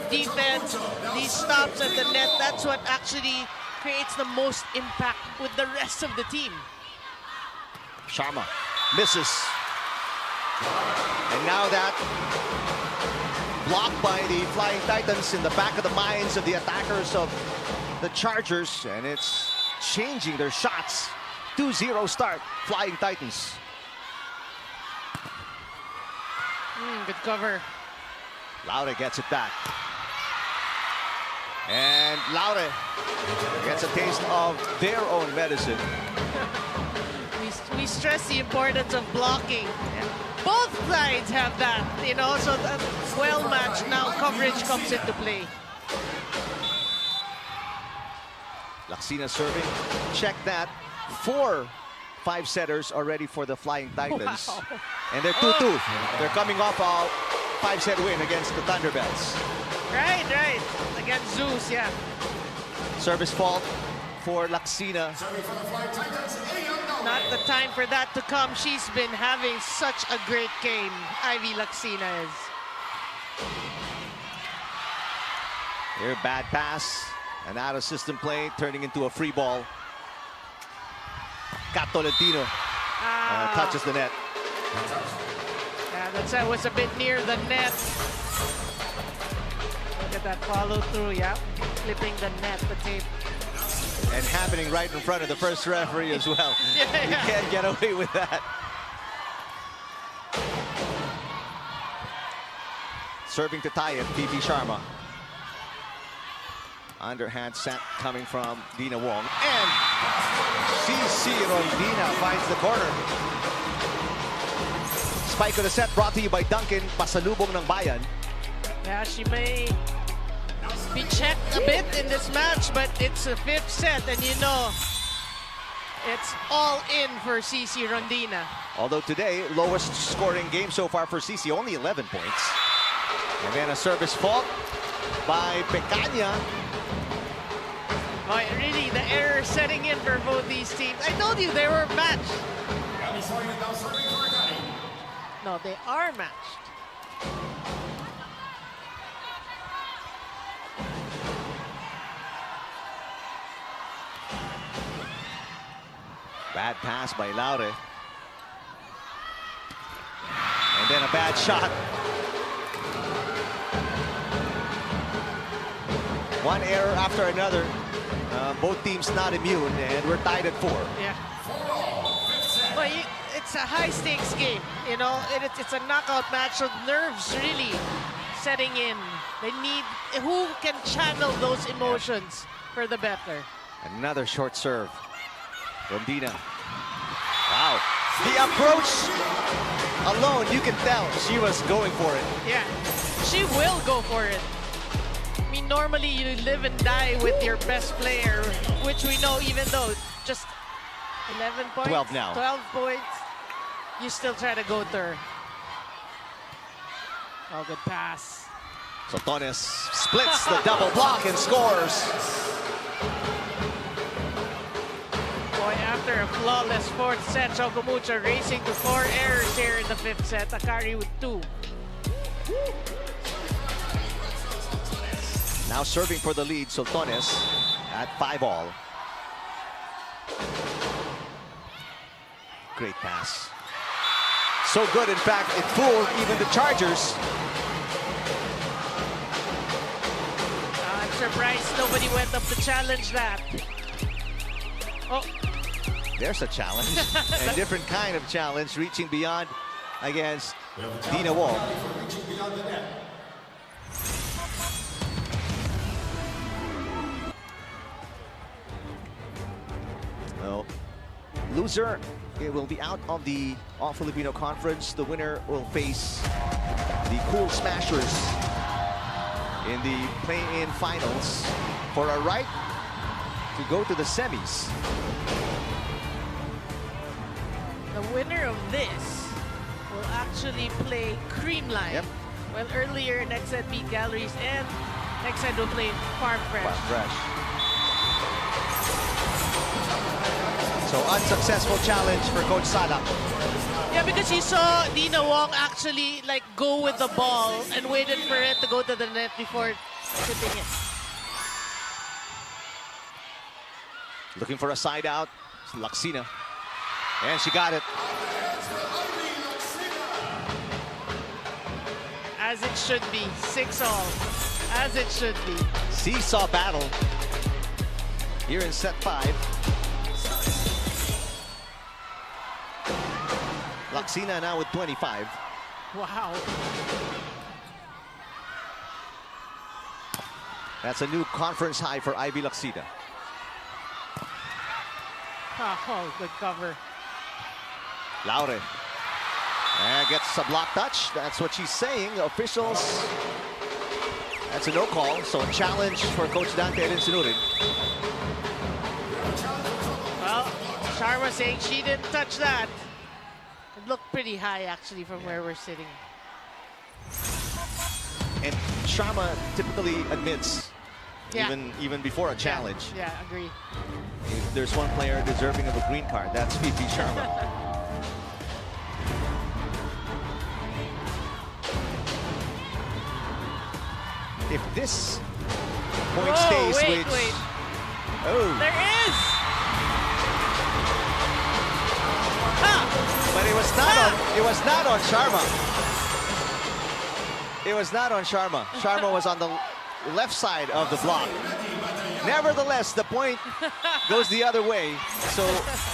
D: defense, these stops at the net, that's what actually creates the most impact with the rest of the team.
K: Sharma misses. And now that blocked by the Flying Titans in the back of the minds of the attackers of the Chargers, and it's changing their shots. 2-0 start, Flying Titans.
D: Good cover.
K: Laure gets it back. And Laure gets a taste of their own medicine.
D: We stress the importance of blocking. Both sides have that, you know, so that's well matched. Now coverage comes into play.
K: Laksina serving. Check that. 4 5 setters already for the Flying Titans.
D: Wow.
K: And they're 2-2. They're coming off a 5-set win against the Thunderbirds.
D: Right. Against Zeus, yeah.
K: Service fault for Laksina.
D: Not the time for that to come. She's been having such a great game, Ivy Laksina is.
K: Here, bad pass. An out-of-system play, turning into a free ball. Kat Tolentino touches the net.
D: Yeah, that was a bit near the net. Look at that follow through, yeah. Flipping the net, the tape.
K: And happening right in front of the first referee as well.
D: Yeah.
K: You can't get away with that. Serving to tie it, PV Sharma. Underhand set coming from Dina Wong. And CC Rondina finds the corner. Spike of the set brought to you by Duncan, pasalubong ng bayan.
D: Yeah, she may be checked a bit in this match, but it's a 5th set, and you know, it's all in for CC Rondina.
K: Although today, lowest scoring game so far for CC, only 11 points. And then a service fault by Pecaña.
D: Oh, really, the error setting in for both these teams. I told you they were matched. No, they are matched.
K: Bad pass by Laure. And then a bad shot. One error after another. Both teams not immune, and we're tied at 4.
D: Yeah. Well, it's a high-stakes game. You know, it's a knockout match, so nerves really setting in. They need who can channel those emotions for the better.
K: Another short serve. Rondina. Wow. The approach alone, you can tell she was going for it.
D: Yeah, she will go for it. I mean, normally you live and die with your best player, which we know, even though just 11 points.
K: 12 now.
D: 12 points. You still try to go to her. Oh, good pass.
K: So Tones splits the double block and scores.
D: Boy, after a flawless 4th set, CHOCO MUCHO racing to 4 errors here in the 5th set. AKARI with 2.
K: Now serving for the lead, Sultones at 5-all. Great pass. So good, in fact, it fooled even the Chargers.
D: I'm surprised nobody went up to challenge that. Oh.
K: There's a challenge, a different kind of challenge, reaching beyond against Dina Wong. Well, loser, it will be out of the All-Filipino Conference. The winner will face the Cool Smashers in the play-in finals for a right to go to the semis.
D: The winner of this will actually play Creamline.
K: Yep.
D: Well, earlier, next set beat Galleries, and next set will play Farm Fresh.
K: Farm Fresh. So unsuccessful challenge for Coach Sala.
D: Yeah, because you saw Dina Wong actually like go with the ball and waited for it to go to the net before tipping it.
K: Looking for a side out, Laksina. And she got it.
D: As it should be, 6-all. As it should be.
K: Seesaw battle here in set 5. Laksina now with 25.
D: Wow.
K: That's a new conference high for Ivy Laksina.
D: Oh, good cover.
K: Laure. And gets a block touch. That's what she's saying. The officials. That's a no call. So a challenge for Coach Dante Rinsinurin.
D: Well, Sharma saying she didn't touch that. It looked pretty high actually from where we're sitting.
K: And Sharma typically admits,
D: Yeah.
K: even before a challenge.
D: Yeah, agree.
K: If there's one player deserving of a green card, that's Fifi Sharma. If this point stays,
D: wait.
K: Oh,
D: There is! Ah!
K: but it was not on. It was not on Sharma. It was not on Sharma. Sharma was on the left side of the block. Nevertheless, the point goes the other way. So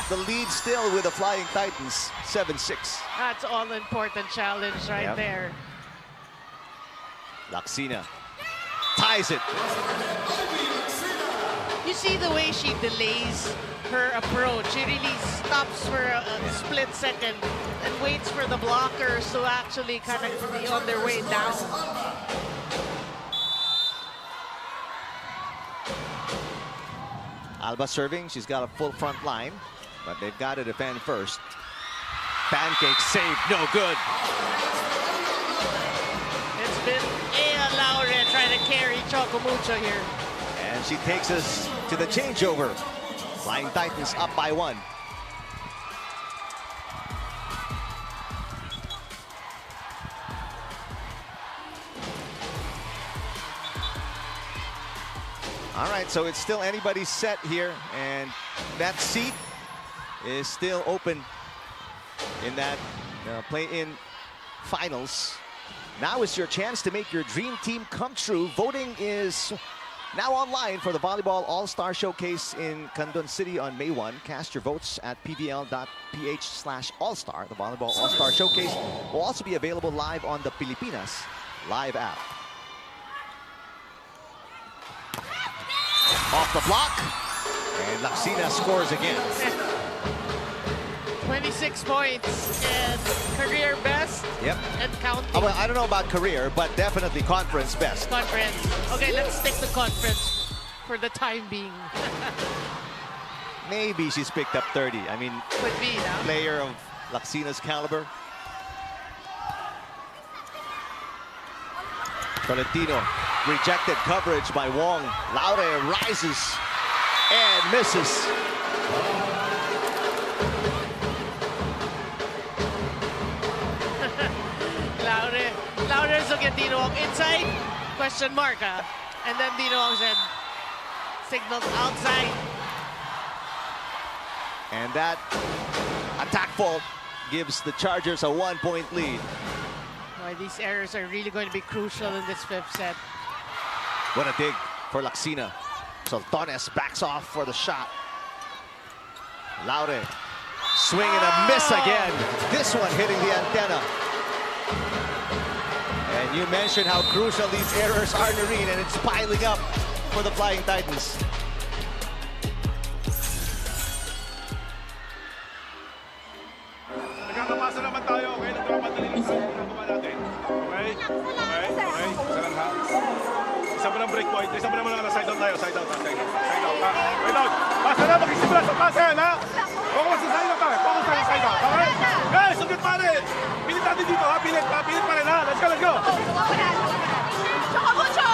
K: the lead still with the Flying Titans, 7-6.
D: That's all-important challenge right
K: Yep.
D: there.
K: Laksina ties it.
D: You see the way she delays her approach. She really stops for a split second and waits for the blockers to actually kind of be on their way down.
K: Alba serving. She's got a full front line, but they've got to defend first. Pancake save, no good.
D: It's been a carry Choco Mucho here.
K: And she takes us to the changeover. Flying Titans up by 1. All right, so it's still anybody's set here, and that seat is still open in that play-in finals. Now is your chance to make your dream team come true. Voting is now online for the Volleyball All-Star Showcase in Candon City on May 1. Cast your votes at pvl.ph/all-star. The Volleyball All-Star Showcase will also be available live on the Pilipinas Live app. Off the block, and Laksina scores again.
D: 26 points and career best.
K: Yep.
D: And counting.
K: Oh, well, I don't know about career, but definitely conference best.
D: Conference. Okay, let's stick to conference for the time being.
K: Maybe she's picked up 30. I mean,
D: could be, no?
K: Player of Laksina's caliber. Tolentino, rejected coverage by Wong. Laure rises and misses. Laure's
D: looking at Dino Wong inside, question mark, and then Dino Wong said, signals outside.
K: And that attack fault gives the Chargers a 1-point lead.
D: Boy, these errors are really going to be crucial in this 5th set.
K: What a dig for Laksina. Soltones backs off for the shot. Laure, swing and a miss again. This one hitting the antenna. And you mentioned how crucial these errors are, Noreen, and it's piling up for the Flying Titans.
H: Nagkakapasa naman tayo, okay? Nagkamadali lang sa ginagawa natin. Okay? Okay? Okay? Isa lang ha. Isa mo ng break point. Isa mo naman lang side out tayo. Side out ha. Side out. Side out ha. Side out. Pasa na. Magsisimula sa pasa yan ha. Focus sa side out ha. Focus sa side out. Okay? Guys, sugit pa rin. Pilit natin dito ha. Pilit pa. Pilit pa rin ha. Let's go, let's go.
A: Choco Mucho!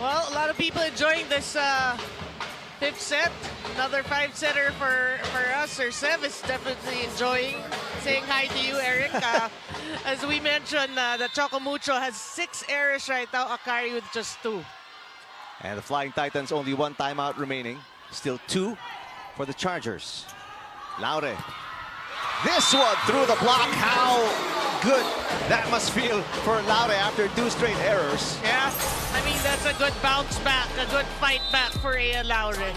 D: Well, a lot of people enjoying this 5th set. Another 5-setter for us. Sir Sev is definitely enjoying. Saying hi to you, Eric. As we mentioned, the Choco Mucho has 6 errors right now. AKARI with just 2.
K: And the Flying Titans only 1 timeout remaining. Still 2 for the Chargers. Laure. This one through the block. How good that must feel for Laure after 2 straight errors.
D: Yeah, I mean, that's a good bounce back, a good fight back for Laure.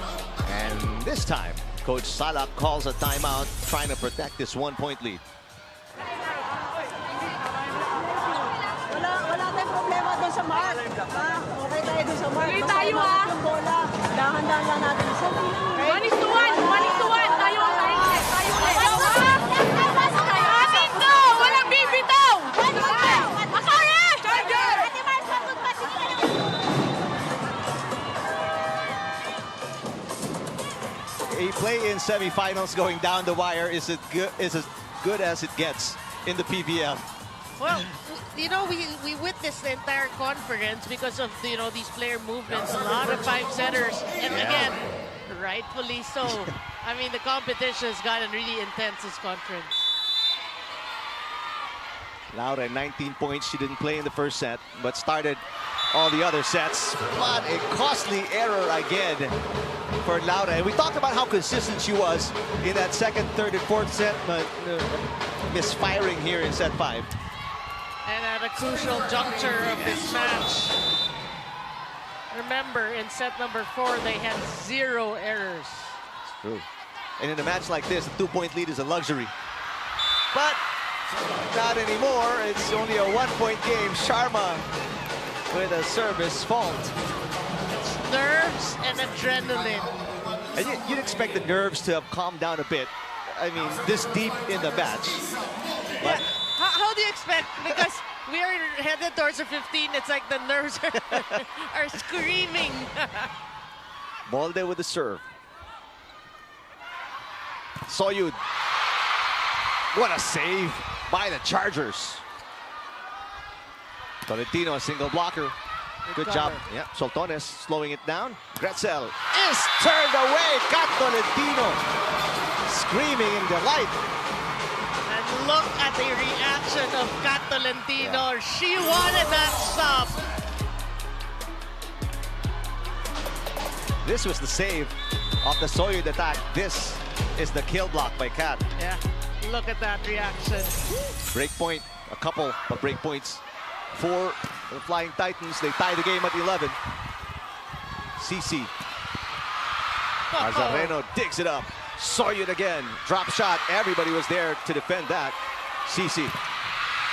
K: And this time, Coach Salak calls a timeout, trying to protect this 1-point lead.
J: Wala tayong problema doon sa mark. Okay tayo doon sa mark.
C: Tuloy tayo,
J: yung bola. Dahan-dahan lang natin.
C: 1-1. 1-1. Tayo ang tayo. Amin to! Walang bibitaw! AKARI! Charger!
K: A play-in semifinals going down the wire is as good as it gets in the PVL.
D: Well, you know, we witnessed the entire conference because of, you know, these player movements. A lot of 5-setters. And again, rightfully so. I mean, the competition has gotten really intense this conference.
K: Laure, 19 points. She didn't play in the first set, but started all the other sets. But a costly error again for Laure. And we talked about how consistent she was in that 2nd, 3rd, and 4th set, but misfiring here in set 5.
D: And at a crucial juncture of this match, remember, in set number 4, they had 0 errors.
K: It's true. And in a match like this, a 2-point lead is a luxury. But not anymore. It's only a 1-point game. Sharma with a service fault.
D: It's nerves and adrenaline.
K: And you'd expect the nerves to have calmed down a bit. I mean, this deep in the match. But
D: How do you expect? Because we are headed towards the 15. It's like the nerves are screaming.
K: Molde with the serve. Soyud What a save by the Chargers. Tolentino, a single blocker. Good job. Yeah, Soltones slowing it down. Gretzel is turned away. Kat Tolentino screaming in delight.
D: And look at the reaction of Kat Tolentino. Yeah. She wanted that stop.
K: This was the save of the Soyud attack. This is the kill block by Kat.
D: Yeah, look at that reaction.
K: Break point, a couple of break points for the Flying Titans. They tie the game at 11. CC. Nazareno digs it up. Soyud again. Drop shot. Everybody was there to defend that. CC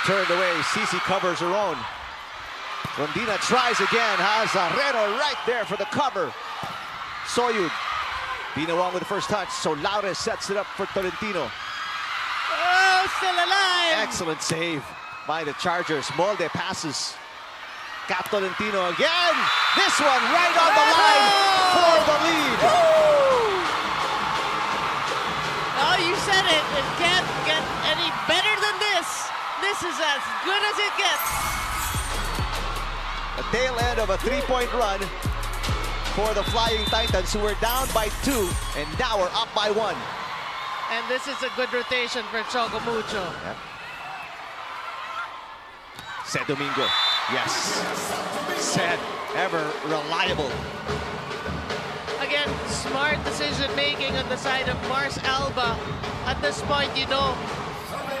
K: turned away. CC covers her own. Rondina tries again. Nazareno right there for the cover. Soyud. Binawang with the first touch. So Laures sets it up for Tolentino.
D: Oh, still alive.
K: Excellent save by the Chargers. Molde passes. Kat Tolentino again. This one right on the line for the lead.
D: Oh, you said it. It can't get any better than this. This is as good as it gets.
K: The tail end of a three-point run for the Flying Titans, who were down by 2 and now are up by 1.
D: And this is a good rotation for CHOCO MUCHO.
K: Yep. Said Domingo. Yes. Said ever reliable.
D: Again, smart decision making on the side of Mars Alba. At this point, you know,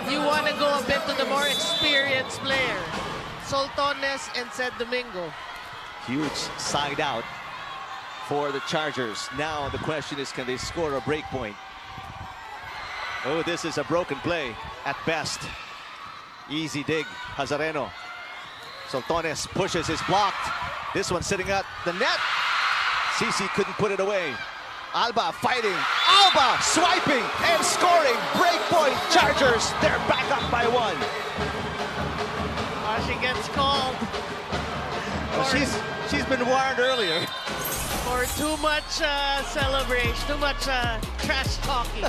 D: you want to go a bit to the more experienced player. Soltones and Said Domingo.
K: Huge side out for the Chargers. Now the question is, can they score a break point? Oh, this is a broken play at best. Easy dig, Nazareno. Soltones pushes, is blocked. This one sitting at the net. CC couldn't put it away. Alba fighting. Alba swiping and scoring. Break point, Chargers. They're back up by 1.
D: She gets called.
K: Well, she's been warned earlier.
D: For too much celebration, too much trash talking.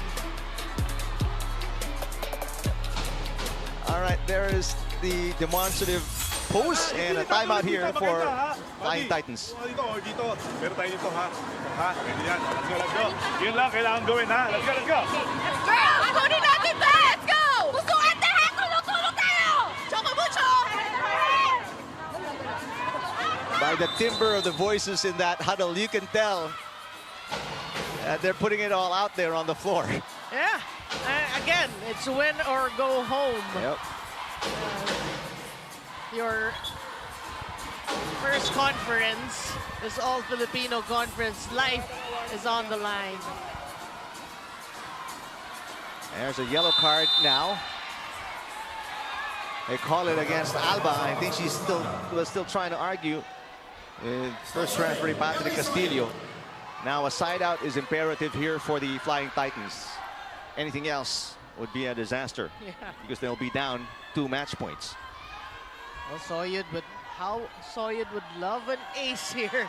K: All right, there is the demonstrative pose and a timeout here for Flying Titans.
H: Dito. Pero tayo dito, ha? Ha? Pwede yan. Let's go. Yun lang kailangan gawin, ha? Let's go, let's go.
A: Girl, kunin natin to! Let's go! Gustuhan tayo! Tulong-tulong tayo! CHOCO MUCHO!
K: By the timbre of the voices in that huddle, you can tell they're putting it all out there on the floor.
D: Yeah. Again, it's win or go home.
K: Yep.
D: Your first conference is All-Filipino conference. Life is on the line.
K: There's a yellow card now. They call it against Alba. I think she was still trying to argue with first referee Patrick Castillo. Now a side out is imperative here for the Flying Titans. Anything else would be a disaster, because they'll be down 2 match points.
D: Well, Soyud, but how Soyud would love an ace here.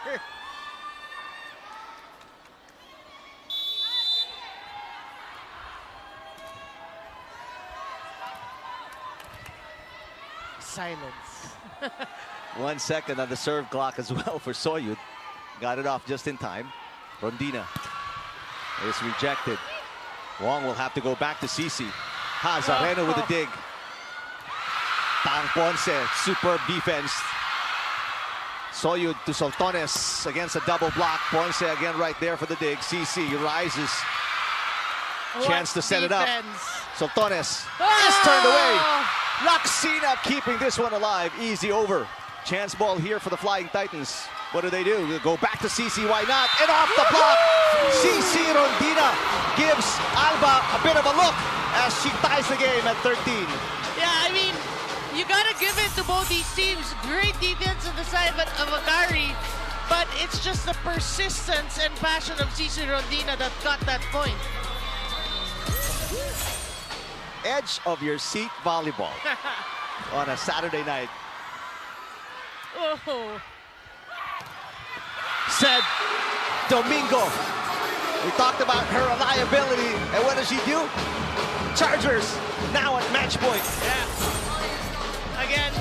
D: Silence.
K: 1 second on the serve clock as well for Soyud. Got it off just in time. Rondina is rejected. Wong will have to go back to CC. Nazareno with the dig. Tang Ponce, superb defense. Soyud to Soltones against a double block. Ponce again right there for the dig. CC rises. Chance to set it up. Soltones is turned away. Laxina keeping this one alive. Easy over. Chance ball here for the Flying Titans. What do? They'll go back to CC, why not? And off the block, CC Rondina gives Alba a bit of a look as she ties the game at 13.
D: Yeah, I mean, you gotta give it to both these teams. Great defense on the side of AKARI, but it's just the persistence and passion of CC Rondina that got that point.
K: Edge of your seat volleyball on a Saturday night.
D: Oh.
K: Said Domingo We talked about her reliability, and what does she do? Chargers now at match point.
D: Yeah. Again,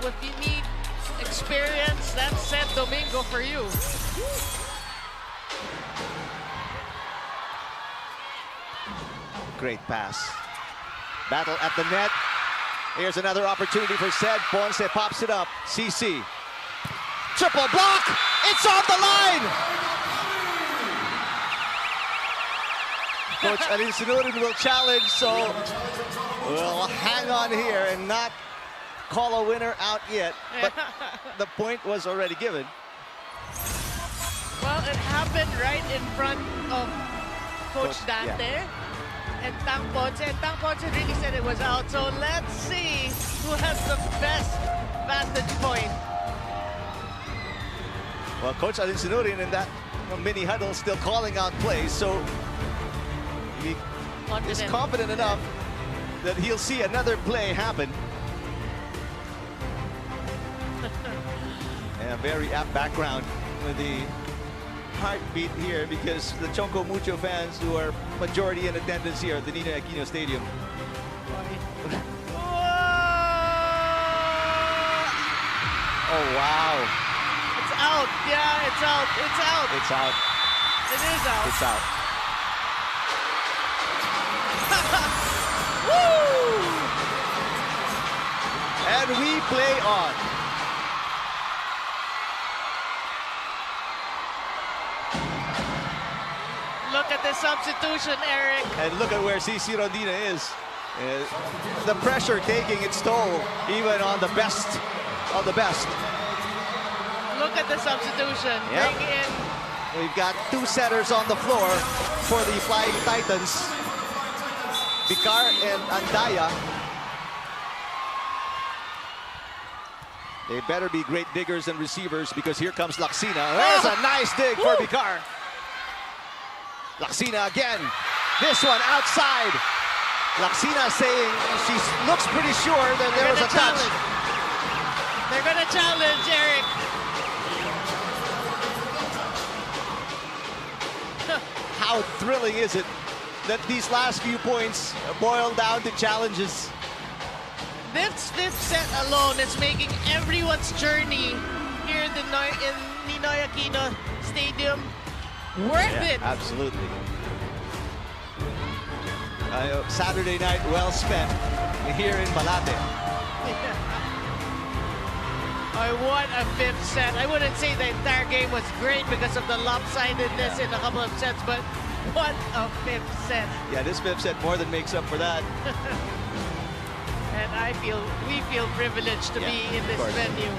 D: if you need experience, that's St. Domingo for you.
K: Great pass. Battle at the net. Here's another opportunity for Sed. Ponce pops it up. CC. Triple block. It's on the line. Coach Alin Sinurin will challenge, so we'll hang on here and not call a winner out yet. But the point was already given.
D: Well, it happened right in front of Coach Dante.
K: Yeah.
D: And Tang Ponce really said it was out. So let's see who has the best vantage point.
K: Well, Coach Alin Sinurin in that mini huddle still calling out plays, so he is confident enough that he'll see another play happen. And a very apt background with the heartbeat here, because the CHOCO MUCHO fans, who are majority in attendance here at the Ninoy Aquino Stadium. Oh, wow.
D: It's out. Yeah, it's out. It's out.
K: It's out.
D: It is out.
K: It's out.
D: Woo!
K: And we play on.
D: Look at the substitution, Eric.
K: And look at where CC Rondina is. The pressure taking its toll, even on the best of the best.
D: Look at the substitution.
K: Yep.
D: Bring in.
K: We've got two setters on the floor for the Flying Titans. Bicar and Andaya. They better be great diggers and receivers, because here comes Laksina. There's a nice dig for Bicar. Laksina again. This one outside. Laksina saying she looks pretty sure that there was a touch.
D: They're going to challenge, Eric.
K: How thrilling is it that these last few points boil down to challenges?
D: This fifth set alone is making everyone's journey here in Ninoy Aquino Stadium worth it.
K: Absolutely. Saturday night well spent here in Balate.
D: What a fifth set. I wouldn't say the entire game was great because of the lopsidedness in a couple of sets, but what a fifth set.
K: Yeah, this fifth set more than makes up for that.
D: And we feel privileged to be in this venue.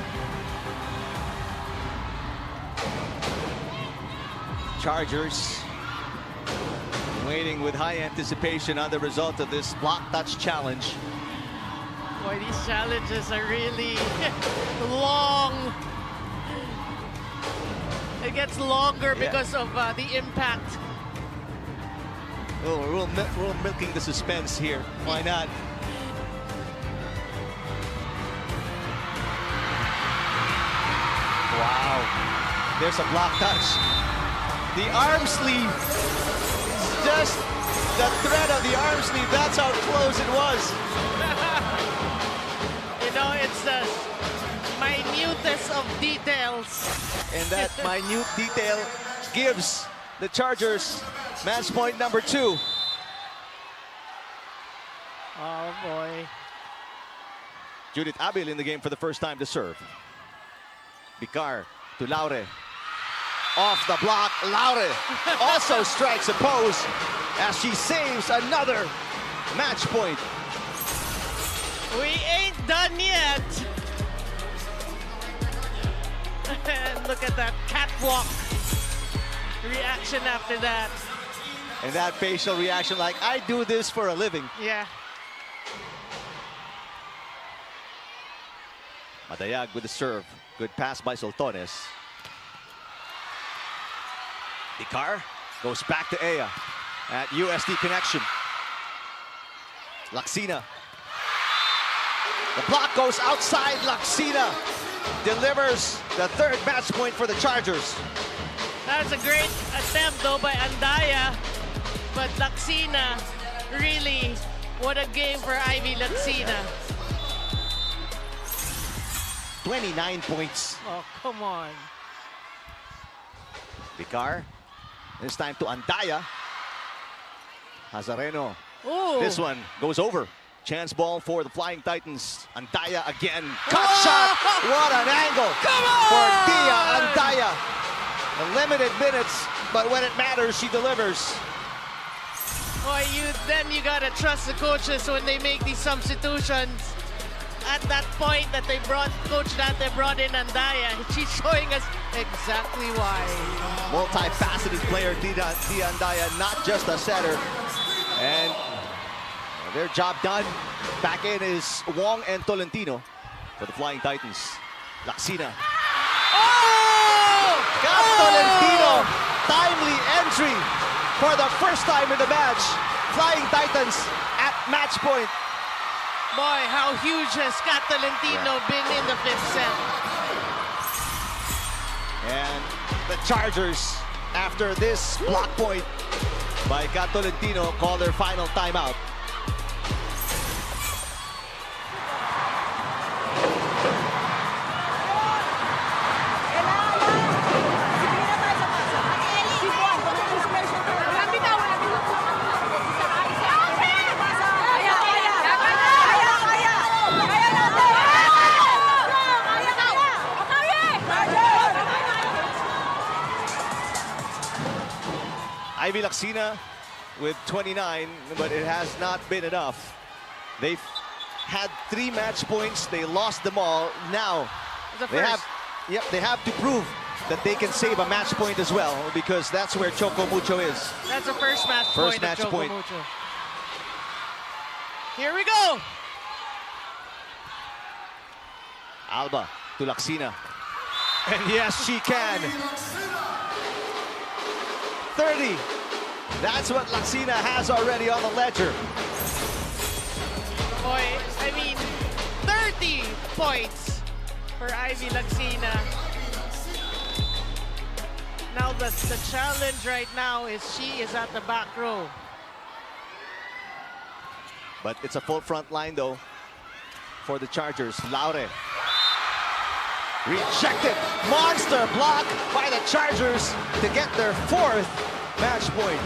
K: Chargers waiting with high anticipation on the result of this block touch challenge.
D: Boy, these challenges are really long. It gets longer because of the impact.
K: Oh, we're milking the suspense here. Why not? Wow. There's a block touch. The arm sleeve. Just the thread of the arm sleeve. That's how close it was.
D: You know, it's the minutest of details.
K: And that minute detail gives the Chargers match point number 2.
D: Oh, boy.
K: Judith Abil in the game for the first time to serve. Bicar to Laure. Off the block, Laure also strikes a pose as she saves another match point.
D: We ain't done yet. And look at that catwalk reaction after that.
K: And that facial reaction like, I do this for a living.
D: Yeah.
K: Madayag with the serve. Good pass by Soltones. Bicar goes back to Ea at USD connection. Laksina. The block goes outside. Laksina delivers the third match point for the Chargers.
D: That's a great attempt though by Andaya. But Laksina, really, what a game for Ivy Laksina.
K: 29 points.
D: Oh, come on.
K: Vicar. This time to Andaya. Hazareno.
D: Ooh.
K: This one goes over. Chance ball for the Flying Titans. Andaya again. Cut shot. What an angle for Dia Andaya. Limited minutes, but when it matters, she delivers.
D: Boy, you gotta trust the coaches when they make these substitutions. At that point that they brought in Andaya, she's showing us exactly why.
K: Multifaceted player, Dia Andaya, not just a setter. And their job done. Back in is Wong and Tolentino for the Flying Titans. Laksina.
D: Oh!
K: Got Tolentino. Timely entry for the first time in the match. Flying Titans at match point.
D: Boy, how huge has Kat Tolentino been in the 5th set.
K: And the Chargers, after this block point by Kat Tolentino, call their final timeout. Ivy Laksina with 29, but it has not been enough. They've had 3 match points. They lost them all. Now they have to prove that they can save a match point as well, because that's where Choco Mucho is.
D: That's the first match point of Choco Mucho. Here we go.
K: Alba to Laksina. And yes, she can. 30. That's what Laksina has already on the ledger.
D: Boy, I mean, 30 points for Ivy Laksina. Now the challenge right now is she is at the back row.
K: But it's a full front line though for the Chargers. Laure. Rejected. Monster block by the Chargers to get their 4th match point.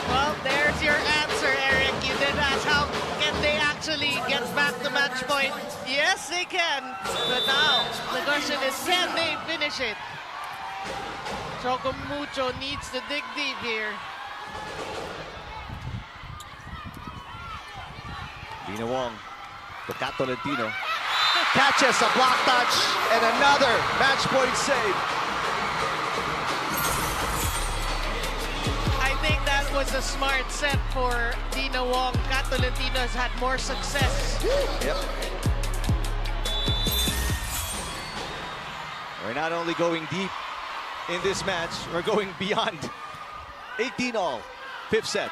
D: Well, there's your answer, Eric. You did ask how can they actually get back the match point. Yes, they can. But now, the question is, can they finish it? Choco Mucho needs to dig deep here.
K: Dina Wong to Kat Tolentino. Catches a block touch and another match point save.
D: I think that was a smart set for Dina Wong. Kat Tolentino has had more success.
K: Yep. We're not only going deep in this match, we're going beyond. 18 all, 5th set.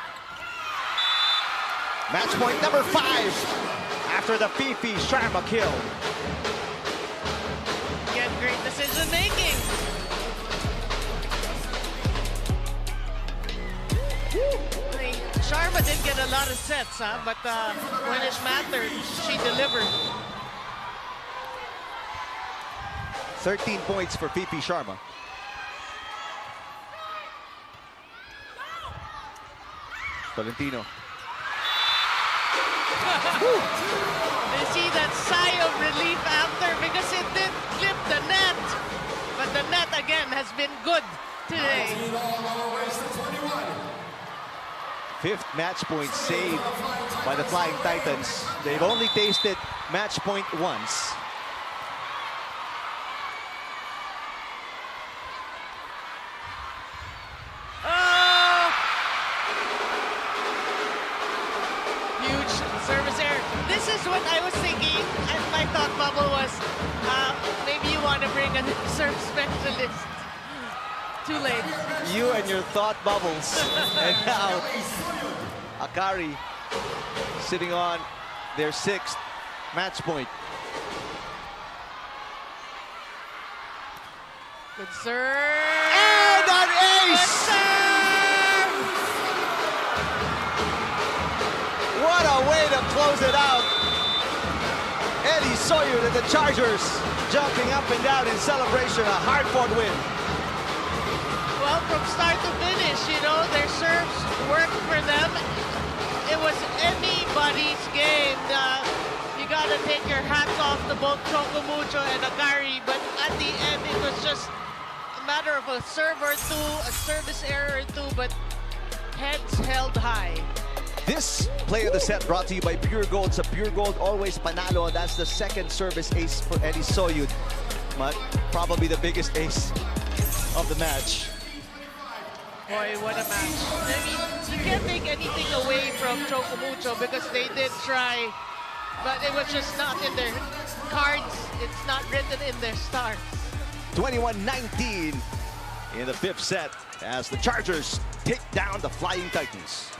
K: Match point number 5 after the Fifi Sharma kill.
D: Again, great decision making. I mean, Sharma did get a lot of sets, huh? But when it mattered, she delivered.
K: 13 points for Fifi Sharma. Tolentino.
D: You see that sigh of relief after, because it did clip the net. But the net again has been good today.
K: 5th match point saved by the Flying Titans. They've only tasted match point once.
D: Huge service error. This is what I was thinking, and my thought bubble was, maybe you want to bring a serve specialist. Too late.
K: You and your thought bubbles. And now, AKARI sitting on their 6th match point.
D: Good serve.
K: And Ellie Sawyer and the Chargers jumping up and down in celebration, a hard-fought win.
D: Well, from start to finish, you know, their serves worked for them. It was anybody's game. You gotta take your hats off to both CHOCO, MUCHO, and AKARI, but at the end, it was just a matter of a serve or two, a service error or two, but heads held high.
K: This play of the set brought to you by Pure Gold. Sa Pure Gold, always panalo. That's the second service ace for Ellie Sawyer. But probably the biggest ace of the match.
D: Boy, what a match. I mean, you can't take anything away from CHOCO, MUCHO because they did try, but it was just not in their cards. It's not written in their stars.
K: 21-19 in the fifth set as the Chargers take down the Flying Titans.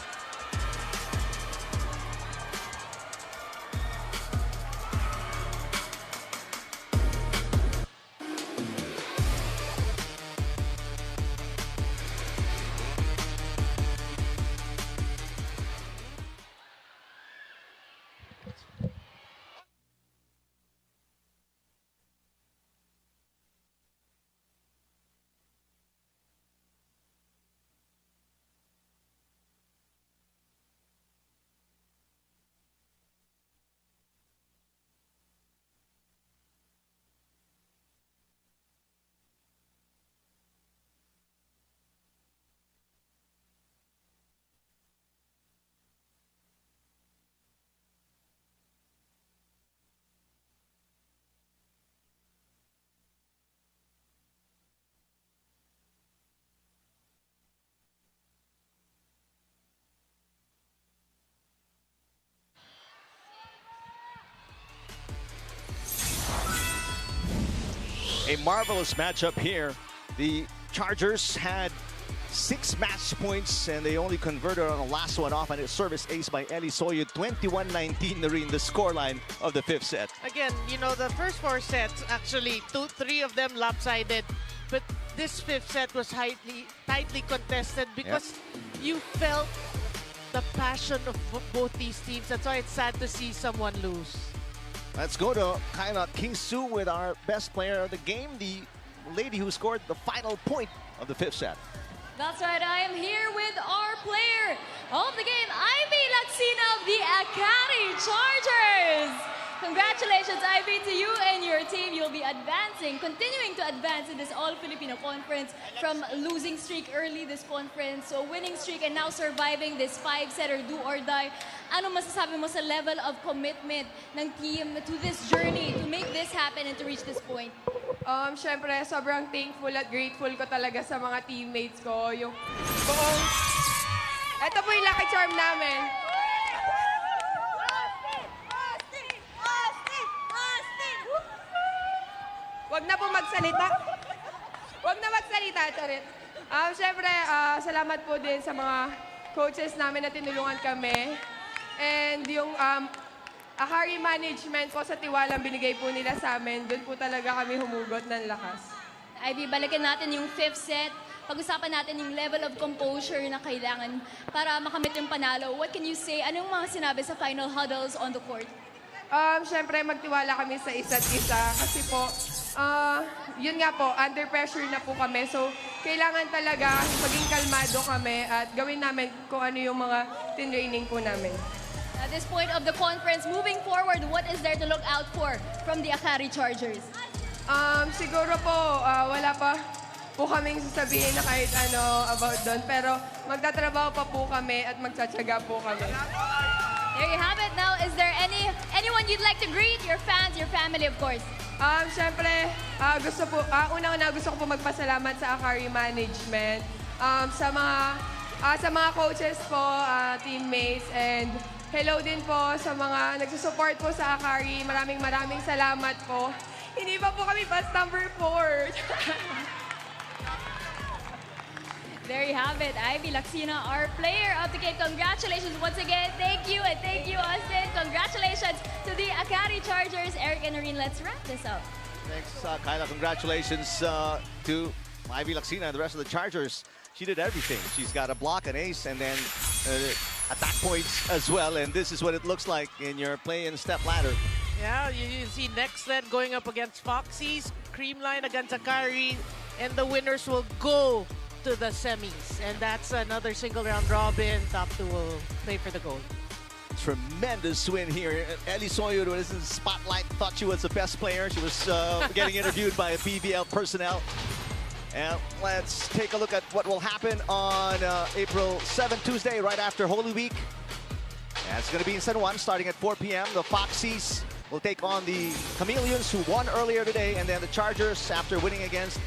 K: A marvelous matchup here. The Chargers had 6 match points and they only converted on the last one off, and a service ace by Ellie Sawyer. 21-19 na rin the scoreline of the fifth set.
D: Again, you know, the first 4 sets, actually, 3 of them lopsided. But this fifth set was tightly contested because you felt the passion of both these teams. That's why it's sad to see someone lose.
K: Let's go to Kaina King-Su with our best player of the game, the lady who scored the final point of the fifth set.
C: That's right, I am here with our player of the game, Ivy Lacsina of the AKARI Chargers. Congratulations, Ivy, to you and your team. You'll be advancing, continuing to advance in this All-Filipino conference from losing streak early this conference, so winning streak and now surviving this 5-setter do or die. Ano masasabi mo sa level of commitment ng team to this journey to make this happen and to reach this point?
L: Siyempre, sobrang thankful at grateful ko talaga sa mga teammates ko. Yung buong... Ito po yung lucky charm namin. Wag na po magsalita. Wag na magsalita, Charit. Siyempre, salamat po din sa mga coaches namin na tinulungan kami. And yung AKARI management po sa tiwalang binigay po nila sa amin, doon po talaga kami humugot ng lakas.
C: Ivy, balikan natin yung fifth set. Pag-usapan natin yung level of composure na kailangan para makamit yung panalo. What can you say? Anong mga sinabi sa final huddles on the court?
L: Siyempre, magtiwala kami sa isa't isa kasi po, yun nga po, under pressure na po kami. So, kailangan talaga maging kalmado kami at gawin namin kung ano yung mga tinraining po namin.
C: At this point of the conference, moving forward, what is there to look out for from the AKARI Chargers?
L: Siguro po, wala pa po kaming sasabihin na kahit ano about doon. Pero magtatrabaho pa po kami at magtsatsaga po kami.
C: There you have it. Now, is there anyone you'd like to greet? Your fans, your family, of course.
L: Siyempre, unang-una gusto ko po magpasalamat sa AKARI management, sa mga coaches po, teammates, and hello din po sa mga nagsusupport po sa AKARI. Maraming salamat po. Hindi pa po kami bus number 4.
C: There you have it, Ivy Lacsina, our player of the game. Congratulations once again. Thank you, and thank you, Austin. Congratulations to the AKARI Chargers. Eric and Noreen, let's wrap this up.
K: Thanks, Kyla. Congratulations to Ivy Lacsina and the rest of the Chargers. She did everything. She's got a block, an ace, and then attack points as well. And this is what it looks like in your play-in step ladder.
D: Yeah, you see next then going up against Foxy's, Creamline against AKARI, and the winners will go to the semis. And that's another single round robin. Top two will play for the gold.
K: Tremendous win here. Ellie Soyo was in the spotlight, thought she was the best player. She was getting interviewed by PVL personnel. And let's take a look at what will happen on April 7th, Tuesday, right after Holy Week. And it's going to be in San Juan starting at 4 p.m. The Foxies will take on the Chameleons, who won earlier today, and then the Chargers, after winning against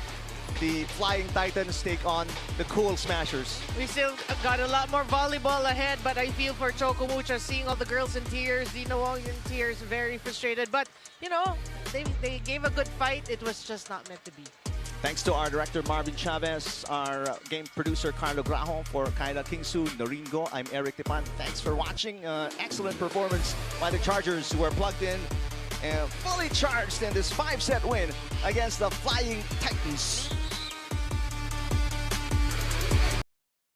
K: the Flying Titans, take on the Cool Smashers.
D: We still got a lot more volleyball ahead, but I feel for CHOCO MUCHO, seeing all the girls in tears, Dina Wong in tears, very frustrated. But, you know, they gave a good fight. It was just not meant to be.
K: Thanks to our director, Marvin Chavez, our game producer, Carlo Grajo, for Kyla Kingsu, Noringo, I'm Eric Tipan. Thanks for watching. Excellent performance by the Chargers, who are plugged in and fully charged in this 5-set win against the Flying Titans.